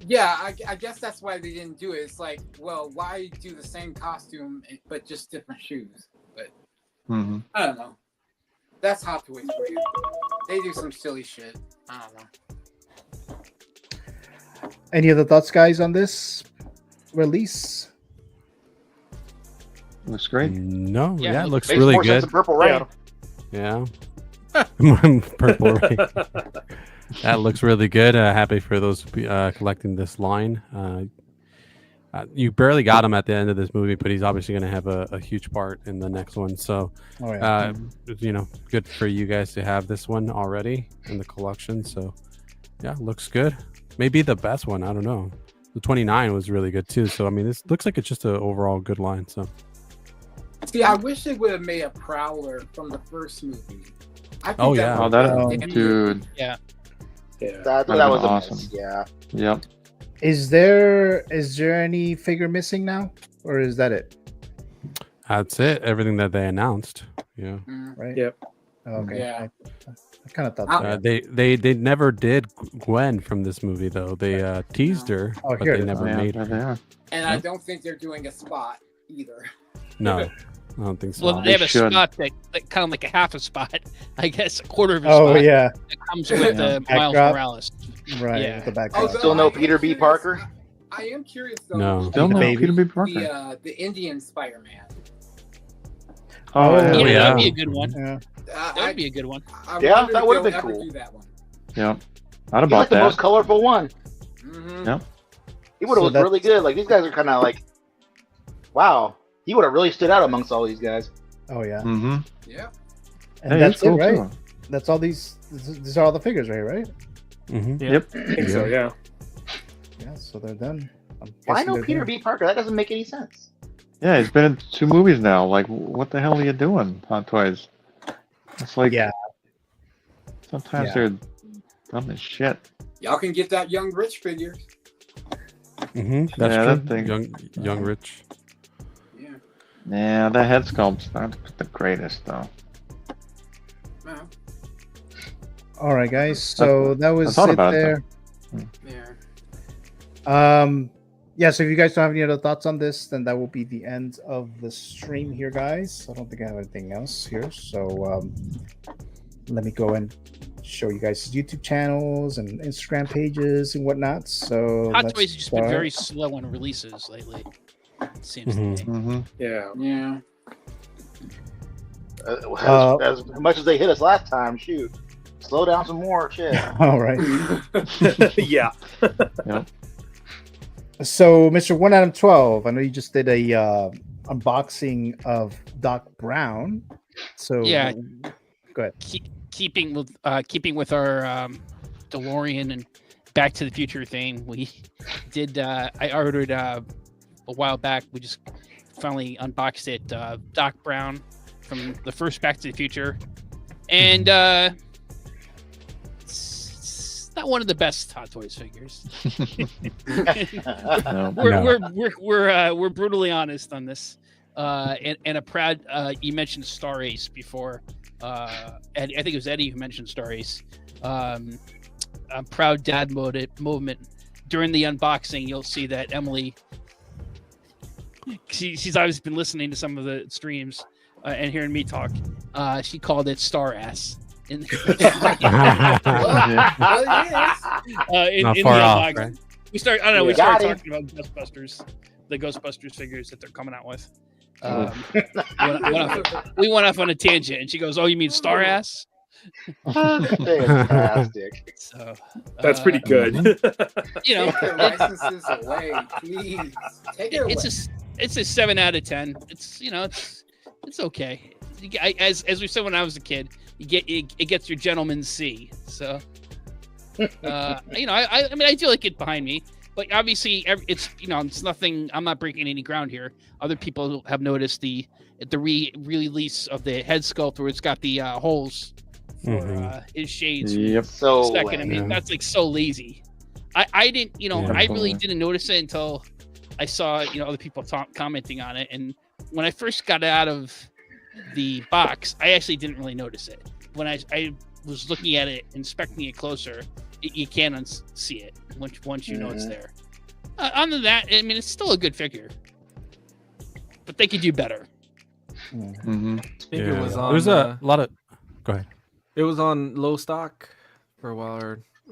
K: Yeah, I guess that's why they didn't do it. It's like, well, why do the same costume but just different shoes? But
I: Mm-hmm.
K: I don't know. That's Hot Toys for you. They do some silly shit. I don't know.
D: Any other thoughts, guys, on this release?
I: Looks great.
O: No,
L: Yeah,
O: yeah, it looks
E: Makes
O: really
E: more sense
O: good.
E: than Purple Rain.
O: Yeah. Purple Rain. That looks really good. Happy for those collecting this line. You barely got him at the end of this movie, but he's obviously going to have a huge part in the next one. So, good for you guys to have this one already in the collection. So, yeah, looks good. Maybe the best one. I don't know. The 29 was really good too. So, I mean, this looks like it's just an overall good line. So,
K: See, I wish they would have made a Prowler from the first movie. I think
O: Oh, yeah.
I: Oh, that dude.
L: Yeah.
H: Yeah.
E: That
I: That'd
E: was
I: been
E: awesome.
I: awesome.
E: Yeah.
I: Yep.
D: Is there any figure missing now, or is that it?
O: that's it. Everything that they announced. Yeah.
D: Right.
H: Yep.
D: Okay.
K: Yeah.
D: I kind of thought that.
O: They never did Gwen from this movie though. They teased her,
D: Oh,
O: but
D: here
O: they
D: it is.
O: never
I: Yeah,
O: made
I: there
O: her.
I: they are.
K: And I don't think they're doing a spot either.
O: No, I don't think so.
L: Well, they have a
I: should.
L: spot that kind of like a half a spot, I guess, a quarter of a
D: Oh
L: spot.
D: yeah,
L: That comes with the Miles
D: Backdrop.
L: Morales.
D: right.
L: Yeah.
D: With the backdrop.
K: Although
E: Still no
K: I am
E: Peter B.
K: curious-
E: Parker?
K: I am curious though.
O: No.
I: Still no
D: baby.
I: Peter B. Parker.
K: The Indian Spider-Man.
I: Oh,
L: Yeah,
O: yeah.
L: that'd be a good one.
D: Yeah.
L: That would be a good one.
K: I
E: Yeah,
K: wonder
E: that
K: if
E: would've
K: they'll
E: been
K: ever
E: cool.
K: do that one.
I: Yeah, I'd have
E: He's like
I: bought
E: the
I: that.
E: most colorful one.
K: Mm-hmm.
I: Yep.
E: He would have
D: So
E: looked really good. Like these guys are kind of like, wow. He would have really stood out amongst all these guys.
D: Oh yeah.
I: Mm-hmm.
K: Yeah.
D: And
I: Hey,
D: that's
I: it's cool
D: it, right?
I: too.
D: That's all these. These are all the figures, right?
O: Mhm.
I: Yep.
H: I think so, yeah.
D: Yeah. So they're done. I'm
E: Why
D: guessing
E: no
D: they're
E: Peter
D: done.
E: B. Parker? That doesn't make any sense.
I: Yeah, he's been in 2 movies now. Like, what the hell are you doing, Hot Toys? It's like,
D: Yeah.
I: sometimes
D: Yeah.
I: they're dumb as shit.
K: Y'all can get that young rich figure.
O: Mm-hmm. That's
I: Yeah,
O: true.
I: that thing.
O: Young rich.
K: Yeah.
I: Yeah, the head sculpt's not the greatest though.
K: Well,
D: All right, guys. So that was
I: thought
D: it
I: about it,
D: there.
K: yeah.
D: Yeah. So if you guys don't have any other thoughts on this, then that will be the end of the stream here, guys. I don't think I have anything else here. So let me go and show you guys his YouTube channels and Instagram pages and whatnot. So
L: Hot
D: let's
L: Toys has just been
D: start.
L: very slow on releases lately. It seems to me.
I: Mm-hmm.
H: Yeah.
K: Yeah.
E: As much as they hit us last time, shoot. Slow down some more. Shit.
D: All right.
H: Yeah.
I: Yep.
D: So, Mr. 1 Adam 12, I know you just did a unboxing of Doc Brown. So
L: Yeah.
D: go ahead.
L: Keeping with our DeLorean and Back to the Future theme, we did. I ordered a while back. We just finally unboxed it. Doc Brown from the first Back to the Future, and it's not one of the best Hot Toys figures. We're brutally honest on this, and a proud. You mentioned Star Ace before. Eddie, I think it was Eddie who mentioned Star Ace. A proud dad movement. During the unboxing, you'll see that Emily, she's always been listening to some of the streams and hearing me talk. She called it Star Ass. In
O: Not
L: the
O: far off,
L: unboxing.
O: right?
L: We started talking about Ghostbusters, the Ghostbusters figures that they're coming out with. We went off on a tangent, and she goes, "Oh, you mean Star Ass?"
E: Fantastic.
L: So
H: That's pretty good.
L: You know,
K: Take your licenses away, please. Take it away.
L: It's a 7 out of 10. It's it's okay. As we said when I was a kid, it gets your gentleman's C. So I mean I do like it behind me, but obviously it's it's nothing. I'm not breaking any ground here. Other people have noticed the re-release of the head sculpt where it's got the holes for his shades.
I: Yep.
E: So
L: second, I mean that's like so lazy. I didn't I really didn't notice it until I saw other people commenting on it, and when I first got it out of the box, I actually didn't really notice it. When I was looking at it, inspecting it closer, you can see it once you know it's there. Other than that, I mean, it's still a good figure, but they could do better.
I: Mm-hmm.
J: Figure was on.
O: There's a lot of. Go ahead.
J: It was on low stock for a while,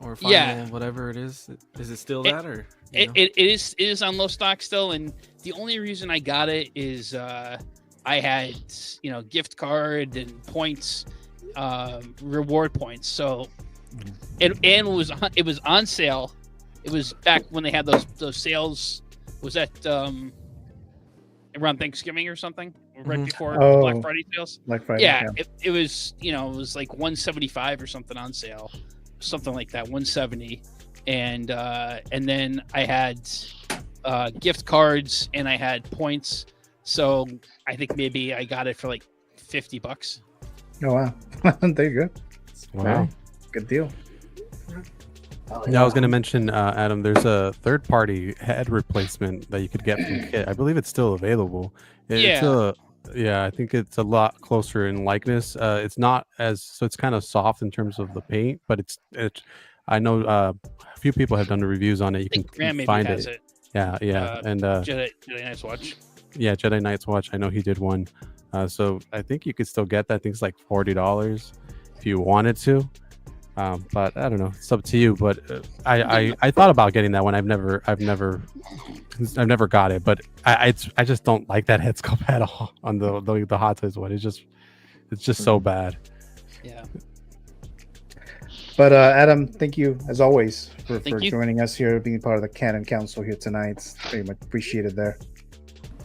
J: or final, whatever it is. Is it still that, or
L: it is on low stock still? And the only reason I got it is I had gift card and points, reward points. So it was on sale. It was back when they had those sales. Was that around Thanksgiving or something? Right before the Black Friday sales.
D: Black Friday.
L: Yeah. It was it was like $175 or something on sale, something like that, $170, and then I had gift cards and I had points. So I think maybe I got it for like $50.
D: Oh wow. There you go.
O: Wow.
D: Good deal.
O: Yeah, I was going to mention, Adam, there's a third-party head replacement that you could get from Kit. I believe it's still available. I think it's a lot closer in likeness. It's not so it's kind of soft in terms of the paint, but it's I know a few people have done the reviews on it. You can
L: Graham
O: find
L: maybe has
O: it. Yeah, and
L: Jedi Knight's Watch.
O: Yeah, Jedi Knight's Watch. I know he did one. So I think you could still get that. I think it's like $40 if you wanted to. But I don't know. It's up to you. But I thought about getting that one. I've never I've never got it, but I just don't like that head sculpt at all on the Hot Toys one. It's just so bad.
L: Yeah.
D: But Adam, thank you as always for
L: Thank you.
D: joining us here, being part of the Canon Council here tonight. It's very much appreciated there.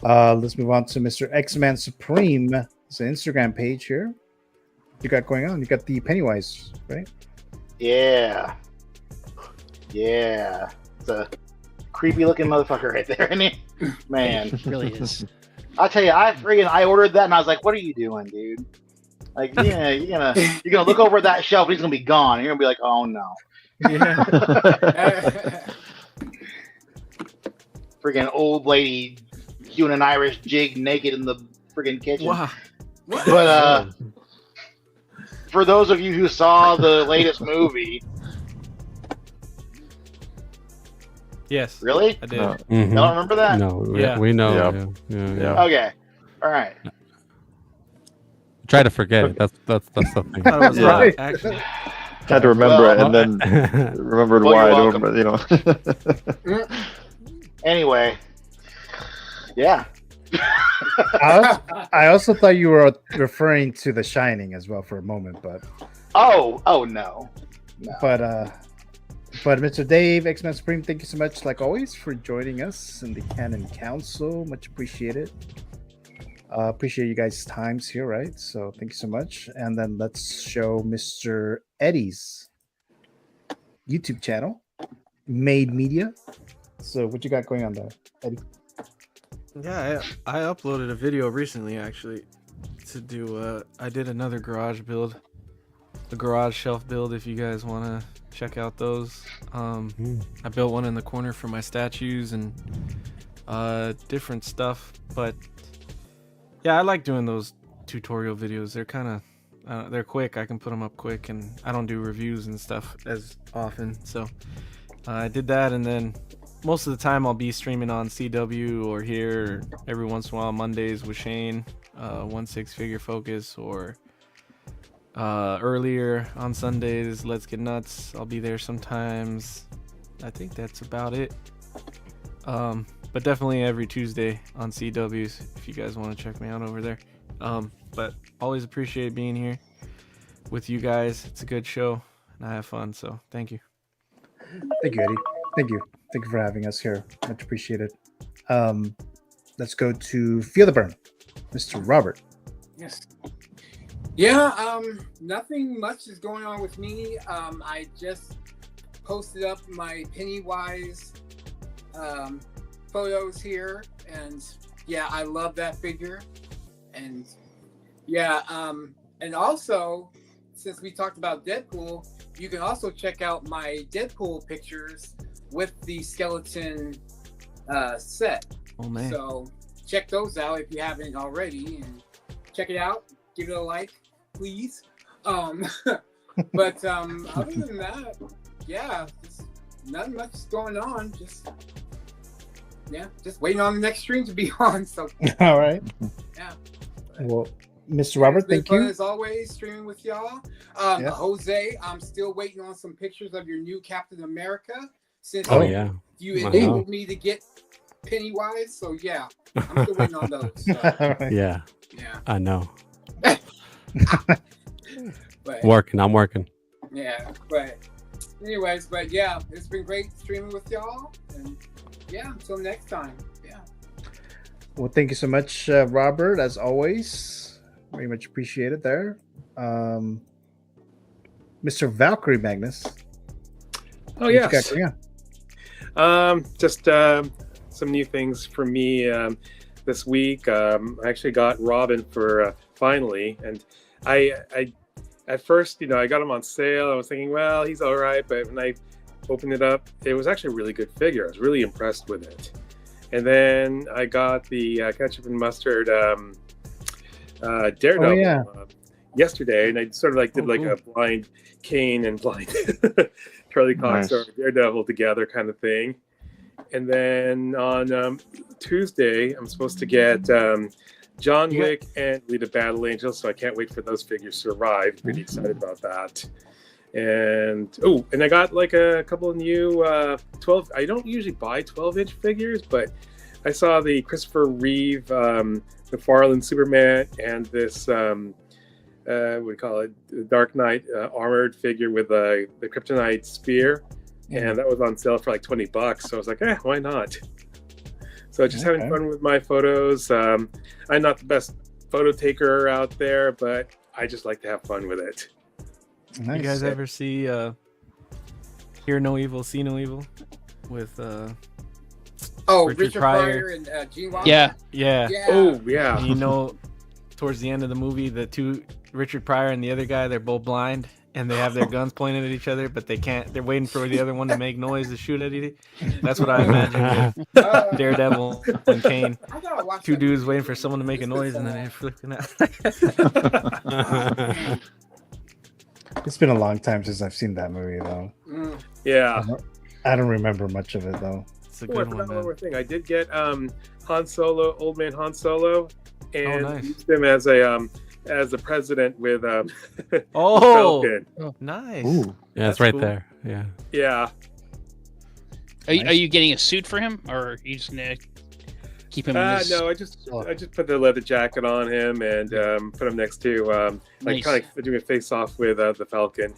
D: Let's move on to Mr. X-Man Supreme. It's an Instagram page here. You got going on? You got the Pennywise, right?
E: Yeah. Yeah. It's a creepy looking motherfucker right there, isn't he? Man.
L: It really is.
E: I'll tell you, I ordered that and I was like, what are you doing, dude? Like, yeah, you're gonna look over at that shelf and he's gonna be gone. And you're gonna be like, oh no.
J: Yeah.
E: Freaking old lady doing an Irish jig naked in the freaking kitchen.
J: Wow.
E: But for those of you who saw the latest movie,
J: Yes.
E: really?
J: I did.
E: Y'all don't remember that?
O: No,
J: Yeah.
O: we know.
I: Yep.
O: Yeah.
E: Okay. All right.
O: Try to forget it. That's the thing.
J: Thought it was
I: Yeah.
J: hot, actually.
I: Had to remember
E: Well,
I: it and then remembered
E: well,
I: why.
E: you're
I: I don't, you know.
E: Anyway. Yeah.
D: I also thought you were referring to The Shining as well for a moment, but
E: Oh no.
D: But Mr. Dave, X-Men Supreme, thank you so much, like always, for joining us in the Canon Council. Much appreciated. Appreciate you guys' times here, right? So thank you so much. And then let's show Mr. Eddie's YouTube channel, Made Media. So what you got going on there, Eddie?
J: Yeah, I uploaded a video recently actually to do. I did another garage build, the garage shelf build. If you guys want to check out those, I built one in the corner for my statues and different stuff. But yeah, I like doing those tutorial videos. They're kind of they're quick. I can put them up quick, and I don't do reviews and stuff as often. So I did that, and then most of the time I'll be streaming on CW or here, or every once in a while Mondays with Shane, 1/6 Figure Focus, or earlier on Sundays Let's Get Nuts. I'll be there sometimes. I think that's about it. But definitely every Tuesday on CWs if you guys want to check me out over there. But always appreciate being here with you guys. It's a good show and I have fun, so thank you.
D: Thank you, Eddie. Thank you for having us here. Much appreciated. Let's go to Feel the Burn, Mr. Robert.
K: Yes. Yeah, nothing much is going on with me. I just posted up my Pennywise photos here, and yeah, I love that figure. And yeah, and also, since we talked about Deadpool, you can also check out my Deadpool pictures with the skeleton set.
J: Oh man.
K: So check those out if you haven't already, and check it out. Give it a like, please. But other than that, yeah, just nothing much is going on. Just waiting on the next stream to be on. So
D: All right.
K: yeah.
D: Well, Mr. Robert,
K: It's been
D: thank
K: fun
D: you.
K: as always streaming with y'all.
D: Yeah.
K: Jose, I'm still waiting on some pictures of your new Captain America. Since
O: Oh, yeah.
K: you
O: I
K: enabled
O: know.
K: me to get Pennywise, so yeah, I'm still waiting on those. So,
D: All right.
O: Yeah.
K: yeah.
O: I know.
K: But
O: I'm working.
K: yeah, but anyways, but yeah, it's been great streaming with y'all, and yeah, until next time. Yeah.
D: Well, thank you so much, Robert, as always. Very much appreciated there. Mr. Valkyrie Magnus.
H: Oh,
D: what you
H: yes.
D: got going on?
H: Just some new things for me this week. I actually got Robin for finally, and I at first, I got him on sale. I was thinking, well, he's all right, but when I opened it up, it was actually a really good figure. I was really impressed with it. And then I got the ketchup and mustard Daredevil yesterday, and I sort of did a blind Kane and blind Charlie Cox or Daredevil together kind of thing. And then on Tuesday, I'm supposed to get John Wick and Lita Battle Angel, so I can't wait for those figures to arrive. Pretty excited about that. And I got like a couple of new 12. I don't usually buy 12-inch figures, but I saw the Christopher Reeve, McFarlane Superman, and this what do you call it, the Dark Knight armored figure with the kryptonite spear, and that was on sale for like $20. So I was like, why not? So just having fun with my photos. I'm not the best photo taker out there, but I just like to have fun with it.
J: Nice. You guys ever see Hear No Evil, See No Evil with
K: Richard Pryor and Gene Wilder?
J: Yeah.
H: Oh, yeah.
J: You know, towards the end of the movie, the two, Richard Pryor and the other guy, they're both blind, and they have their guns pointed at each other, but they can't. They're waiting for the other one to make noise to shoot at it. That's what I imagine with Daredevil and Kane. Two dudes waiting for someone to make a noise, and then they're flipping out.
D: It's been a long time since I've seen that movie, though.
H: Yeah.
D: I don't remember much of it, though.
J: It's a
H: I forgot one more thing. I did get Han Solo, Old Man Han Solo, and used him as a president with Falcon.
J: Oh, nice.
O: Ooh. Yeah, it's right there. Yeah.
H: Yeah.
L: Are you getting a suit for him, or are you just gonna keep him? In his...
H: No, I just put the leather jacket on him and put him next to
L: Nice.
H: kind of doing a face off with the Falcon.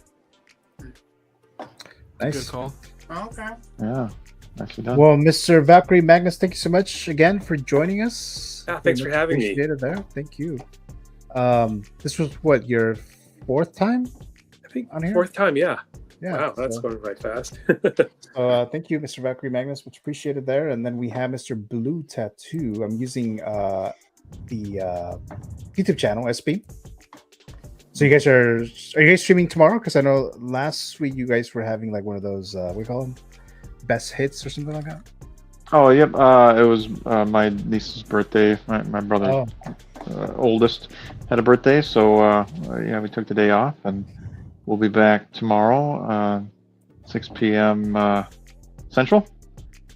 D: Nice.
J: Good call.
K: Okay.
I: Yeah. Nicely done.
D: Well, Mr. Valkyrie Magnus, thank you so much again for joining us.
H: Thanks for having me.
D: Appreciate it there. Thank you. This was what, your fourth time?
H: I think
D: on here.
H: Fourth time, yeah.
D: Yeah.
H: Wow, that's going right fast.
D: Thank you, Mr. Valkyrie Magnus, much appreciated there. And then we have Mr. Blue Tattoo. I'm using the YouTube channel SP. So you guys are you guys streaming tomorrow? Because I know last week you guys were having like one of those what do you call them, best hits or something like that.
I: Oh, yep. It was my niece's birthday. My brother's oldest had a birthday, so yeah, we took the day off, and we'll be back tomorrow, 6 p.m. Central.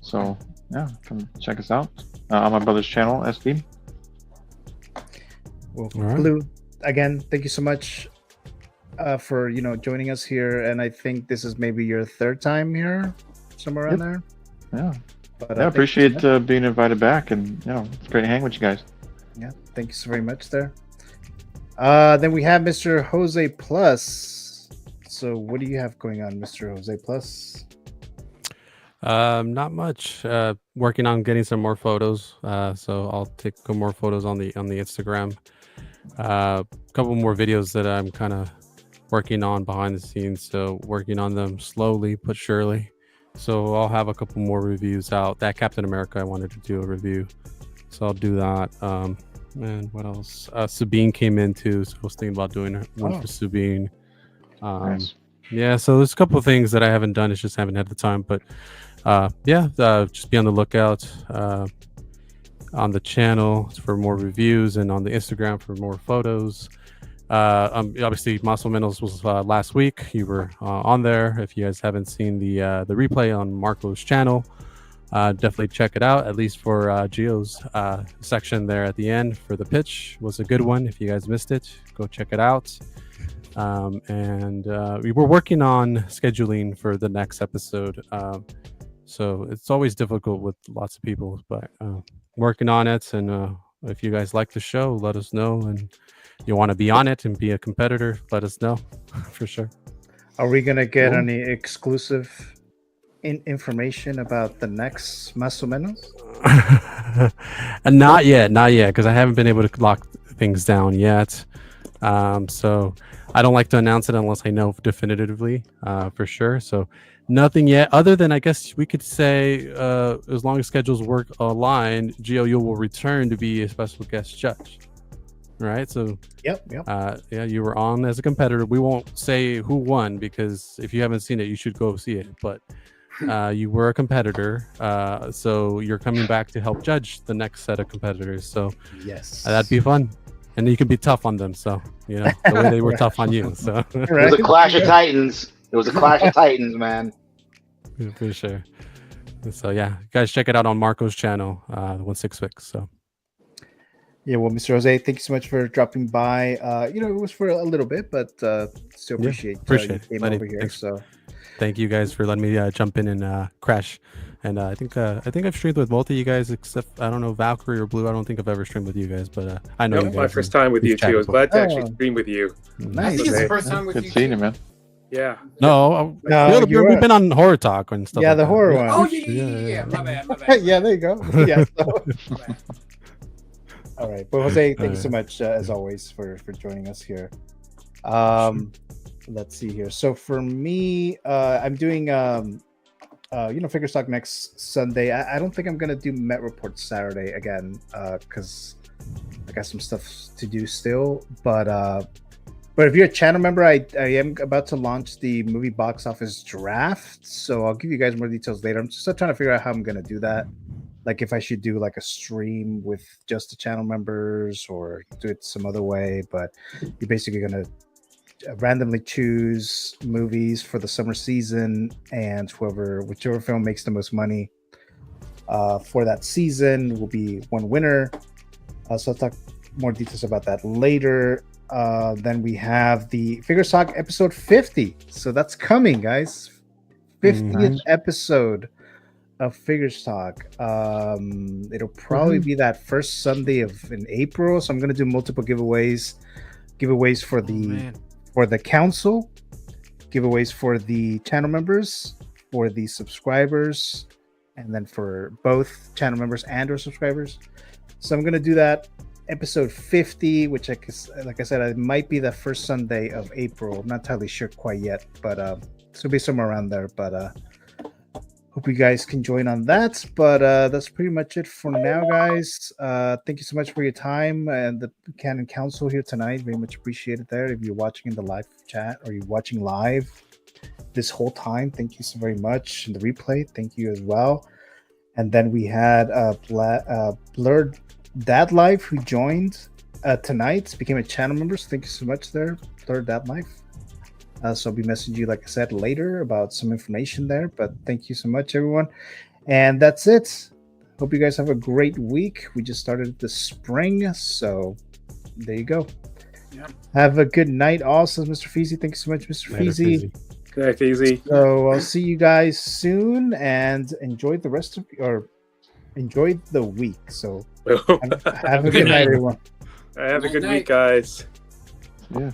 I: So yeah, come check us out on my brother's channel, SB.
D: Well, Blue, again, thank you so much for joining us here, and I think this is maybe your third time here, somewhere around there.
I: Yeah.
D: But
I: I appreciate being invited back, and it's great to hang with you guys.
D: Yeah, thank you so very much there. Then we have Mr. Jose Plus. So what do you have going on, Mr. Jose Plus?
O: Not much. Working on getting some more photos. So I'll take some more photos on the Instagram. A couple more videos that I'm kind of working on behind the scenes. So working on them slowly but surely. So I'll have a couple more reviews out. That Captain America, I wanted to do a review, so I'll do that. And what else? Sabine came in too, so I was thinking about doing one for Sabine.
I: Nice.
O: Yeah, so there's a couple of things that I haven't done. It's just haven't had the time. But yeah, just be on the lookout on the channel for more reviews, and on the Instagram for more photos. Obviously Muscle Minerals was last week. You were on there. If you guys haven't seen the replay on Marco's channel, definitely check it out, at least for Gio's section there at the end for the pitch was a good one. If you guys missed it, go check it out. And we were working on scheduling for the next episode, so it's always difficult with lots of people, but working on it. And if you guys like the show, let us know, and you want to be on it and be a competitor, let us know for sure.
D: Are we gonna get any exclusive information about the next Muscle Minerals?
O: Not yet, because I haven't been able to lock things down yet. So I don't like to announce it unless I know definitively for sure. So nothing yet, other than I guess we could say as long as schedules work aligned, Gio, you will return to be a special guest judge. Right, so
D: yep.
O: Yeah, you were on as a competitor. We won't say who won, because if you haven't seen it, you should go see it. But you were a competitor, so you're coming back to help judge the next set of competitors. So
D: yes,
O: that'd be fun, and you can be tough on them. So the way they were tough on you. So
E: it was a clash of titans. It was a clash of titans, man.
O: For sure. So yeah, guys, check it out on Marco's channel, 166. So.
D: Yeah, well, Mr. Jose, thank you so much for dropping by. It was for a little bit, but still appreciate you came over here.
O: Thanks.
D: So
O: thank you guys for letting me jump in and crash. And I think I've streamed with both of you guys, except I don't know Valkyrie or Blue. I don't think I've ever streamed with you guys, but I know you guys.
H: My first time with you too. I was glad to actually stream with you.
D: Nice.
K: I think it's the first time with
I: Good
K: you.
I: seeing you, man.
H: Yeah.
O: No, we've been on horror talk and stuff.
D: Yeah,
O: like
D: the
O: that.
D: horror one.
K: Oh yeah. My bad.
D: Yeah, there you go. Yeah. All right. Well, Jose, thank you so much as always for joining us here. Let's see here. So for me, I'm doing Figure Stock next Sunday. I don't think I'm gonna do Met Report Saturday again, because I got some stuff to do still. But if you're a channel member, I am about to launch the movie box office draft. So I'll give you guys more details later. I'm just trying to figure out how I'm gonna do that. Like if I should do like a stream with just the channel members or do it some other way. But you're basically gonna randomly choose movies for the summer season, and whichever film makes the most money for that season will be one winner. So I'll talk more details about that later. Then we have the Figure Stock episode 50. So that's coming, guys. 50th episode of Figure Stock. It'll probably be that first Sunday in April. So I'm gonna do multiple giveaways for the council, giveaways for the channel members, for the subscribers, and then for both channel members and or subscribers. So I'm gonna do that episode 50, which like I said, it might be the first Sunday of April. I'm not entirely sure quite yet, but it'll be somewhere around there. But hope you guys can join on that. But that's pretty much it for now, guys. Thank you so much for your time and the Canon Council here tonight. Very much appreciated there. If you're watching in the live chat or you're watching live this whole time, thank you so very much. And the replay, thank you as well. And then we had Blurred Dad Life who joined tonight, became a channel member. So thank you so much there, Blurred Dad Life. So I'll be messaging you, like I said, later about some information there. But thank you so much, everyone. And that's it. Hope you guys have a great week. We just started the spring, so there you go. Yeah. Have a good night, also, Mr. Feezy. Thank you so much, Mr. Feezy.
H: Good night, Feezy.
D: So I'll see you guys soon, and enjoy the week. So have a good night, everyone.
H: Have a good week, guys.
I: Yeah.